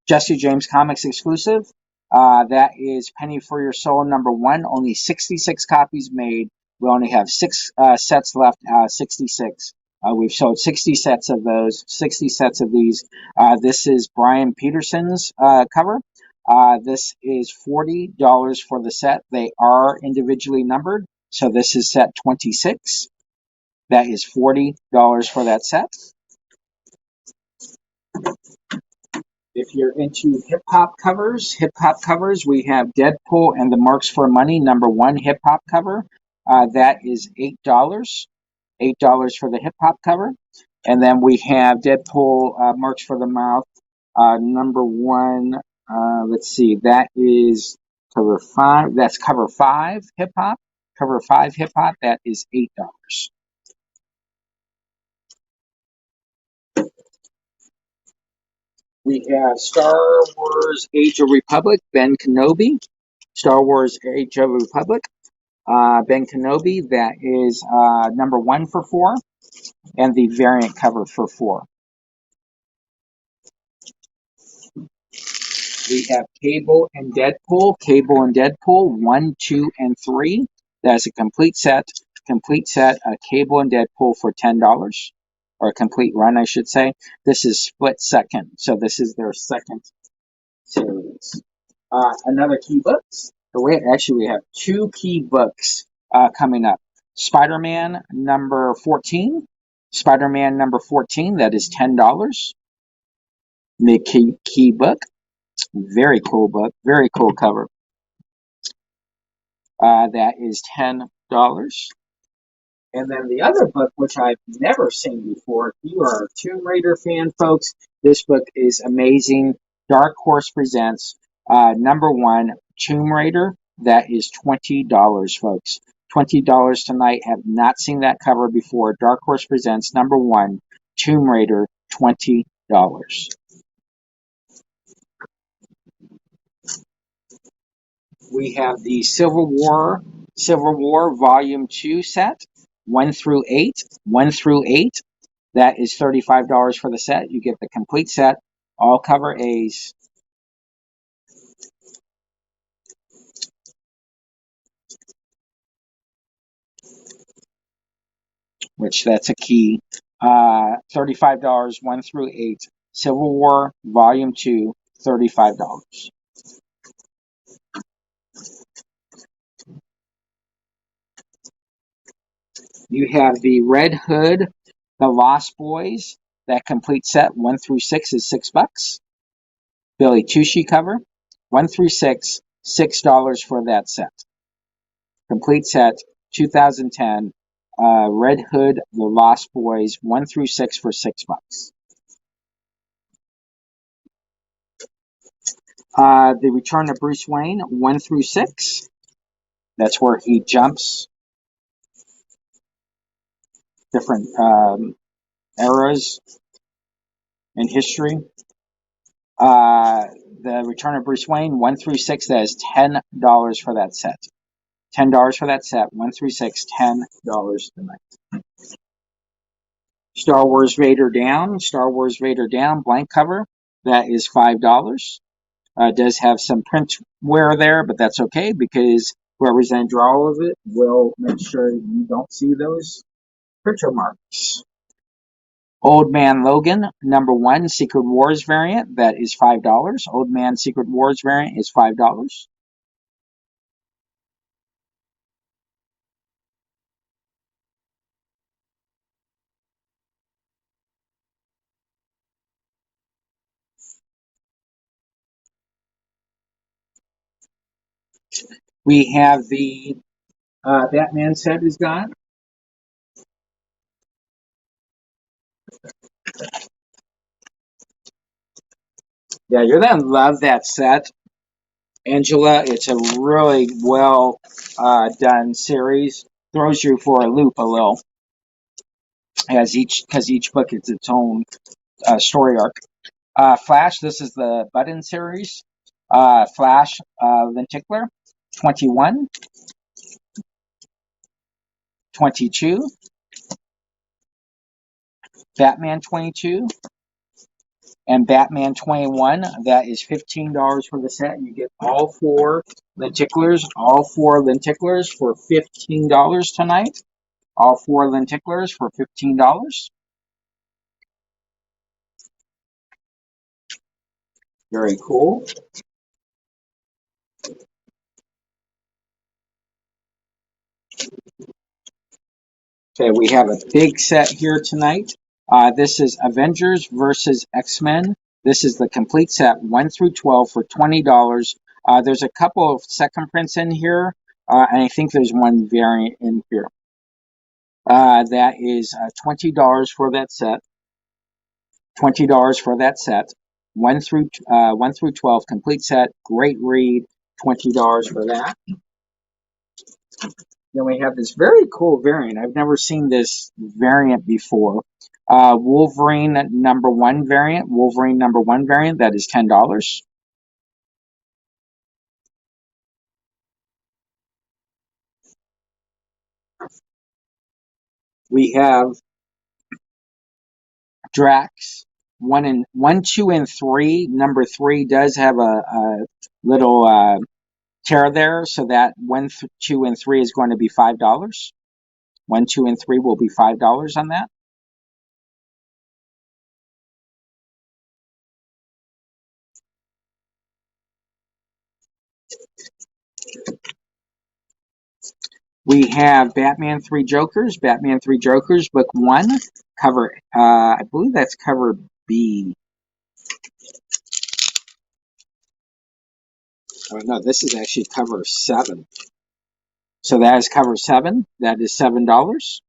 Jesse James Comics exclusive, that is Penny for Your Soul number 1. Only 66 copies made. We only have 6 sets left. 66. We've sold 60 sets of those. 60 sets of these. This is Brian Peterson's cover. This is $40 for the set. They are individually numbered. So this is set 26. That is $40 for that set. If you're into hip-hop covers, we have Deadpool and the Marks for Money, number 1 hip-hop cover. That is $8. $8 for the hip-hop cover. And then we have Deadpool, Marks for the Mouth, number 1. Let's see, that is cover 5. That's cover 5 hip-hop. Cover 5 hip-hop, that is $8. We have Star Wars Age of Republic, Ben Kenobi. Star Wars Age of Republic, Ben Kenobi. That is number 1 for $4, and the variant cover for $4. We have Cable and Deadpool. Cable and Deadpool 1, 2, and 3. That's a complete set. Cable and Deadpool for $10. Or a complete run, I should say. This is split second, so this is their second series. Another key books. Actually, we have 2 key books coming up. Spider-Man number 14. Spider-Man number 14, that is $10. The key book. Very cool book. Very cool cover. That is $10. And then the other book, which I've never seen before, if you are a Tomb Raider fan, folks, this book is amazing. Dark Horse presents number 1, Tomb Raider. That is $20, folks. $20 tonight. Have not seen that cover before. Dark Horse presents number 1, Tomb Raider, $20. We have the Civil War Volume 2 set. 1 through 8. That is $35 for the set. You get the complete set, all cover A's. Which that's a key. $35, 1 through 8. Civil War Volume 2, $35. You have the Red Hood, the Lost Boys. That complete set, 1 through 6, is $6. Billy Tucci cover, 1 through 6, $6 for that set. Complete set, 2010. Red Hood, the Lost Boys, 1 through 6 for $6. The Return of Bruce Wayne, 1 through 6. That's where he jumps different eras in history. The Return of Bruce Wayne, 1 through 6, that is $10 for that set. $10 for that set. 1 through 6, $10 tonight. Star Wars Vader Down. Star Wars Vader Down blank cover. That is $5. It does have some print wear there, but that's okay because whoever's going to draw all of it will make sure you don't see those printer marks. Old Man Logan, number 1, Secret Wars variant. That is $5. Old Man Secret Wars variant is $5. We have the Batman set is gone. Yeah, you're going to love that set, Angela. It's a really well done series. Throws you for a loop a little, because each book is its own story arc. Flash, this is the Button series. Flash Lenticular, 21, 22, Batman 22, and Batman 21. That is $15 for the set. You get all 4 lenticulars, for $15 tonight. All 4 lenticulars for $15. Very cool. Okay, we have a big set here tonight. This is Avengers versus X-Men. This is the complete set, 1 through 12 for $20. There's a couple of second prints in here, and I think there's one variant in here. That is $20 for that set. $20 for that set. 1 through 12 complete set. Great read. $20 for that. Then we have this very cool variant. I've never seen this variant before. Wolverine number 1 variant. Wolverine number 1 variant. That is $10. We have Drax 1, 2, and 3. Number 3 does have a little tear there, so that 1, 2, and 3 is going to be $5. 1, 2, and 3 will be $5 on that. We have Batman 3 Jokers. Batman 3 Jokers, book 1, cover, I believe that's cover B. Oh, no, this is actually cover 7. So that is cover 7. That is $7.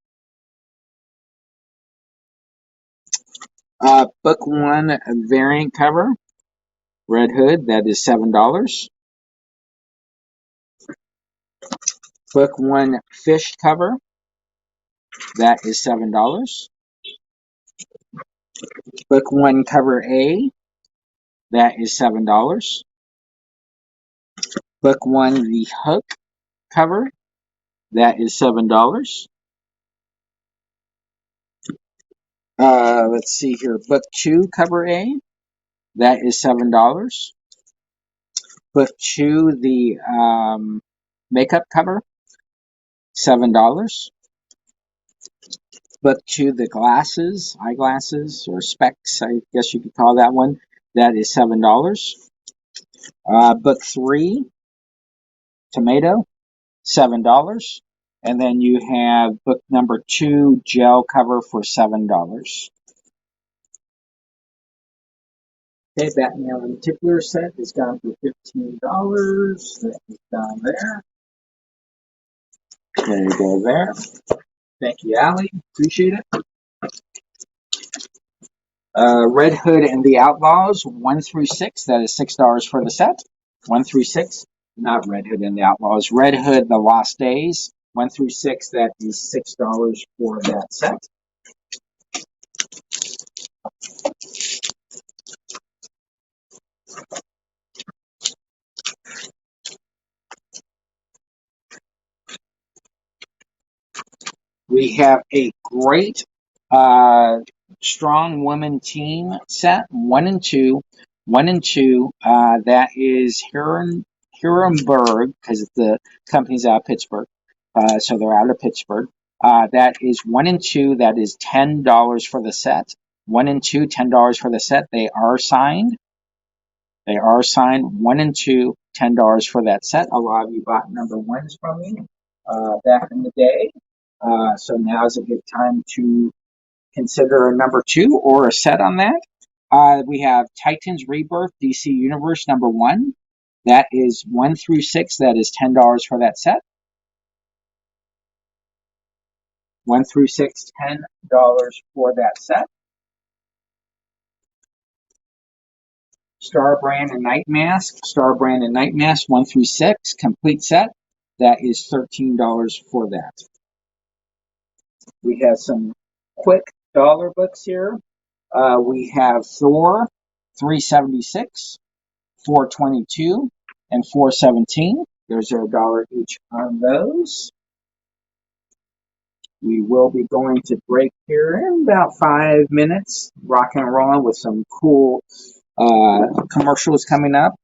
Book 1 variant cover, Red Hood. That is $7. Book 1 fish cover. That is $7. Book 1 cover A. That is $7. Book 1 the Hook cover. That is $7. Let's see here. Book 2 cover A. That is $7. Book 2 the makeup cover. $7. Book 2 the glasses, eyeglasses, or specs, I guess you could call that one. That is $7. Book 3 tomato, $7. And then you have book number 2 gel cover for $7. Okay, Batman Lenticular set is gone for $15. That is down there. There you go there. Thank you, Allie. Appreciate it. Red Hood and the Outlaws, 1 through 6. That is $6 for the set. 1 through 6. Not Red Hood and the Outlaws. Red Hood, The Lost Days, 1 through 6. That is $6 for that set. We have a great strong woman team set, 1 and 2. 1 and 2, that is Hurenberg, because the company's out of Pittsburgh, so they're out of Pittsburgh. That is 1 and 2, that is $10 for the set. 1 and 2, $10 for the set. They are signed. 1 and 2, $10 for that set. A lot of you bought number ones from me back in the day. So now is a good time to consider a number 2 or a set on that. We have Titans Rebirth DC Universe number 1. That is 1 through 6. That is $10 for that set. 1 through 6, $10 for that set. Starbrand and Night Mask. 1 through 6, complete set. That is $13 for that. We have some quick dollar books here. We have Thor 376, 422, and 417. There's a dollar each on those. We will be going to break here in about 5 minutes, rocking and rolling with some cool commercials coming up.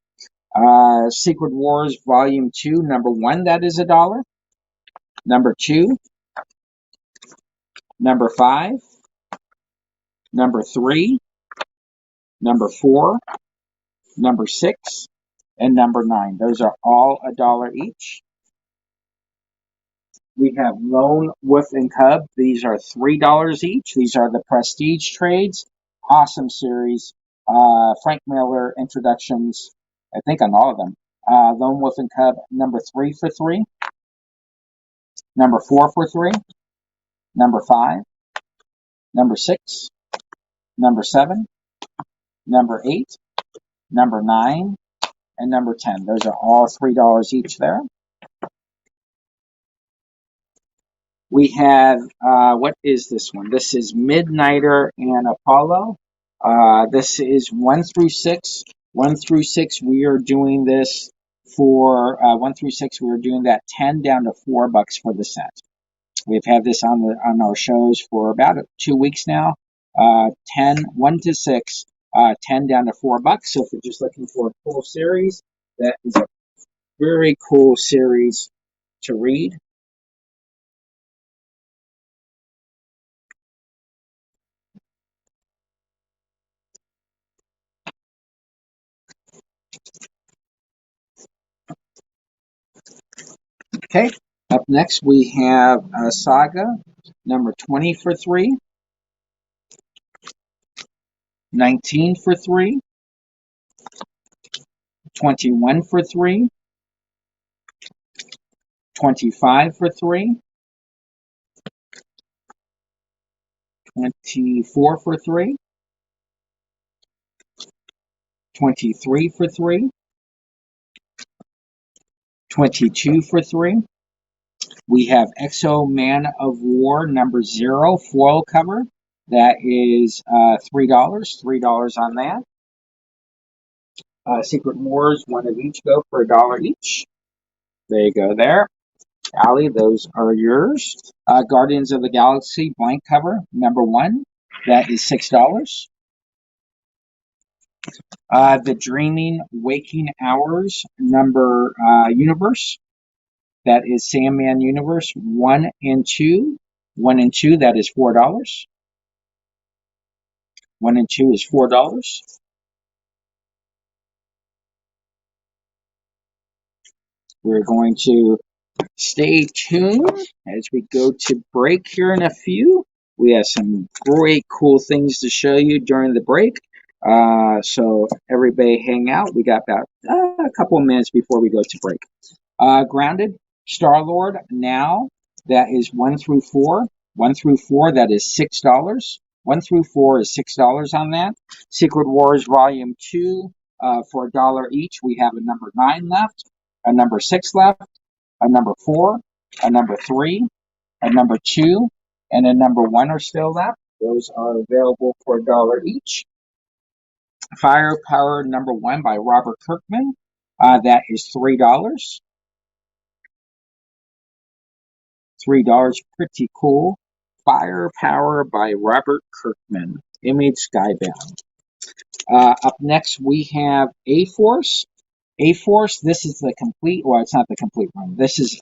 Secret Wars Volume 2, number 1, that is $1. Number 2, number 5, number 3, number 4, number 6, and number 9. Those are all $1 each. We have Lone Wolf and Cub. These are $3 each. These are the prestige trades. Awesome series. Frank Miller introductions, I think, on all of them. Lone Wolf and Cub, number 3 for 3. Number 4 for 3. Number 5. Number 6. Number 7. Number 8. Number 9. And number 10. Those are all $3 each there. We have, what is this one? This is Midnighter and Apollo. This is 1 through 6. 1 through 6, we are doing this for, 1 through 6, we are doing that 10 down to $4 for the set. We've had this on our shows for about 2 weeks now. 1 to 6, 10 down to $4. So if you're just looking for a cool series, that is a very cool series to read. Okay, up next we have Saga, number 20 for 3, 19 for 3, 21 for 3, 25 for 3, 24 for 3, 23 for 3, 22 for 3. We have Exo Man of War number 0 foil cover. That is $3. $3 on that. Secret Wars, one of each go for $1 each. There you go there. Allie, those are yours. Guardians of the Galaxy blank cover number 1. That is $6. The Dreaming Waking Hours number universe. That is Sandman Universe 1 and 2. 1 and 2, that is $4. 1 and 2 is $4. We're going to stay tuned as we go to break here in a few. We have some great cool things to show you during the break. So everybody hang out. We got about a couple of minutes before we go to break. Grounded, Star-Lord now, that is 1 through 4. 1 through 4, that is $6. 1 through 4 is $6 on that. Secret Wars Volume 2 for $1 each. We have a number 9 left, a number 6 left, a number 4, a number 3, a number 2, and a number 1 are still left. Those are available for $1 each. Firepower number 1 by Robert Kirkman. That is $3. $3, pretty cool. Firepower by Robert Kirkman. Image Skybound. Up next, we have A-Force. A-Force, this is the complete, well, it's not the complete one. This is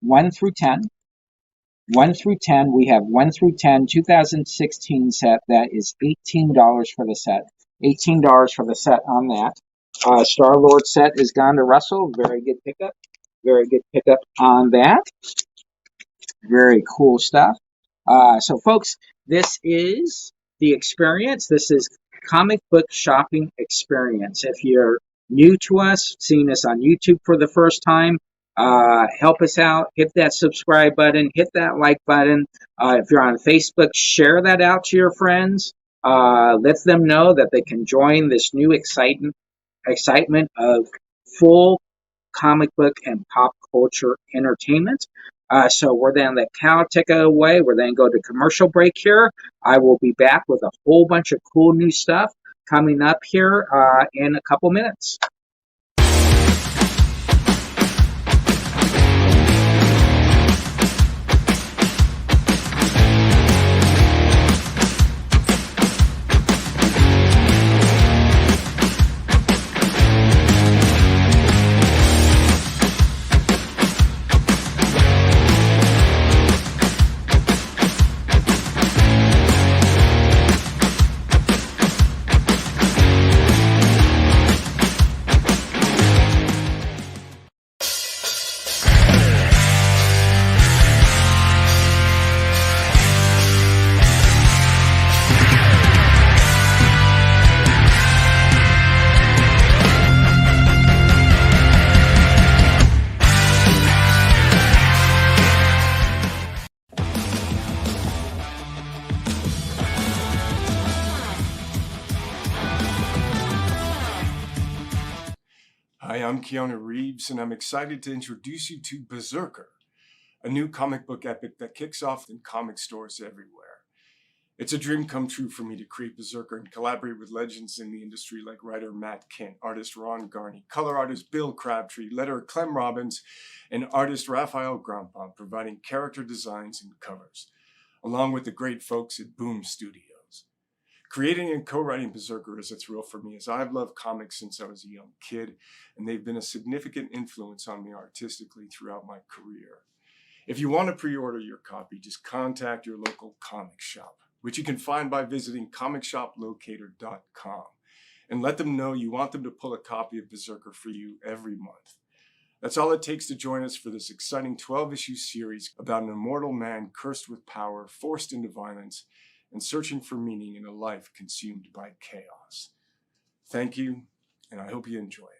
1 through 10. 1 through 10, we have 1 through 10, 2016 set. That is $18 for the set. $18 for the set on that. Star-Lord set is gone to Russell. Very good pickup. Very good pickup on that. Very cool stuff. So, folks, this is the experience. This is comic book shopping experience. If you're new to us, seeing us on YouTube for the first time, help us out. Hit that subscribe button. Hit that like button. If you're on Facebook, share that out to your friends. Let them know that they can join this new excitement of full comic book and pop culture entertainment. So we're then let Cal take it away. We're then go to commercial break here. I will be back with a whole bunch of cool new stuff coming up here in a couple minutes. Hi, I'm Keanu Reeves, and I'm excited to introduce you to Berserker, a new comic book epic that kicks off in comic stores everywhere. It's a dream come true for me to create Berserker and collaborate with legends in the industry like writer Matt Kent, artist Ron Garney, color artist Bill Crabtree, letterer Clem Robbins, and artist Raphael Grandpa, providing character designs and covers, along with the great folks at Boom Studios. Creating and co-writing Berserker is a thrill for me, as I've loved comics since I was a young kid, and they've been a significant influence on me artistically throughout my career. If you want to pre-order your copy, just contact your local comic shop, which you can find by visiting comicshoplocator.com, and let them know you want them to pull a copy of Berserker for you every month. That's all it takes to join us for this exciting 12-issue series about an immortal man cursed with power, forced into violence, and searching for meaning in a life consumed by chaos. Thank you, and I hope you enjoy it.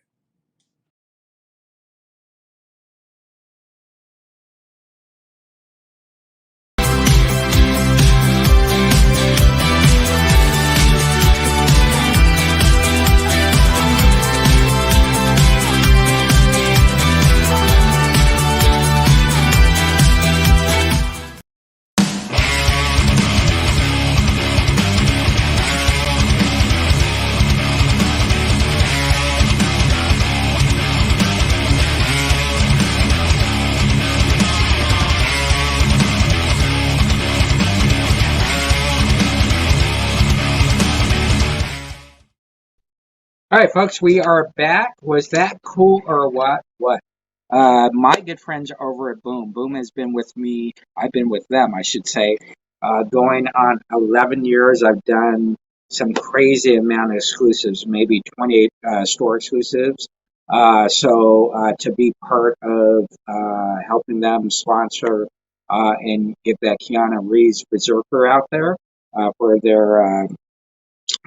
All right, folks, we are back. Was that cool or what? What? My good friends over at Boom. Boom has been with me. I've been with them, I should say, going on 11 years. I've done some crazy amount of exclusives, maybe 28 store exclusives. So to be part of helping them sponsor and get that Keanu Reeves Berserker out there for their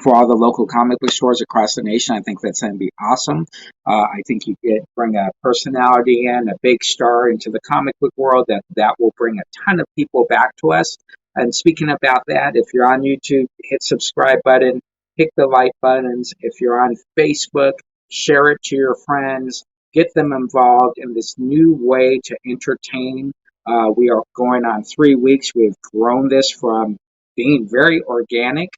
for all the local comic book stores across the nation. I think that's going to be awesome. I think you bring a personality in, a big star into the comic book world. That will bring a ton of people back to us. And speaking about that, if you're on YouTube, hit subscribe button, hit the like buttons. If you're on Facebook, share it to your friends, get them involved in this new way to entertain. We are going on 3 weeks. We've grown this from being very organic.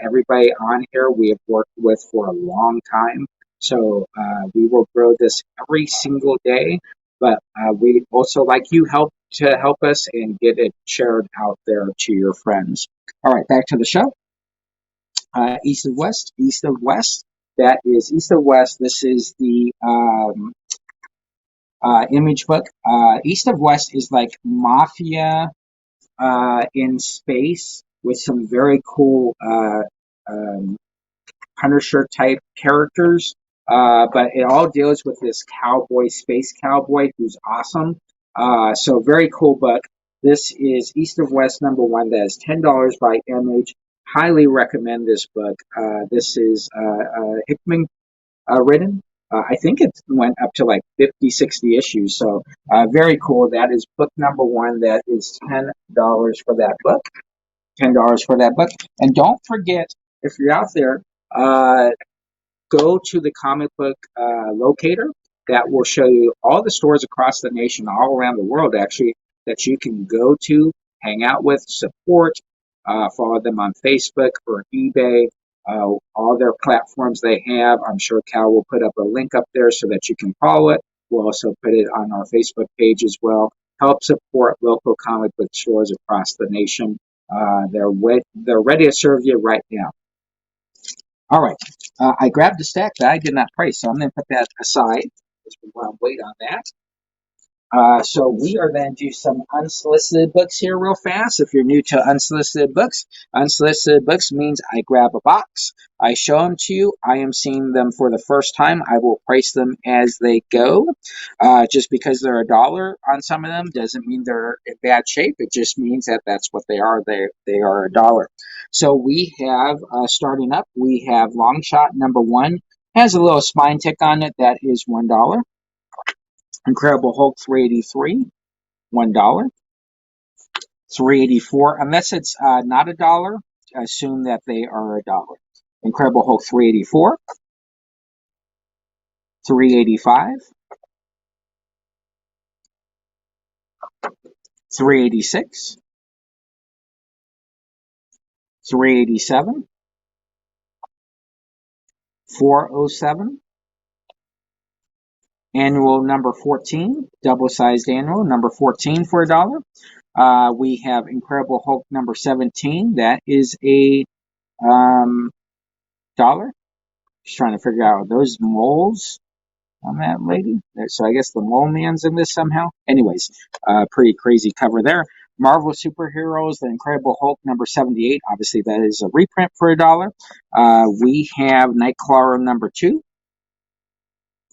Everybody on here we have worked with for a long time. So we will grow this every single day. But we also, like you, help to help us and get it shared out there to your friends. All right, back to the show. East of West, East of West. That is East of West. This is the image book. East of West is like mafia in space with some very cool Punisher type characters. But it all deals with this cowboy, space cowboy, who's awesome. So very cool book. This is East of West #1. That is $10 by Image. Highly recommend this book. This is Hickman written. I think it went up to like 50, 60 issues. So very cool. That is book #1. That is $10 for that book. $10 for that book. And don't forget, if you're out there, go to the comic book locator. That will show you all the stores across the nation, all around the world, actually, that you can go to, hang out with, support, follow them on Facebook or eBay, all their platforms they have. I'm sure Cal will put up a link up there so that you can follow it. We'll also put it on our Facebook page as well. Help support local comic book stores across the nation. They're ready to serve you right now. All right. I grabbed a stack that I did not price, so I'm going to put that aside because we want to wait on that. So we are going to do some unsolicited books here real fast. If you're new to unsolicited books means I grab a box, I show them to you, I am seeing them for the first time, I will price them as they go. Just because they're $1 on some of them doesn't mean they're in bad shape. It just means that that's what they are. They are $1. So we have, starting up, we have Long Shot #1. Has a little spine tick on it. That is $1. Incredible Hulk 383, $1. 384, unless it's not $1, assume that they are $1. Incredible Hulk 384, 385, 386, 387, 407. Annual #14, double-sized annual, #14 for $1. We have Incredible Hulk #17. That is a $1. Just trying to figure out those moles on that lady. So I guess the mole man's in this somehow. Anyways, pretty crazy cover there. Marvel Superheroes, the Incredible Hulk #78. Obviously, that is a reprint for $1. We have Nightcrawler #2.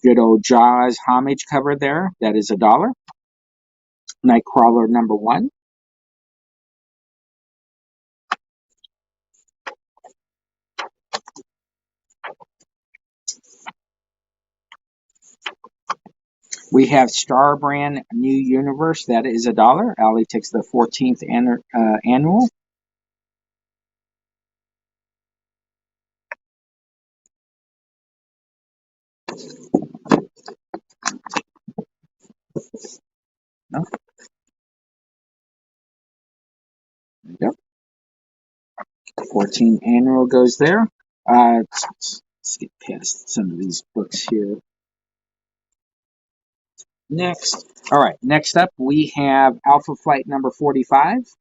Good old Jaws homage cover there. That is $1. Nightcrawler #1. We have Star Brand New Universe. That is $1. Allie takes the 14th annual. No. Yep. 14 annual goes there. Let's get past some of these books here. Next. All right. Next up, we have Alpha Flight #45.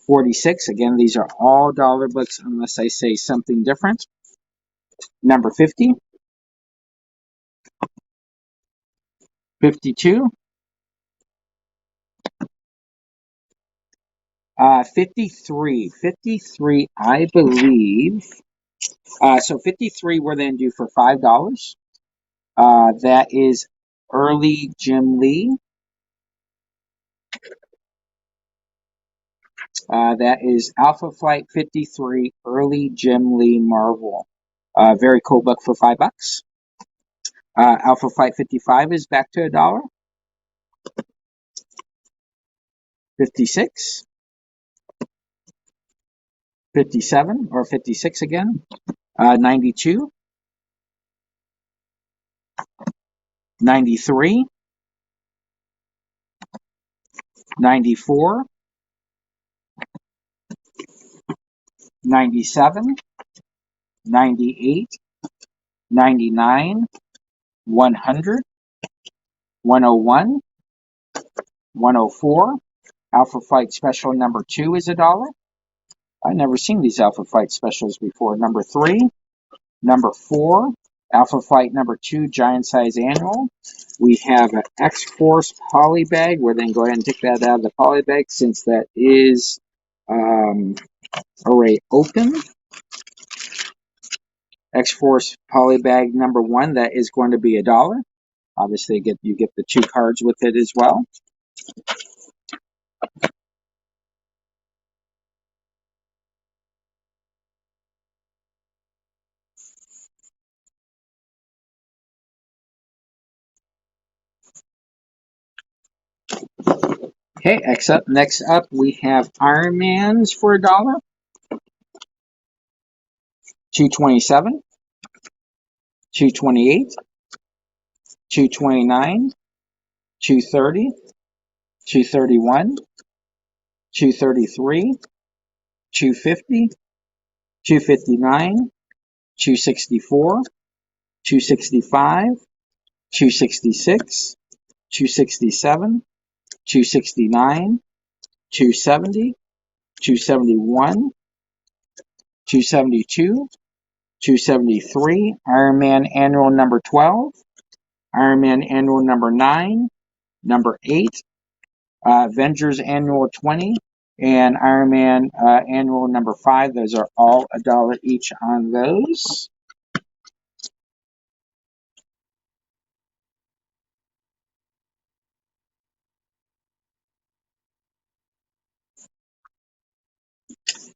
46. Again, these are all dollar books unless I say something different. #50. 52. 53. 53, I believe. So 53 we're then due for $5. That is early Jim Lee. That is Alpha Flight 53, early Jim Lee Marvel. Very cool book for $5. Alpha Flight 55 is back to $1. 56. 57 or 56 again. 92. 93. 94. 97. 98. 99. 100. 101. 104. Alpha Flight Special number 2 is $1. I've never seen these Alpha Flight specials before. Number 3. Number 4. Alpha Flight number 2 Giant Size Annual. We have an X-Force poly bag. We're then go ahead and take that out of the poly bag since that is already open. X-Force poly bag number 1, that is going to be $1. Obviously, you get the 2 cards with it as well. Okay, next up we have Iron Man's for $1. 227, 228, 229, 230, 231, 233, 250, 259, 264, 265, 266, 267, 269, 270, 271, 272, 273, Iron Man Annual number 12, Iron Man Annual number 9, number 8, Avengers Annual 20, and Iron Man Annual number 5. Those are all $1 each on those.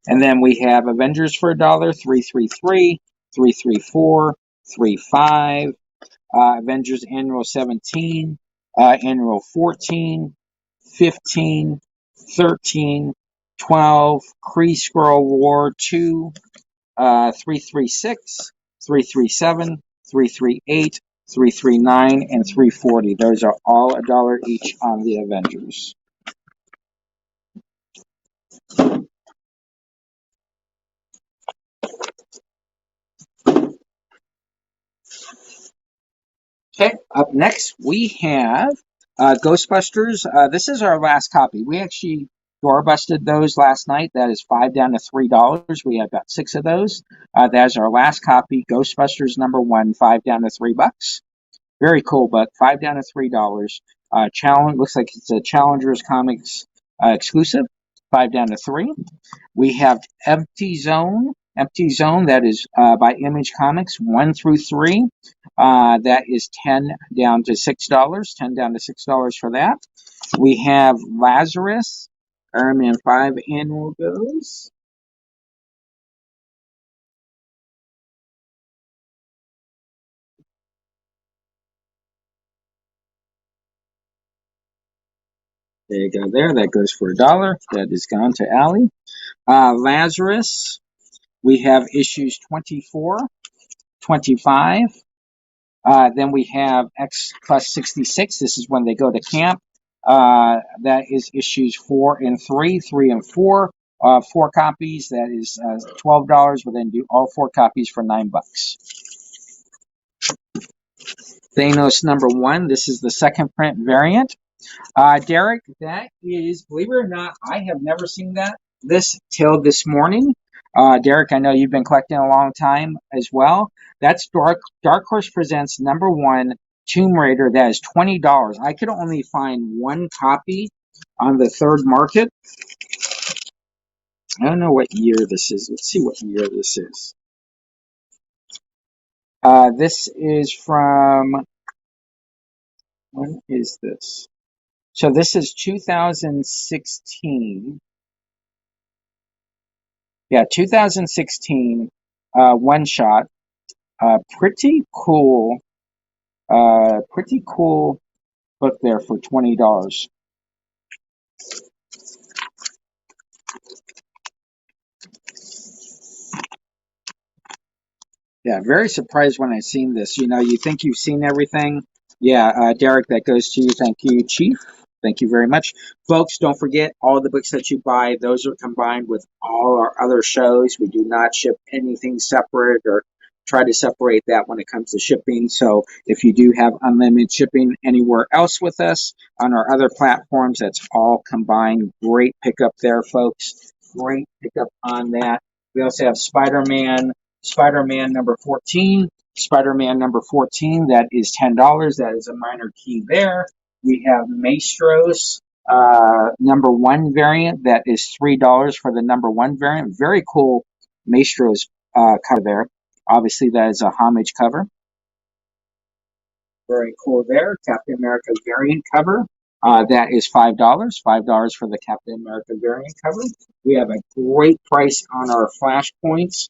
And then we have Avengers for $1, 333, 334, 35, Avengers Annual 17, Annual 14, 15, 13, 12, Kree Skrull War 2, 336, 337, 338, 339, and 340. Those are all $1 each on the Avengers. Okay, up next we have Ghostbusters. This is our last copy. We actually door busted those last night. That is 5 down to $3. We had about 6 of those. That is our last copy. Ghostbusters number 1, 5 down to $3. Very cool book, 5 down to $3. Challenge looks like it's a Challengers Comics exclusive, 5 down to 3. We have Empty Zone. Empty Zone, that is by Image Comics, 1 through 3. That is 10 down to $6. 10 down to $6 for that. We have Lazarus, Iron Man 5 Annual goes. There you go there. That goes for $1. That is gone to Allie. Lazarus, we have issues 24, 25. Then we have X plus 66. This is when they go to camp. That is issues 4 and 3, 3 and 4. 4 copies. That is $12. We'll then do all 4 copies for $9. Thanos number 1. This is the second print variant. Derek, that is, believe it or not, I have never seen this till this morning. Derek, I know you've been collecting a long time as well. That's Dark Horse Presents number 1 Tomb Raider. That is $20. I could only find 1 copy on the third market. I don't know what year this is. Let's see what year this is. This is from, when is this? So this is 2016. Yeah, 2016 one shot. Pretty cool book there for $20. Yeah, very surprised when I seen this. You know, you think you've seen everything. Yeah, Derek, that goes to you. Thank you, Chief. Thank you very much. Folks, don't forget, all the books that you buy, those are combined with all our other shows. We do not ship anything separate or try to separate that when it comes to shipping. So if you do have unlimited shipping anywhere else with us on our other platforms, that's all combined. Great pickup there, folks. Great pickup on that. We also have Spider-Man number 14. Spider-Man number 14, that is $10. That is a minor key there. We have Maestros number 1 variant. That is $3 for the number 1 variant. Very cool Maestros cover there. Obviously, that is a homage cover. Very cool there. Captain America variant cover. That is $5. $5 for the Captain America variant cover. We have a great price on our flashpoints.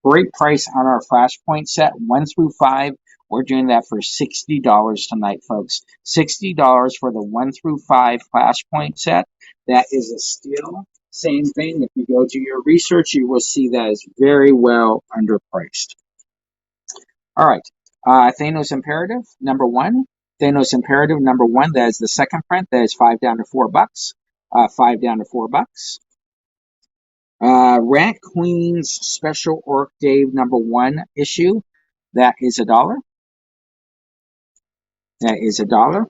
Great price on our flashpoint set 1 through 5. We're doing that for $60 tonight, folks. $60 for the 1 through 5 flashpoint set. That is a steal. Same thing. If you go do your research, you will see that is very well underpriced. All right. Thanos Imperative number 1. Thanos Imperative number 1. That is the second print. That is $5 down to $4. $5 down to $4. Rat Queen's Special Orc Dave number 1 issue. That is $1. That is $1.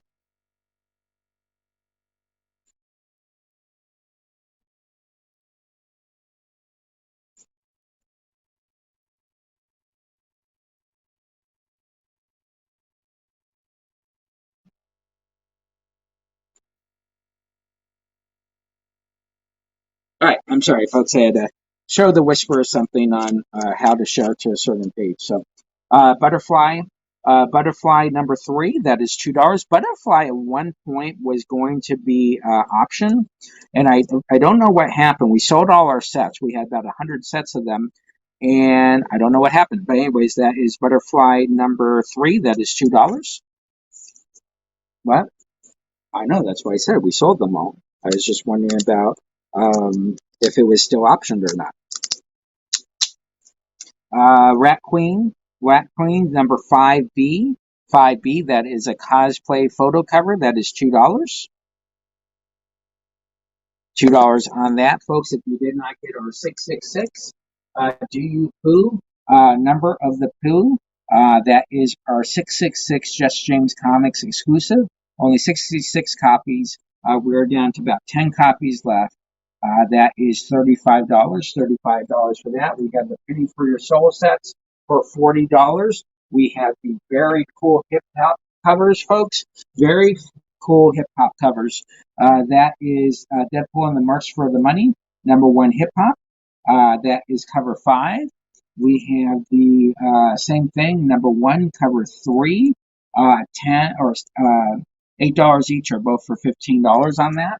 All right, I'm sorry, folks. I had to show the whisperer something on how to share to a certain page. So, Butterfly number 3, that is $2. Butterfly at one point was going to be option, and I don't know what happened. We sold all our sets. We had about 100 sets of them, and I don't know what happened. But anyways, that is Butterfly number 3. That is $2. What? I know, that's why I said we sold them all. I was just wondering about if it was still optioned or not. Rat Queen number 5B. 5B, that is a cosplay photo cover. That is $2. $2 on that, folks. If you did not get our 666, Do You Pooh number of the Pooh. That is our 666 Just James Comics exclusive. Only 66 copies. We're down to about 10 copies left. That is $35. $35 for that. We have the Penny for Your Soul sets for $40. We have the very cool hip hop covers, folks. Very cool hip hop covers. That is Deadpool and the March for the Money, number 1 hip hop. That is cover 5. We have the same thing, number 1, cover 3, 10 or $8 each, are both for $15 on that.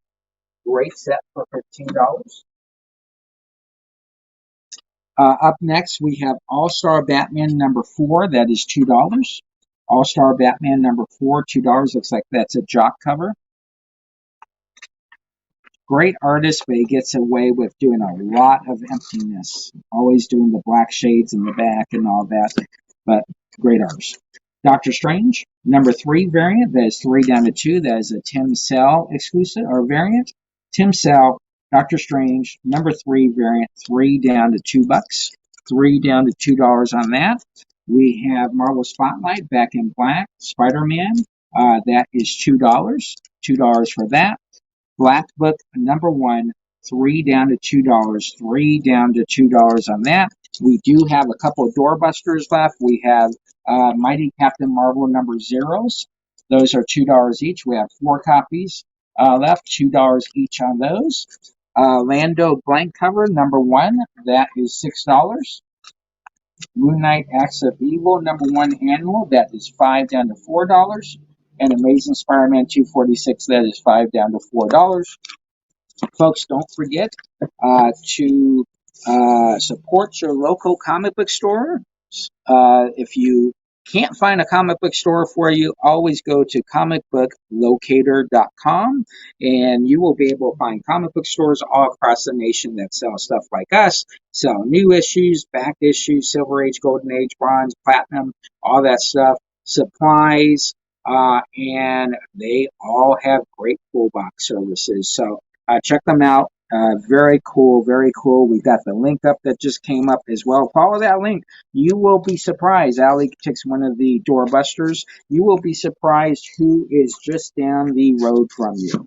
Great set for $15. Up next, we have All-Star Batman number 4. That is $2. All-Star Batman number 4, $2. Looks like that's a jock cover. Great artist, but he gets away with doing a lot of emptiness. Always doing the black shades in the back and all that. But great artist. Doctor Strange, number 3 variant. That is $3 down to $2. That is a Tim Cell exclusive or variant. Tim Cell, Doctor Strange, number 3 variant, $3 down to $2. $3 down to $2 on that. We have Marvel Spotlight, Back in Black, Spider-Man. That is $2. $2 for that. Black Book number 1, $3 down to $2. $3 down to $2 on that. We do have a couple of doorbusters left. We have Mighty Captain Marvel number 0s. Those are $2 each. We have 4 copies left, $2 each on those. Lando blank cover number 1, that is $6. Moon Knight Acts of Evil number 1 annual, that is $5 down to $4. And Amazing Spider-Man 246, that is $5 down to $4. Folks, don't forget to support your local comic book store. If you can't find a comic book store for you, always go to comicbooklocator.com and you will be able to find comic book stores all across the nation that sell stuff like us, sell new issues, back issues, Silver Age, Golden Age, Bronze, Platinum, all that stuff, supplies, and they all have great full box services. So check them out. Very cool, very cool. We've got the link up that just came up as well. Follow that link. You will be surprised. Allie takes one of the doorbusters. You will be surprised who is just down the road from you.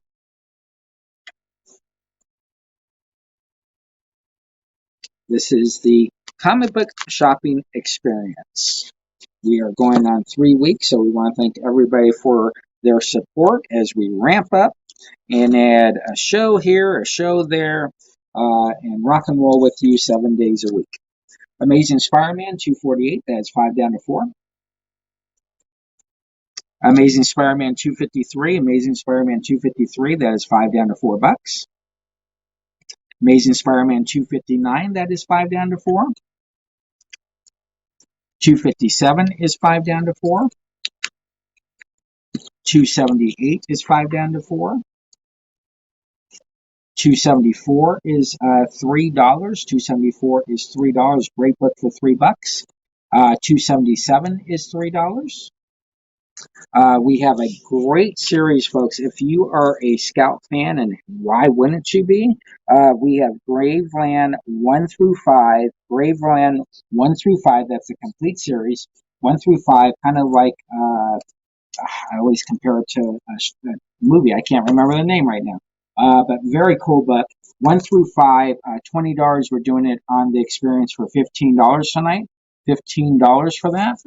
This is the comic book shopping experience. We are going on 3 weeks, so we want to thank everybody for their support as we ramp up and add a show here, a show there, and rock and roll with you 7 days a week. Amazing Spider-Man 248, that's 5 down to 4. Amazing Spider-Man 253, Amazing Spider-Man 253, that is 5 down to $4. Amazing Spider-Man 259, that is 5 down to 4. 257 is 5 down to 4. 278 is 5 down to 4. 274 is $3. 274 is $3. Great book for $3. 277 is $3. We have a great series, folks. If you are a Scout fan, and why wouldn't you be? We have Graveland 1 through 5. Graveland 1 through 5, that's a complete series. 1 through 5, kind of like, I always compare it to a movie. I can't remember the name right now. But very cool book. 1 through 5, $20. We're doing it on the experience for $15 tonight. $15 for that.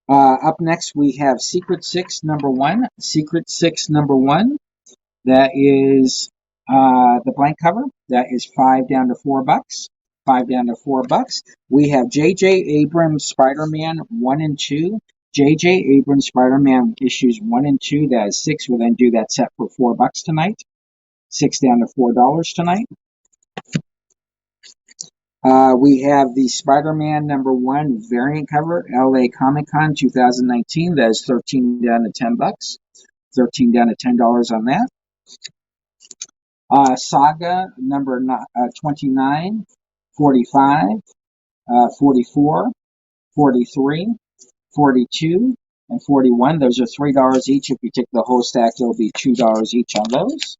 Up next, we have Secret 6 number 1. Secret 6 number 1. That is the blank cover. That is 5 down to $4. 5 down to $4. We have J.J. Abrams Spider-Man 1 and 2. J.J. Abrams Spider-Man issues 1 and 2. That is 6. We'll then do that set for $4 tonight. 6 down to $4 tonight. We have the Spider-Man number 1 variant cover, LA Comic Con 2019. That is 13 down to $10. 13 down to $10 on that. Saga number 29, 45, 44, 43, 42, and 41. Those are $3 each. If you take the whole stack, it'll be $2 each on those.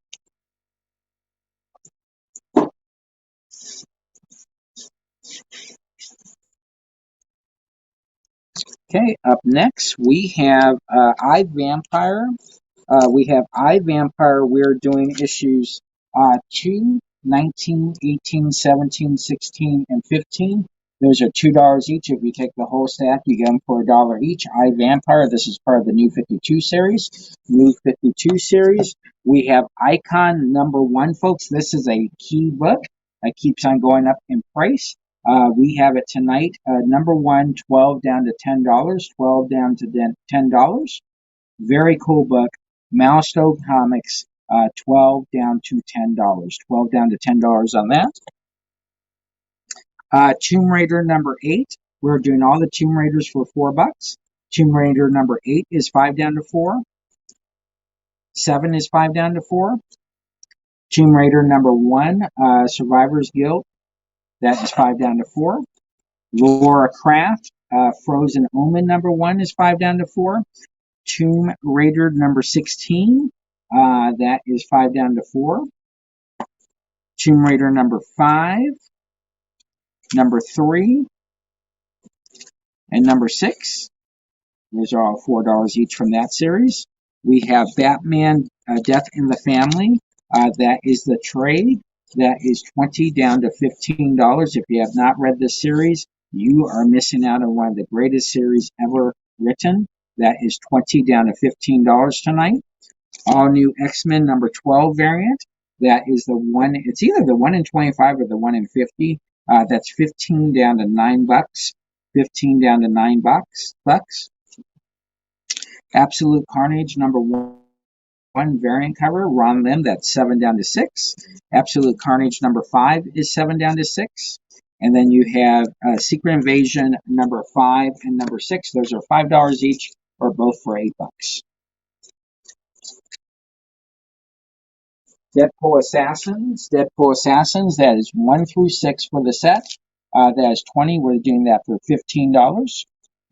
Okay, up next we have I, Vampire. We have I, Vampire. We're doing issues 2, 19, 18, 17, 16, and 15. Those are $2 each. If you take the whole stack, you get them for $1 each. I, Vampire. This is part of the New 52 series. New 52 series. We have Icon number 1, folks. This is a key book that keeps on going up in price. We have it tonight. Number 1, 12 down to $10. 12 down to $10. Very cool book. Milestone Comics, 12 down to $10. 12 down to $10 on that. Tomb Raider number 8. We're doing all the Tomb Raiders for $4. Tomb Raider number 8 is 5 down to 4. 7 is 5 down to 4. Tomb Raider number 1, Survivor's Guild. That is 5 down to 4. Laura Craft, Frozen Omen number 1 is 5 down to 4. Tomb Raider number 16, that is 5 down to 4. Tomb Raider number 5, number 3, and number 6. Those are all $4 each from that series. We have Batman Death in the Family. That is the trade. That is 20 down to $15. If you have not read this series, you are missing out on one of the greatest series ever written. That is 20 down to $15 tonight. All new X-Men number 12 variant. That is the one. It's either the 1 in 25 or the 1 in 50. That's 15 down to $9. 15 down to $9 bucks. Absolute Carnage number 1 variant cover. Ron Lim. That's 7 down to 6. Absolute Carnage number 5 is 7 down to 6. And then you have Secret Invasion number 5 and number 6. Those are $5 each, or both for $8. Deadpool Assassins. Deadpool Assassins. That is 1 through 6 for the set. That is 20. We're doing that for $15.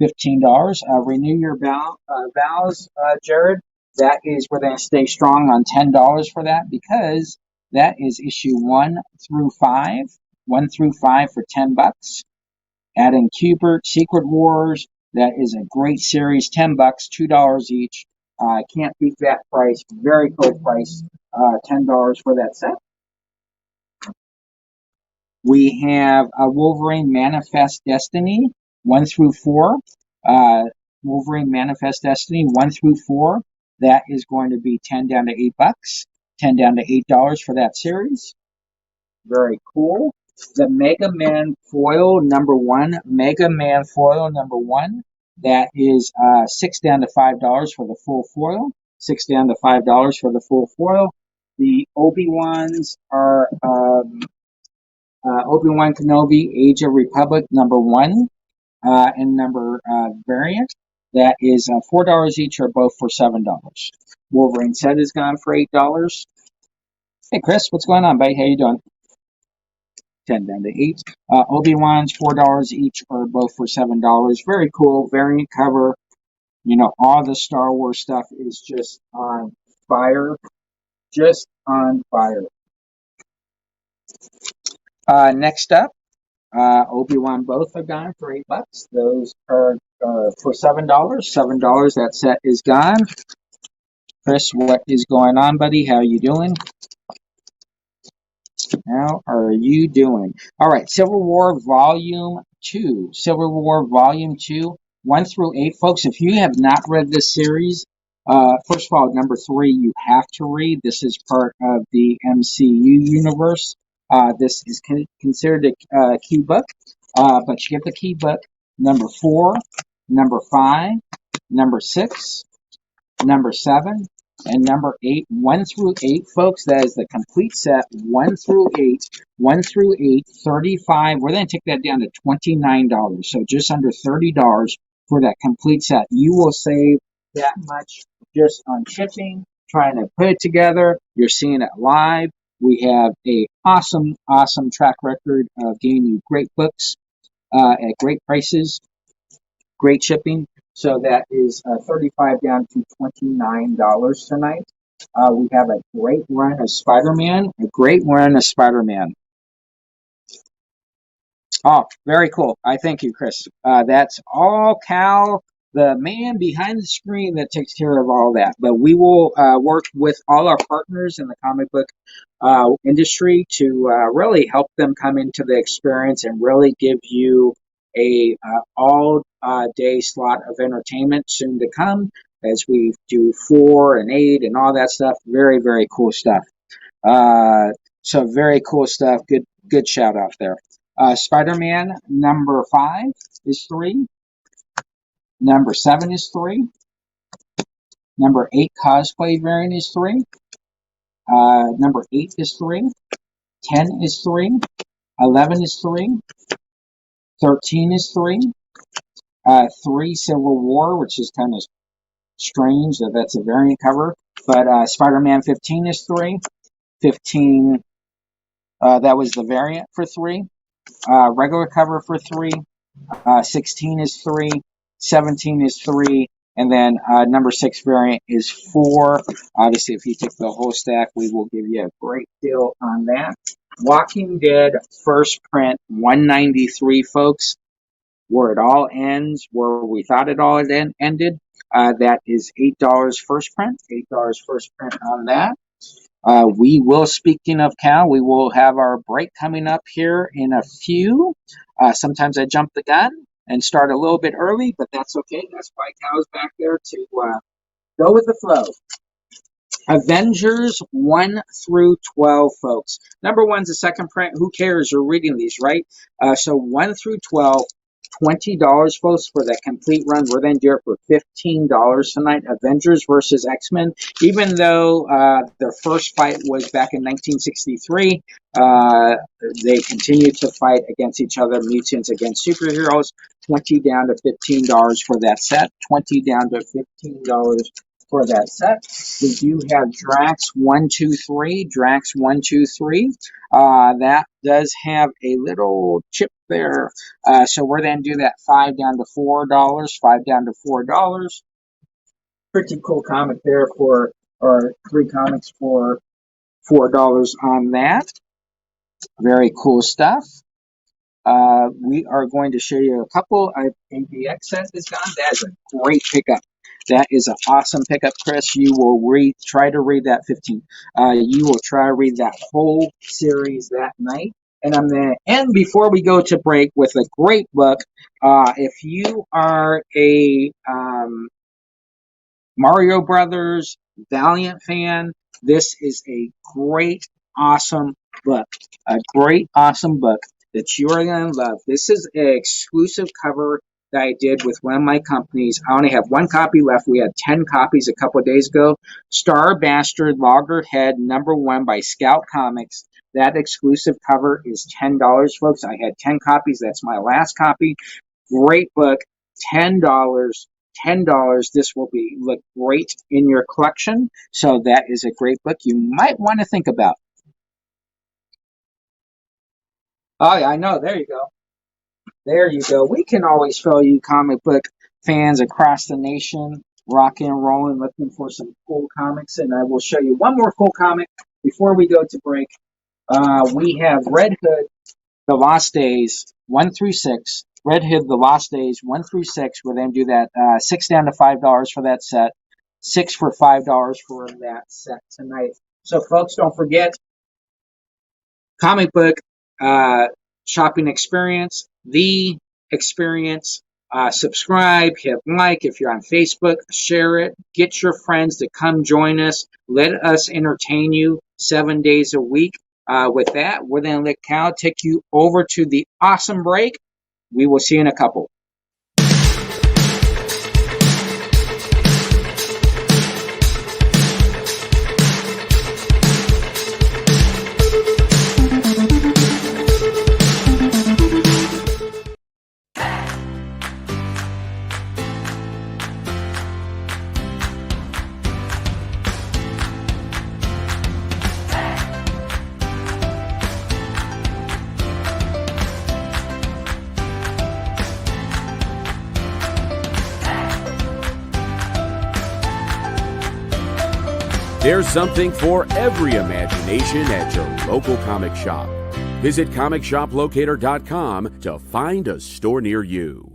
$15. Renew your vows, Jared. That is, we're going to stay strong on $10 for that because that is issue 1 through 5. 1 through 5 for $10. Add in Cubert, Secret Wars. That is a great series. $10, $2 each. Can't beat that price. Very cool price. $10 for that set. We have Wolverine Manifest Destiny 1 through 4. Wolverine Manifest Destiny 1 through 4. That is going to be 10 down to $8. 10 down to $8 for that series. Very cool. The Mega Man Foil number 1. Mega Man Foil number 1. That is 6 down to $5 for the full foil. 6 down to $5 for the full foil. The Obi-Wans are Obi-Wan Kenobi Age of Republic number 1 and number variant. That is $4 each, or both for $7. Wolverine set is gone for $8. Hey Chris, what's going on, buddy? How you doing? 10 down to 8. Obi-Wan's $4 each, or both for $7. Very cool variant cover. You know, all the Star Wars stuff is just on fire. Just on fire. Next up, Obi-Wan both are gone for $8. Those are for $7. $7. That set is gone. Chris, what is going on, buddy? How you doing? How are you doing? All right, Civil War Volume 2. Civil War Volume 2, 1 through 8. Folks, if you have not read this series, first of all, number 3, you have to read. This is part of the MCU universe. This is considered a key book, but you get the key book. Number 4, number 5, number 6, number 7, and number 8, 1 through 8, folks. That is the complete set, 1 through 8, 1 through 8, 35. We're going to take that down to $29, so just under $30 for that complete set. You will save that much just on shipping, trying to put it together. You're seeing it live. We have a awesome track record of getting you great books at great prices, great shipping. So that is $35 down to $29 tonight. We have a great run of Spider-Man. A great run of Spider-Man. Oh, very cool. I thank you, Chris. That's all Cal, the man behind the screen that takes care of all that. But we will work with all our partners in the comic book industry to really help them come into the experience and really give you a all day slot of entertainment soon to come as we do 4 and 8 and all that stuff. Very, very cool stuff. So very cool stuff. Good shout out there. Spider-Man number 5 is 3. Number 7 is 3. Number 8 cosplay variant is 3. Number 8 is 3. 10 is 3. 11 is 3. 13 is 3. 3 Civil War, which is kind of strange that that's a variant cover. But Spider-Man 15 is 3. 15, that was the variant for 3. Regular cover for 3. 16 is 3. 17 is 3. And then number 6 variant is 4. Obviously, if you take the whole stack, we will give you a great deal on that. Walking Dead first print 193, folks. Where it all ends, where we thought it all ended. That is $8 first print. $8 first print on that. We will, speaking of Cal, we will have our break coming up here in a few. Sometimes I jump the gun and start a little bit early, but that's okay. That's why Cal's back there to go with the flow. Avengers 1 through 12, folks. Number 1's the second print. Who cares? You're reading these, right? So 1 through 12, $20, folks, for that complete run. We're going to do it for $15 tonight. Avengers versus X-Men. Even though their first fight was back in 1963, they continue to fight against each other, mutants against superheroes. $20 down to $15 for that set. $20 down to $15 for that set. We do have Drax 123. Drax 123. That does have a little chip there. So we're going to do that $5 down to $4. $5 down to $4. Pretty cool comic there for, or 3 comics for $4 on that. Very cool stuff. We are going to show you a couple. ABX set is gone. That is a great pickup. That is an awesome pickup, Chris. You will try to read that 15. You will try to read that whole series that night. And I'm going to end before we go to break with a great book. If you are a Mario Brothers Valiant fan, this is a great, awesome book. A great, awesome book that you are going to love. This is an exclusive cover that I did with one of my companies. I only have 1 copy left. We had 10 copies a couple of days ago. Star Bastard Loggerhead #1 by Scout Comics. That exclusive cover is $10, folks. I had 10 copies. That's my last copy. Great book. $10. This will look great in your collection. So that is a great book you might want to think about. Oh, yeah, I know. There you go. There you go. We can always show you comic book fans across the nation, rocking and rolling, looking for some cool comics. And I will show you one more cool comic before we go to break. We have Red Hood, The Lost Days, 1 through 6. Red Hood, The Lost Days, 1 through 6. We're going to do that 6 down to $5 for that set. 6 for $5 for that set tonight. So, folks, don't forget, comic book shopping experience, the experience. Subscribe, hit like. If you're on Facebook, share it. Get your friends to come join us. Let us entertain you 7 days a week. With that, we're going to let Cal take you over to the awesome break. We will see you in a couple. There's something for every imagination at your local comic shop. Visit ComicShopLocator.com to find a store near you.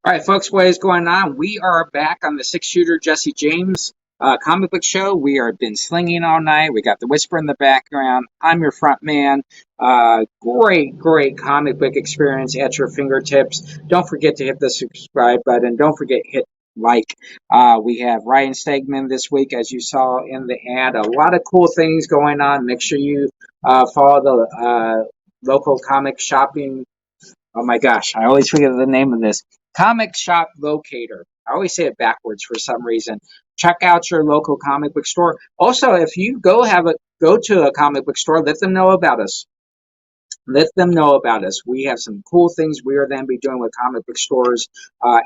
All right, folks, what is going on? We are back on the 6-shooter Jesse James Comic book show. We have been slinging all night. We got the whisper in the background. I'm your front man. Great comic book experience at your fingertips. Don't forget to hit the subscribe button. Don't forget to hit like. We have Ryan Stegman this week, as you saw in the ad. A lot of cool things going on. Make sure you follow the local comic shopping. Oh my gosh, I always forget the name of this. Comic Shop Locator. I always say it backwards for some reason. Check out your local comic book store. Also, if you go to a comic book store, let them know about us. Let them know about us. We have some cool things we are then be doing with comic book stores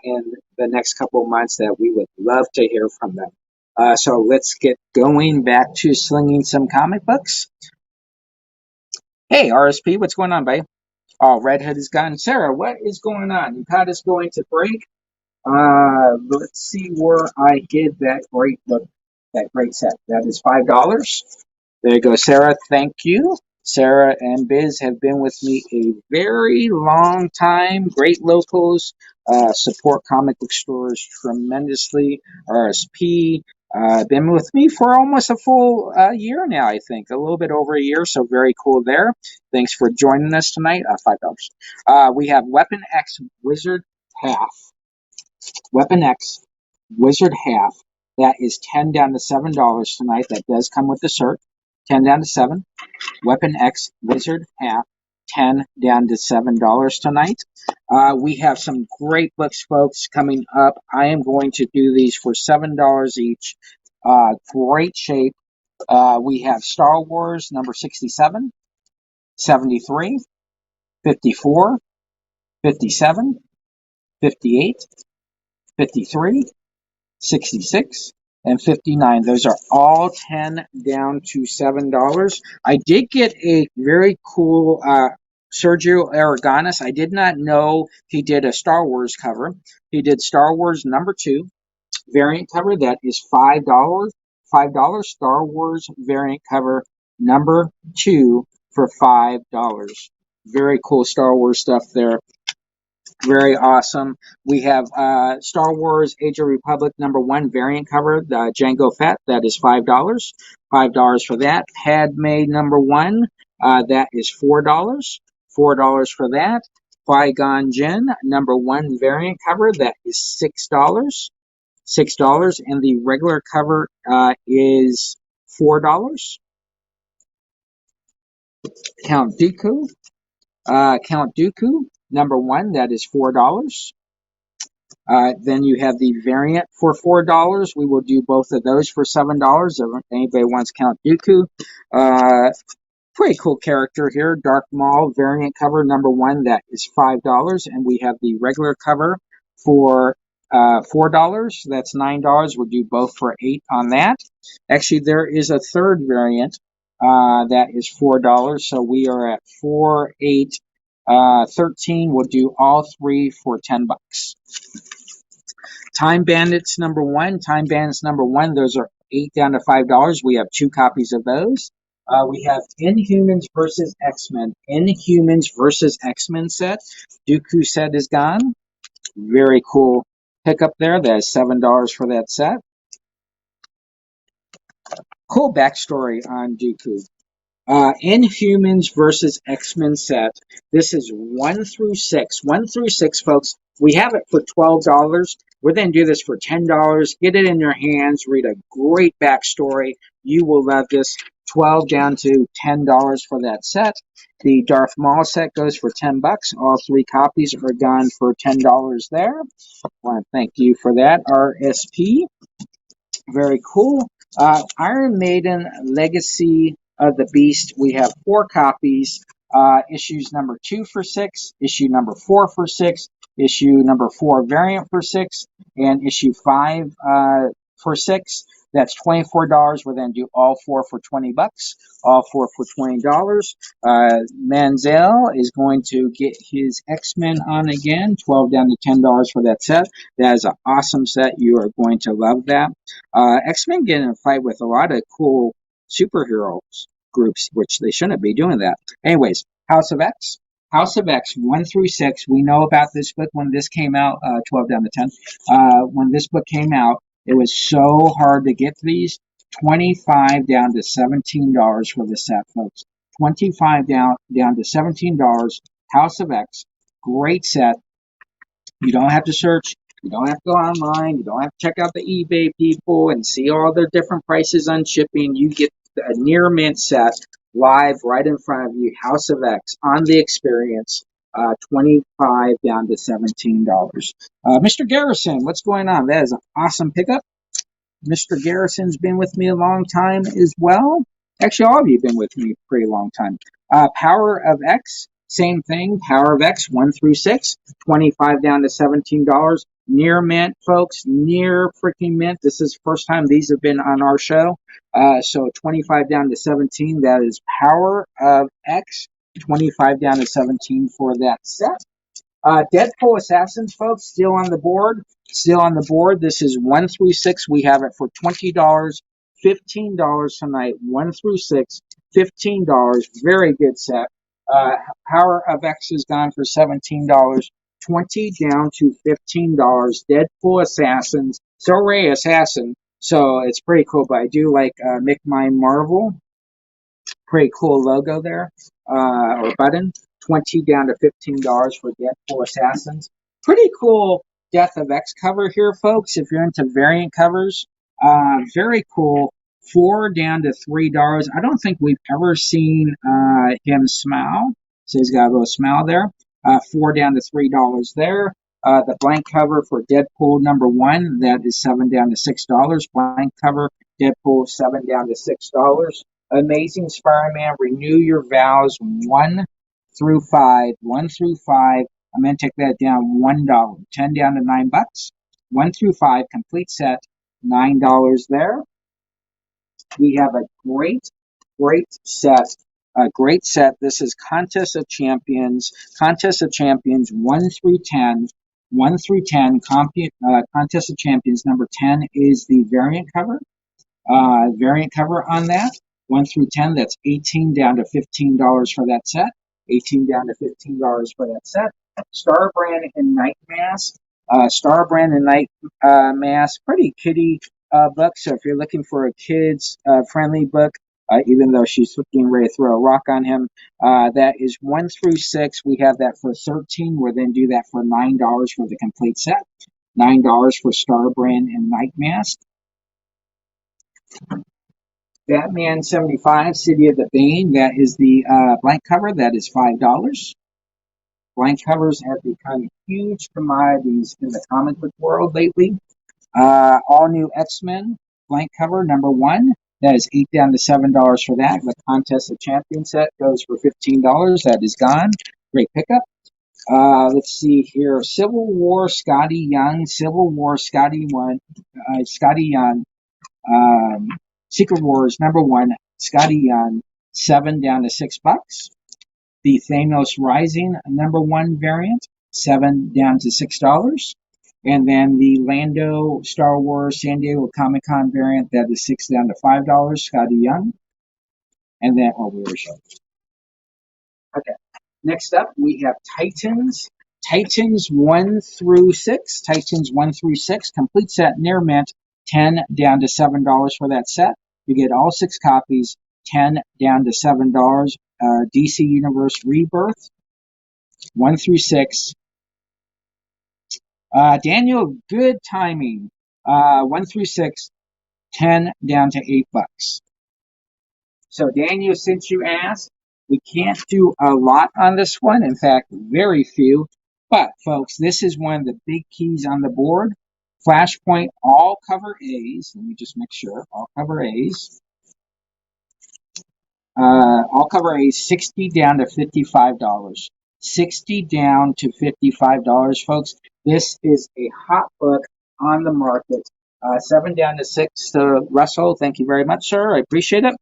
in the next couple of months that we would love to hear from them. So let's get going back to slinging some comic books. Hey, RSP, what's going on, babe? Oh, Red Hood is gone. Sarah, what is going on? You caught us going to break. Let's see where I get that great book, that great set. That is $5. There you go, Sarah. Thank you. Sarah and Biz have been with me a very long time. Great locals, support comic book stores tremendously. RSP, been with me for almost a full year now, I think. A little bit over a year, so very cool there. Thanks for joining us tonight. $5. We have Weapon X Wizard Half. Weapon X Wizard Half. That is 10 down to $7 tonight. That does come with the cert. 10 down to 7. Weapon X Wizard Half. 10 down to $7 tonight. We have some great books, folks, coming up. I am going to do these for $7 each. Great shape. We have Star Wars number 67, 73, 54, 57, 58, 53, 66, and 59. Those are all 10 down to $7. I did get a very cool Sergio Aragonis. I did not know he did a Star Wars cover. He did Star Wars number 2 variant cover. That is $5. $5 Star Wars variant cover number 2 for $5. Very cool Star Wars stuff there. Very awesome. We have Star Wars Age of Republic number 1 variant cover, the Jango Fett. That is $5. $5 for that. Padme number 1. That is $4. $4 for that. Qui-Gon Jinn number 1 variant cover. That is $6. $6. And the regular cover is $4. Count Dooku. Count Dooku number 1, that is $4. Then you have the variant for $4. We will do both of those for $7. If anybody wants Count Dooku. Pretty cool character here. Darth Maul variant cover number 1, that is $5. And we have the regular cover for $4. That's $9. We'll do both for $8 on that. Actually, there is a third variant that is $4. So we are at 4, 8, 13. We'll do all 3 for $10. Time Bandits number 1. Time Bandits number 1. Those are 8 down to $5. We have 2 copies of those. We have Inhumans versus X-Men. Inhumans versus X-Men set. Dooku set is gone. Very cool pickup there. That is $7 for that set. Cool backstory on Dooku. Inhumans versus X-Men set. This is 1 through 6. 1 through 6, folks. We have it for $12. We're going to do this for $10. Get it in your hands. Read a great backstory. You will love this. $12 down to $10 for that set. The Darth Maul set goes for $10. All 3 copies are gone for $10 there. I want to thank you for that, RSP. Very cool. Iron Maiden Legacy of the Beast. We have 4 copies. Issues number 2 for $6, issue number 4 for $6, issue number 4 variant for $6, and issue 5 for $6. That's $24. We're going to do all 4 for $20. All 4 for $20. Manziel is going to get his X-Men on again. $12 down to $10 for that set. That is an awesome set. You are going to love that. X-Men get in a fight with a lot of cool superheroes groups, which they shouldn't be doing that. Anyways, House of X. House of X 1 through 6. We know about this book when this came out. 12 down to 10. When this book came out, It was so hard to get these. 25 down to $17 for the set, folks. 25 down to $17. House of X, great set. You don't have to search. You don't have to go online. You don't have to check out the eBay people and see all their different prices on shipping. You get a near mint set live right in front of you. House of X on the experience. 25 down to $17. Mr. Garrison, what's going on? That is an awesome pickup. Mr. Garrison's been with me a long time as well. Actually, all of you have been with me a pretty long time. Power of X, same thing. Power of X, 1 through 6, 25 down to $17. Near mint, folks, near freaking mint. This is the first time these have been on our show. So 25 down to 17, that is Power of X. 25 down to 17 for that set. Deadpool Assassins, folks, still on the board. Still on the board. This is 1 through 6. We have it for $20, $15 tonight. 1 through 6, $15. Very good set. Power of X is gone for $17. 20 down to $15. Deadpool Assassins. So Ray Assassin. So it's pretty cool. But I do like Mick My Marvel. Pretty cool logo there, or button. 20 down to $15 for Deadpool Assassins. Pretty cool Death of X cover here, folks. If you're into variant covers, very cool. 4 down to $3. I don't think we've ever seen him smile. So he's got a little smile there. 4 down to $3 there. The blank cover for Deadpool #1, that is 7 down to $6. Blank cover, Deadpool 7 down to $6. Amazing Spider-Man, Renew Your Vows, 1 through 5. 1 through 5. I'm going to take that down $1. 10 down to $9. 1 through 5, complete set, $9 there. We have a great set. A great set. This is Contest of Champions. Contest of Champions 1 through 10. 1 through 10. Contest of Champions number 10 is the variant cover. Variant cover on that. 1 through 10, that's 18 down to $15 for that set. 18 down to $15 for that set. Starbrand and Night Mask. Starbrand and Night Mask, pretty kiddie book. So if you're looking for a kids friendly book, even though she's getting ready to throw a rock on him, that is 1 through 6. We have that for 13. We'll then do that for $9 for the complete set. $9 for Starbrand and Night Mask. Batman 75, City of the Bane, that is the blank cover, that is $5. Blank covers have become huge commodities in the comic book world lately. All new X-Men, blank cover, #1, that is 8 down to $7 for that. The Contest of Champions set goes for $15, that is gone. Great pickup. Let's see here, Civil War, Scotty Young, Civil War, Scotty Young. Secret Wars #1, Scotty Young, 7 down to $6. The Thanos Rising #1 variant, 7 down to $6. And then the Lando Star Wars San Diego Comic Con variant, that is 6 down to $5, Scotty Young. And then, we were showing. Okay. Next up, we have Titans. Titans 1 through 6. Titans 1 through 6. Complete set, near mint. 10 down to $7 for that set. You get all 6 copies, 10 down to $7. DC Universe Rebirth, 1 through 6. Daniel, good timing. 1 through 6, 10 down to $8. So Daniel, since you asked, we can't do a lot on this one. In fact, very few. But folks, this is one of the big keys on the board. Flashpoint, all cover A's. Let me just make sure. All cover A's. All cover A's, 60 down to $55. 60 down to $55, folks. This is a hot book on the market. 7 down to 6. Russell, thank you very much, sir. I appreciate it.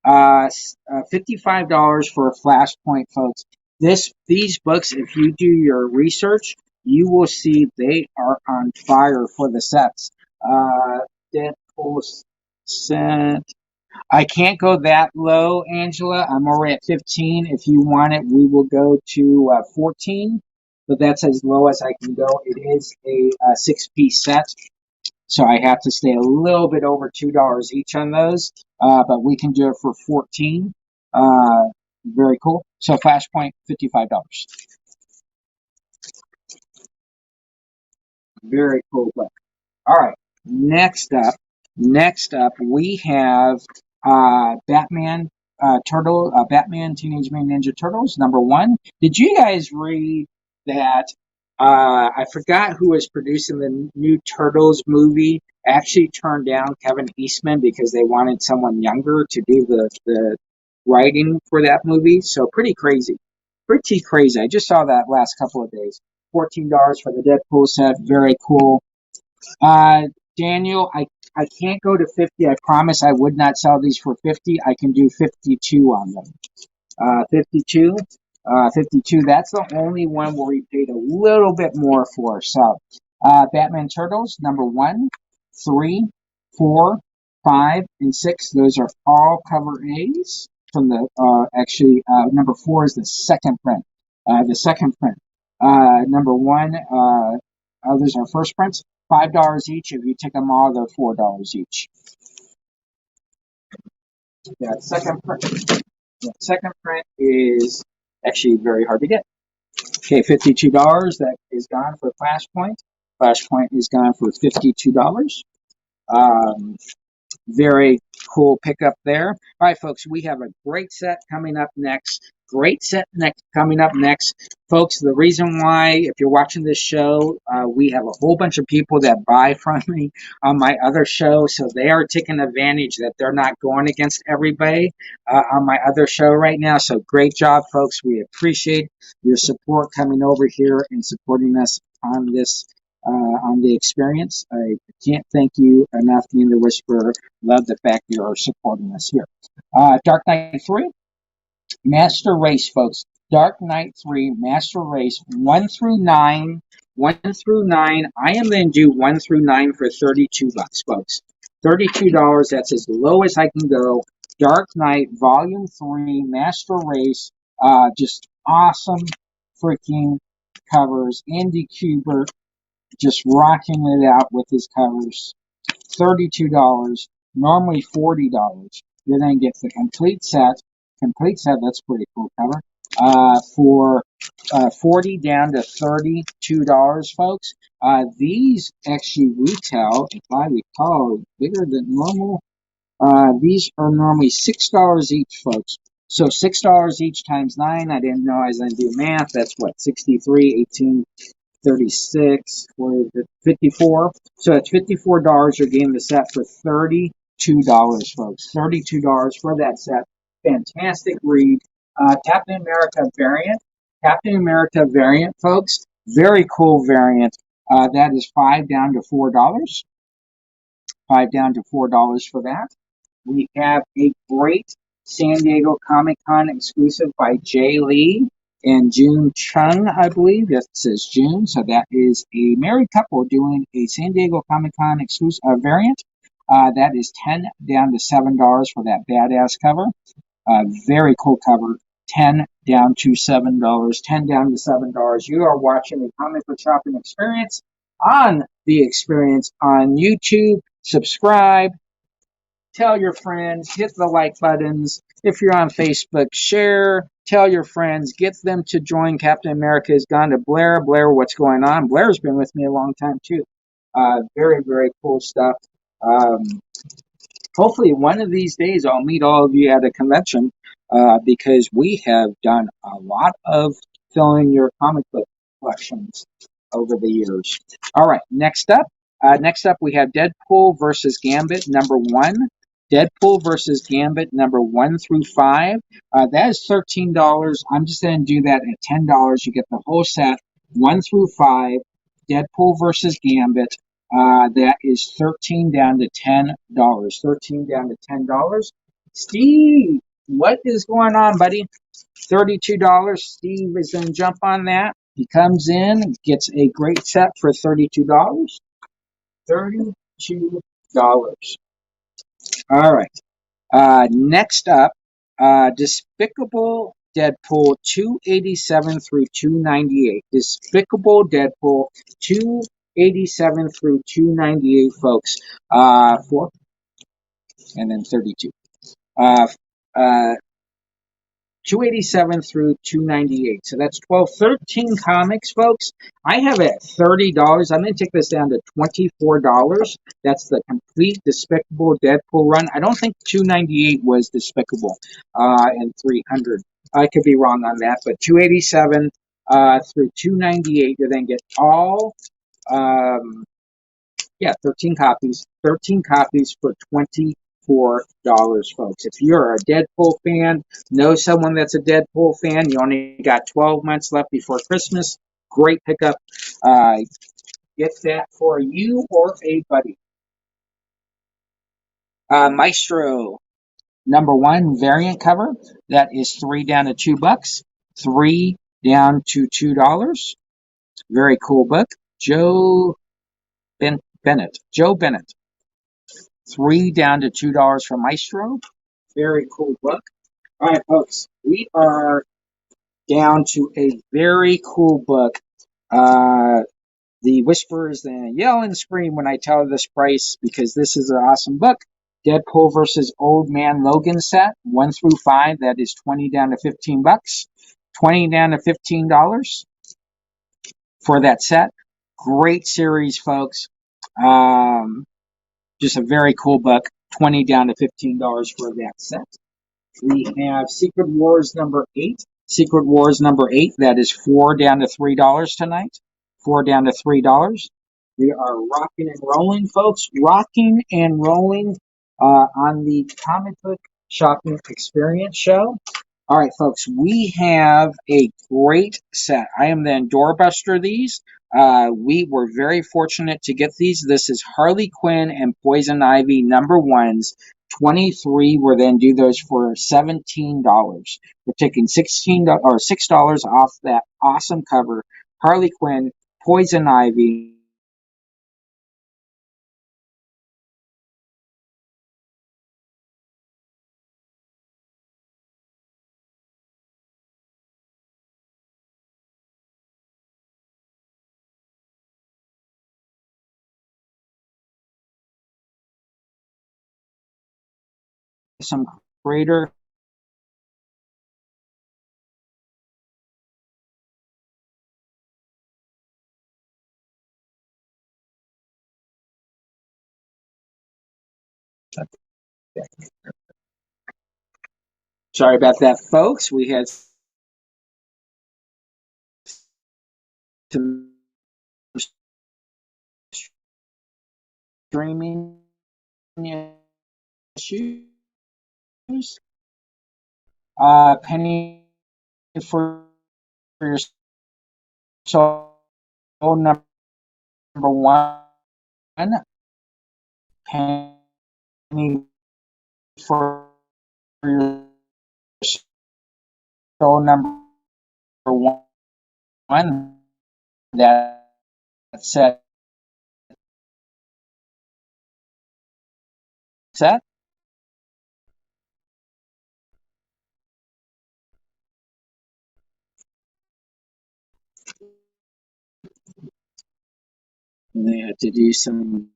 $55 for a Flashpoint, folks. These books, if you do your research, you will see they are on fire for the sets. Deadpool set. I can't go that low, Angela. I'm already at 15. If you want it, we will go to 14. But that's as low as I can go. It is a 6-piece set. So I have to stay a little bit over $2 each on those, but we can do it for 14. Very cool. So Flashpoint, $55. Very cool. All right. Next up, we have Batman Teenage Mutant Ninja Turtles #1. Did you guys read that? I forgot who was producing the new Turtles movie. Actually, turned down Kevin Eastman because they wanted someone younger to do the writing for that movie. So pretty crazy, pretty crazy. I just saw that last couple of days. $14 for the Deadpool set. Very cool. Uh, Daniel, I can't go to 50. I promise I would not sell these for 50. I can do 52 on them. 52. 52. That's the only one where we paid a little bit more for. So, Batman Turtles #1, 3, 4, 5, and 6. Those are all cover A's from the. #4 is the second print. #1. Those are first prints. $5 each. If you take them all, they're $4 each. That second print is actually very hard to get. Okay, $52. That is gone for Flashpoint. Flashpoint is gone for $52. Very cool pickup there. All right, folks, we have a great set coming up next. Coming up next. Folks, the reason why, if you're watching this show, we have a whole bunch of people that buy from me on my other show, so they are taking advantage that they're not going against everybody on my other show right now. So great job, folks. We appreciate your support coming over here and supporting us on this on the experience. I can't thank you enough, being the Whisperer. Love the fact you are supporting us here. Dark Knight 3, Master Race, folks. Dark Knight 3, Master Race, 1 through 9. 1 through 9. I am going to do 1 through 9 for $32, folks. $32. That's as low as I can go. Dark Knight Volume 3, Master Race. Just awesome freaking covers. Andy Kubert just rocking it out with his covers. $32, normally $40. You're going to get the complete set. That's a pretty cool cover. For $40 down to $32, folks. These actually retail, if I recall, bigger than normal. These are normally $6 each, folks. So $6 each times 9. I didn't know I was going to do math. That's what, 63, 18, 36, 54. So that's $54. You're getting the set for $32, folks. $32 for that set. Fantastic read. Captain America variant, folks. Very cool variant. That is $5 down to $4. $5 down to $4 for that. We have a great San Diego Comic-Con exclusive by Jay Lee and June Chung, I believe. It says June, so that is a married couple doing a San Diego Comic-Con exclusive variant. That is $10 down to $7 for that badass cover. Very cool cover. $10 down to $7. $10 down to $7. You are watching the comic book shopping experience on the experience on YouTube. Subscribe. Tell your friends, hit the like buttons. If you're on Facebook, share. Tell your friends, get them to join Captain America Has Gone to Blair. Blair, what's going on? Blair's been with me a long time, too. Very, very cool stuff. Hopefully, one of these days, I'll meet all of you at a convention because we have done a lot of filling your comic book collections over the years. All right, next up, we have Deadpool versus Gambit #1. Deadpool versus Gambit #1 through 5. That is $13. I'm just going to do that at $10. You get the whole set, 1 through 5. Deadpool versus Gambit. That is $13 down to $10. $13 down to $10. Steve, what is going on, buddy? $32. Steve is going to jump on that. He comes in, gets a great set for $32. $32. All right. Next up, Despicable Deadpool 287 through 298. Despicable Deadpool 287 through 298, folks. 4 and then 32. Uh, uh, 287 through 298. So that's 12, 13 comics, folks. I have it at $30. I'm going to take this down to $24. That's the complete Despicable Deadpool run. I don't think 298 was Despicable and 300. I could be wrong on that, but 287 through 298, you then get all, 13 copies. 13 copies for $24, folks. If you're a Deadpool fan, know someone that's a Deadpool fan, you only got 12 months left before Christmas. Great pickup. Get that for you or a buddy. Maestro #1 variant cover. That is 3 down to $2. 3 down to $2. Very cool book. Joe Bennett. 3 down to $2 for Maestro. Very cool book. All right, folks, we are down to a very cool book. The Whisperers and Yell and Scream when I tell this price because this is an awesome book. Deadpool versus Old Man Logan set 1 through 5. That is 20 down to $15. 20 down to $15 for that set. Great series, folks. Just a very cool book. 20 down to $15 for that set. We have Secret Wars #8. Secret Wars #8. That is 4 down to $3 tonight. 4 down to $3. We are rocking and rolling, folks. Rocking and rolling on the comic book shopping experience show. All right, folks, we have a great set. I am the doorbuster these. We were very fortunate to get these. This is Harley Quinn and Poison Ivy #1s. 23. We're then do those for $17. We're taking $6 off that awesome cover. Harley Quinn, Poison Ivy. Some creator. Sorry about that, folks. We had some streaming issues. Penny for your soul #1. Penny for your soul #1. That set. And they had to do some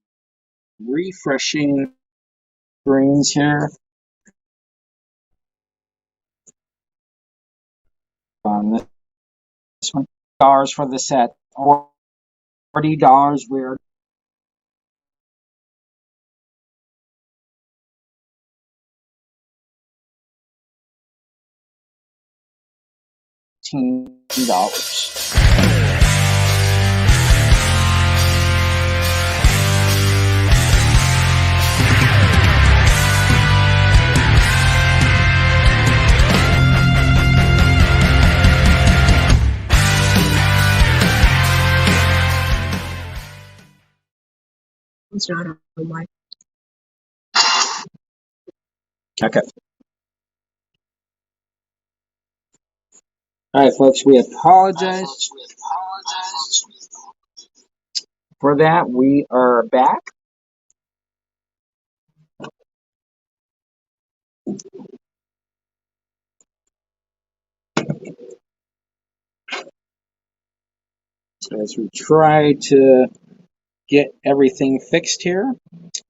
refreshing screens here. On this one, dollars for the set, $40. We're $18. Okay. All right, folks, we apologize for that. We are back. As we try to get everything fixed here.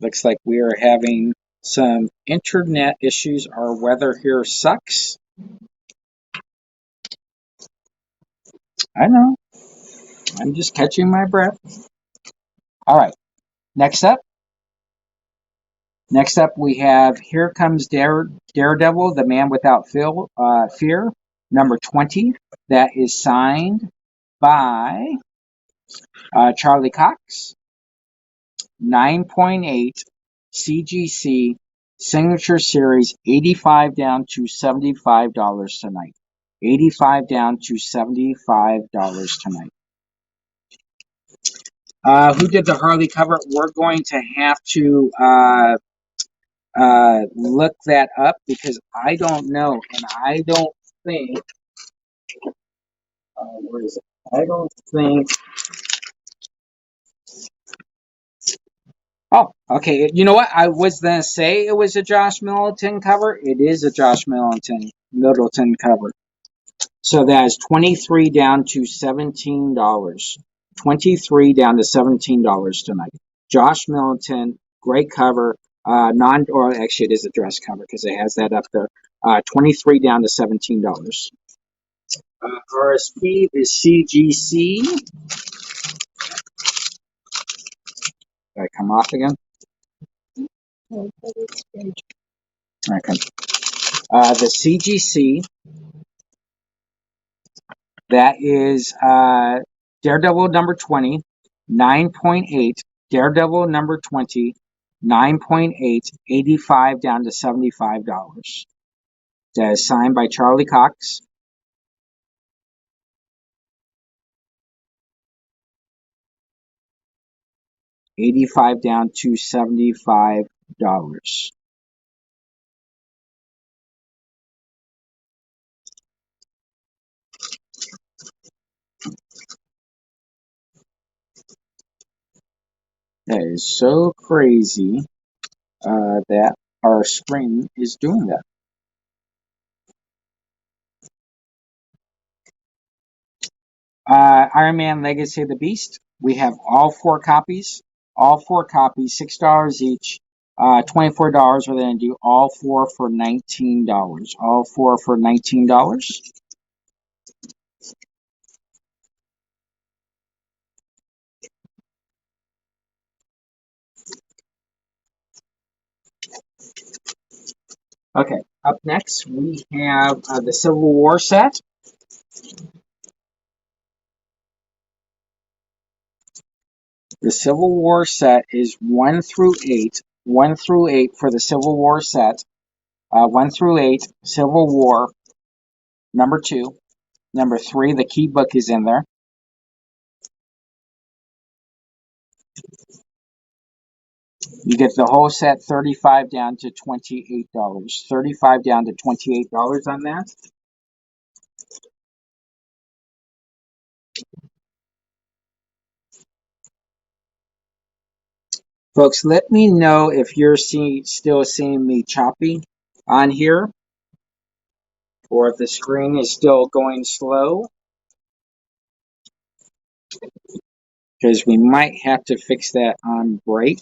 Looks like we are having some internet issues. Our weather here sucks. I know. I'm just catching my breath. All right. Next up we have Here Comes Daredevil, the Man Without Fear, number 20. That is signed by Charlie Cox. 9.8 CGC Signature Series, 85 down to $75 tonight. 85 down to $75 tonight. Who did the Harley cover? We're going to have to look that up because I don't know, and I don't think. Where is it? I don't think. Oh, okay. You know what? I was gonna say it was a Josh Middleton cover. It is a Josh Middleton cover. So that is 23 down to $17. 23 down to $17 tonight. Josh Middleton, great cover. Or actually, it is a dress cover because it has that up there. 23 down to $17. RSP is CGC. Did I come off again? Okay. The CGC, that is Daredevil number 20, 9.8. Daredevil number 20, 9.8, 85 down to $75. That is signed by Charlie Cox. $85 down to $75. That is so crazy that our screen is doing that. Iron Man Legacy of the Beast. We have all four copies. All four copies, $6 each. $24. We're going to do all four for $19. All four for $19. Okay, up next we have the Civil War set. The Civil War set is 1 through 8. 1 through 8 for the Civil War set. 1 through 8, Civil War, number 2. Number 3, the key book is in there. You get the whole set, $35 down to $28. $35 down to $28 on that. Folks, let me know if you're still seeing me choppy on here, or if the screen is still going slow, because we might have to fix that on break.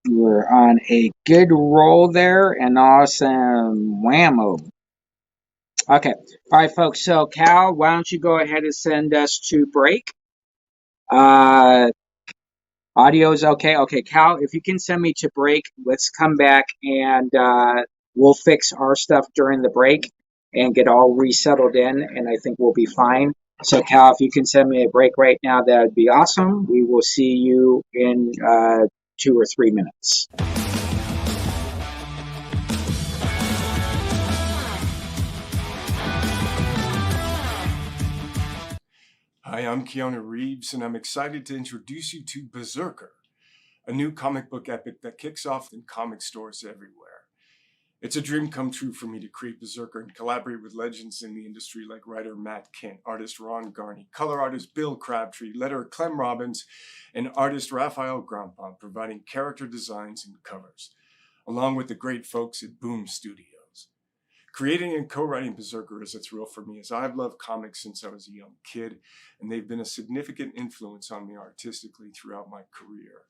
We're on a good roll there, and awesome whammo. Okay, all right, folks. So, Cal, why don't you go ahead and send us to break? Audio is okay. Okay, Cal, if you can send me to break, let's come back and we'll fix our stuff during the break and get all resettled in, and I think we'll be fine. So, Cal, if you can send me a break right now, that would be awesome. We will see you in 2 or 3 minutes. Hi, I'm Keanu Reeves, and I'm excited to introduce you to Berserker, a new comic book epic that kicks off in comic stores everywhere. It's a dream come true for me to create Berserker and collaborate with legends in the industry like writer Matt Kent, artist Ron Garney, color artist Bill Crabtree, letterer Clem Robbins, and artist Raphael Grandpont, providing character designs and covers, along with the great folks at Boom Studios. Creating and co-writing Berserker is a thrill for me, as I've loved comics since I was a young kid, and they've been a significant influence on me artistically throughout my career.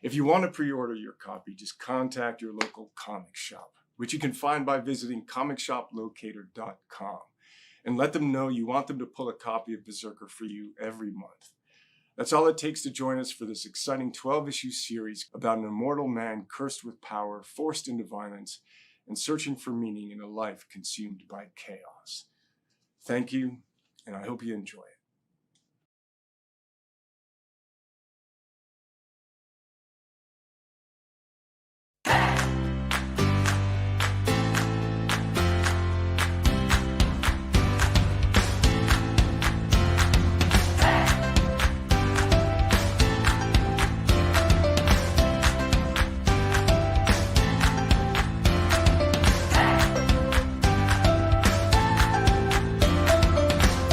If you want to pre-order your copy, just contact your local comic shop, which you can find by visiting comicshoplocator.com, and let them know you want them to pull a copy of Berserker for you every month. That's all it takes to join us for this exciting 12-issue series about an immortal man cursed with power, forced into violence, and searching for meaning in a life consumed by chaos. Thank you, and I hope you enjoy it.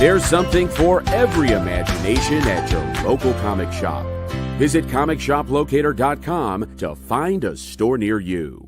There's something for every imagination at your local comic shop. Visit comicshoplocator.com to find a store near you.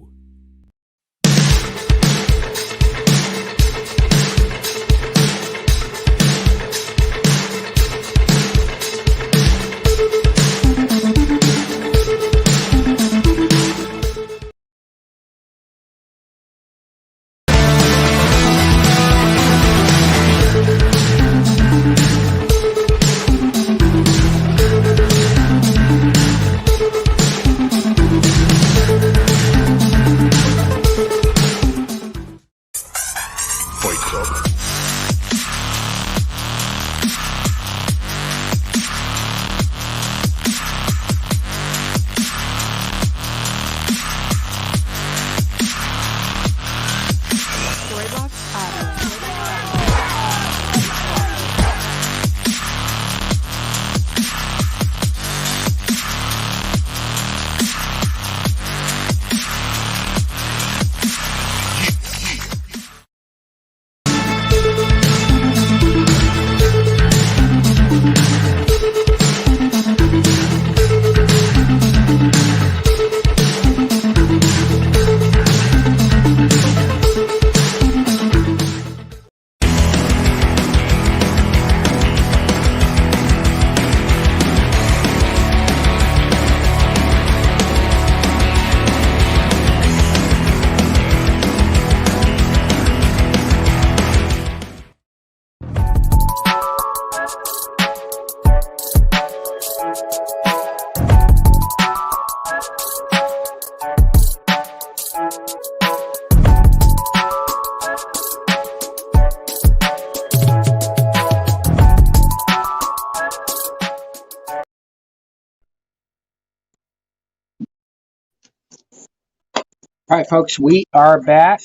All right, folks, we are back.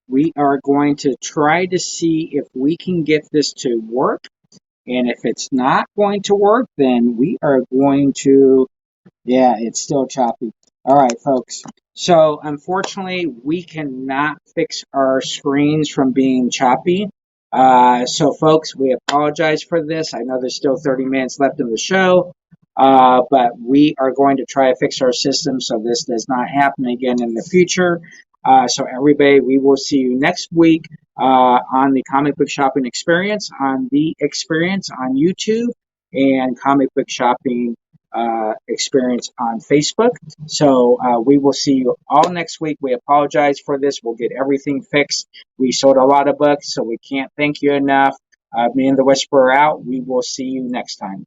We are going to try to see if we can get this to work. And if it's not going to work, then we are going to, yeah, it's still choppy. All right, folks. So unfortunately, we cannot fix our screens from being choppy. So folks, we apologize for this. I know there's still 30 minutes left in the show. But we are going to try to fix our system so this does not happen again in the future. So everybody, we will see you next week on the Comic Book Shopping Experience, on The Experience on YouTube, and Comic Book Shopping Experience on Facebook. So we will see you all next week. We apologize for this. We'll get everything fixed. We sold a lot of books, so we can't thank you enough. Me and the Whisperer out. We will see you next time.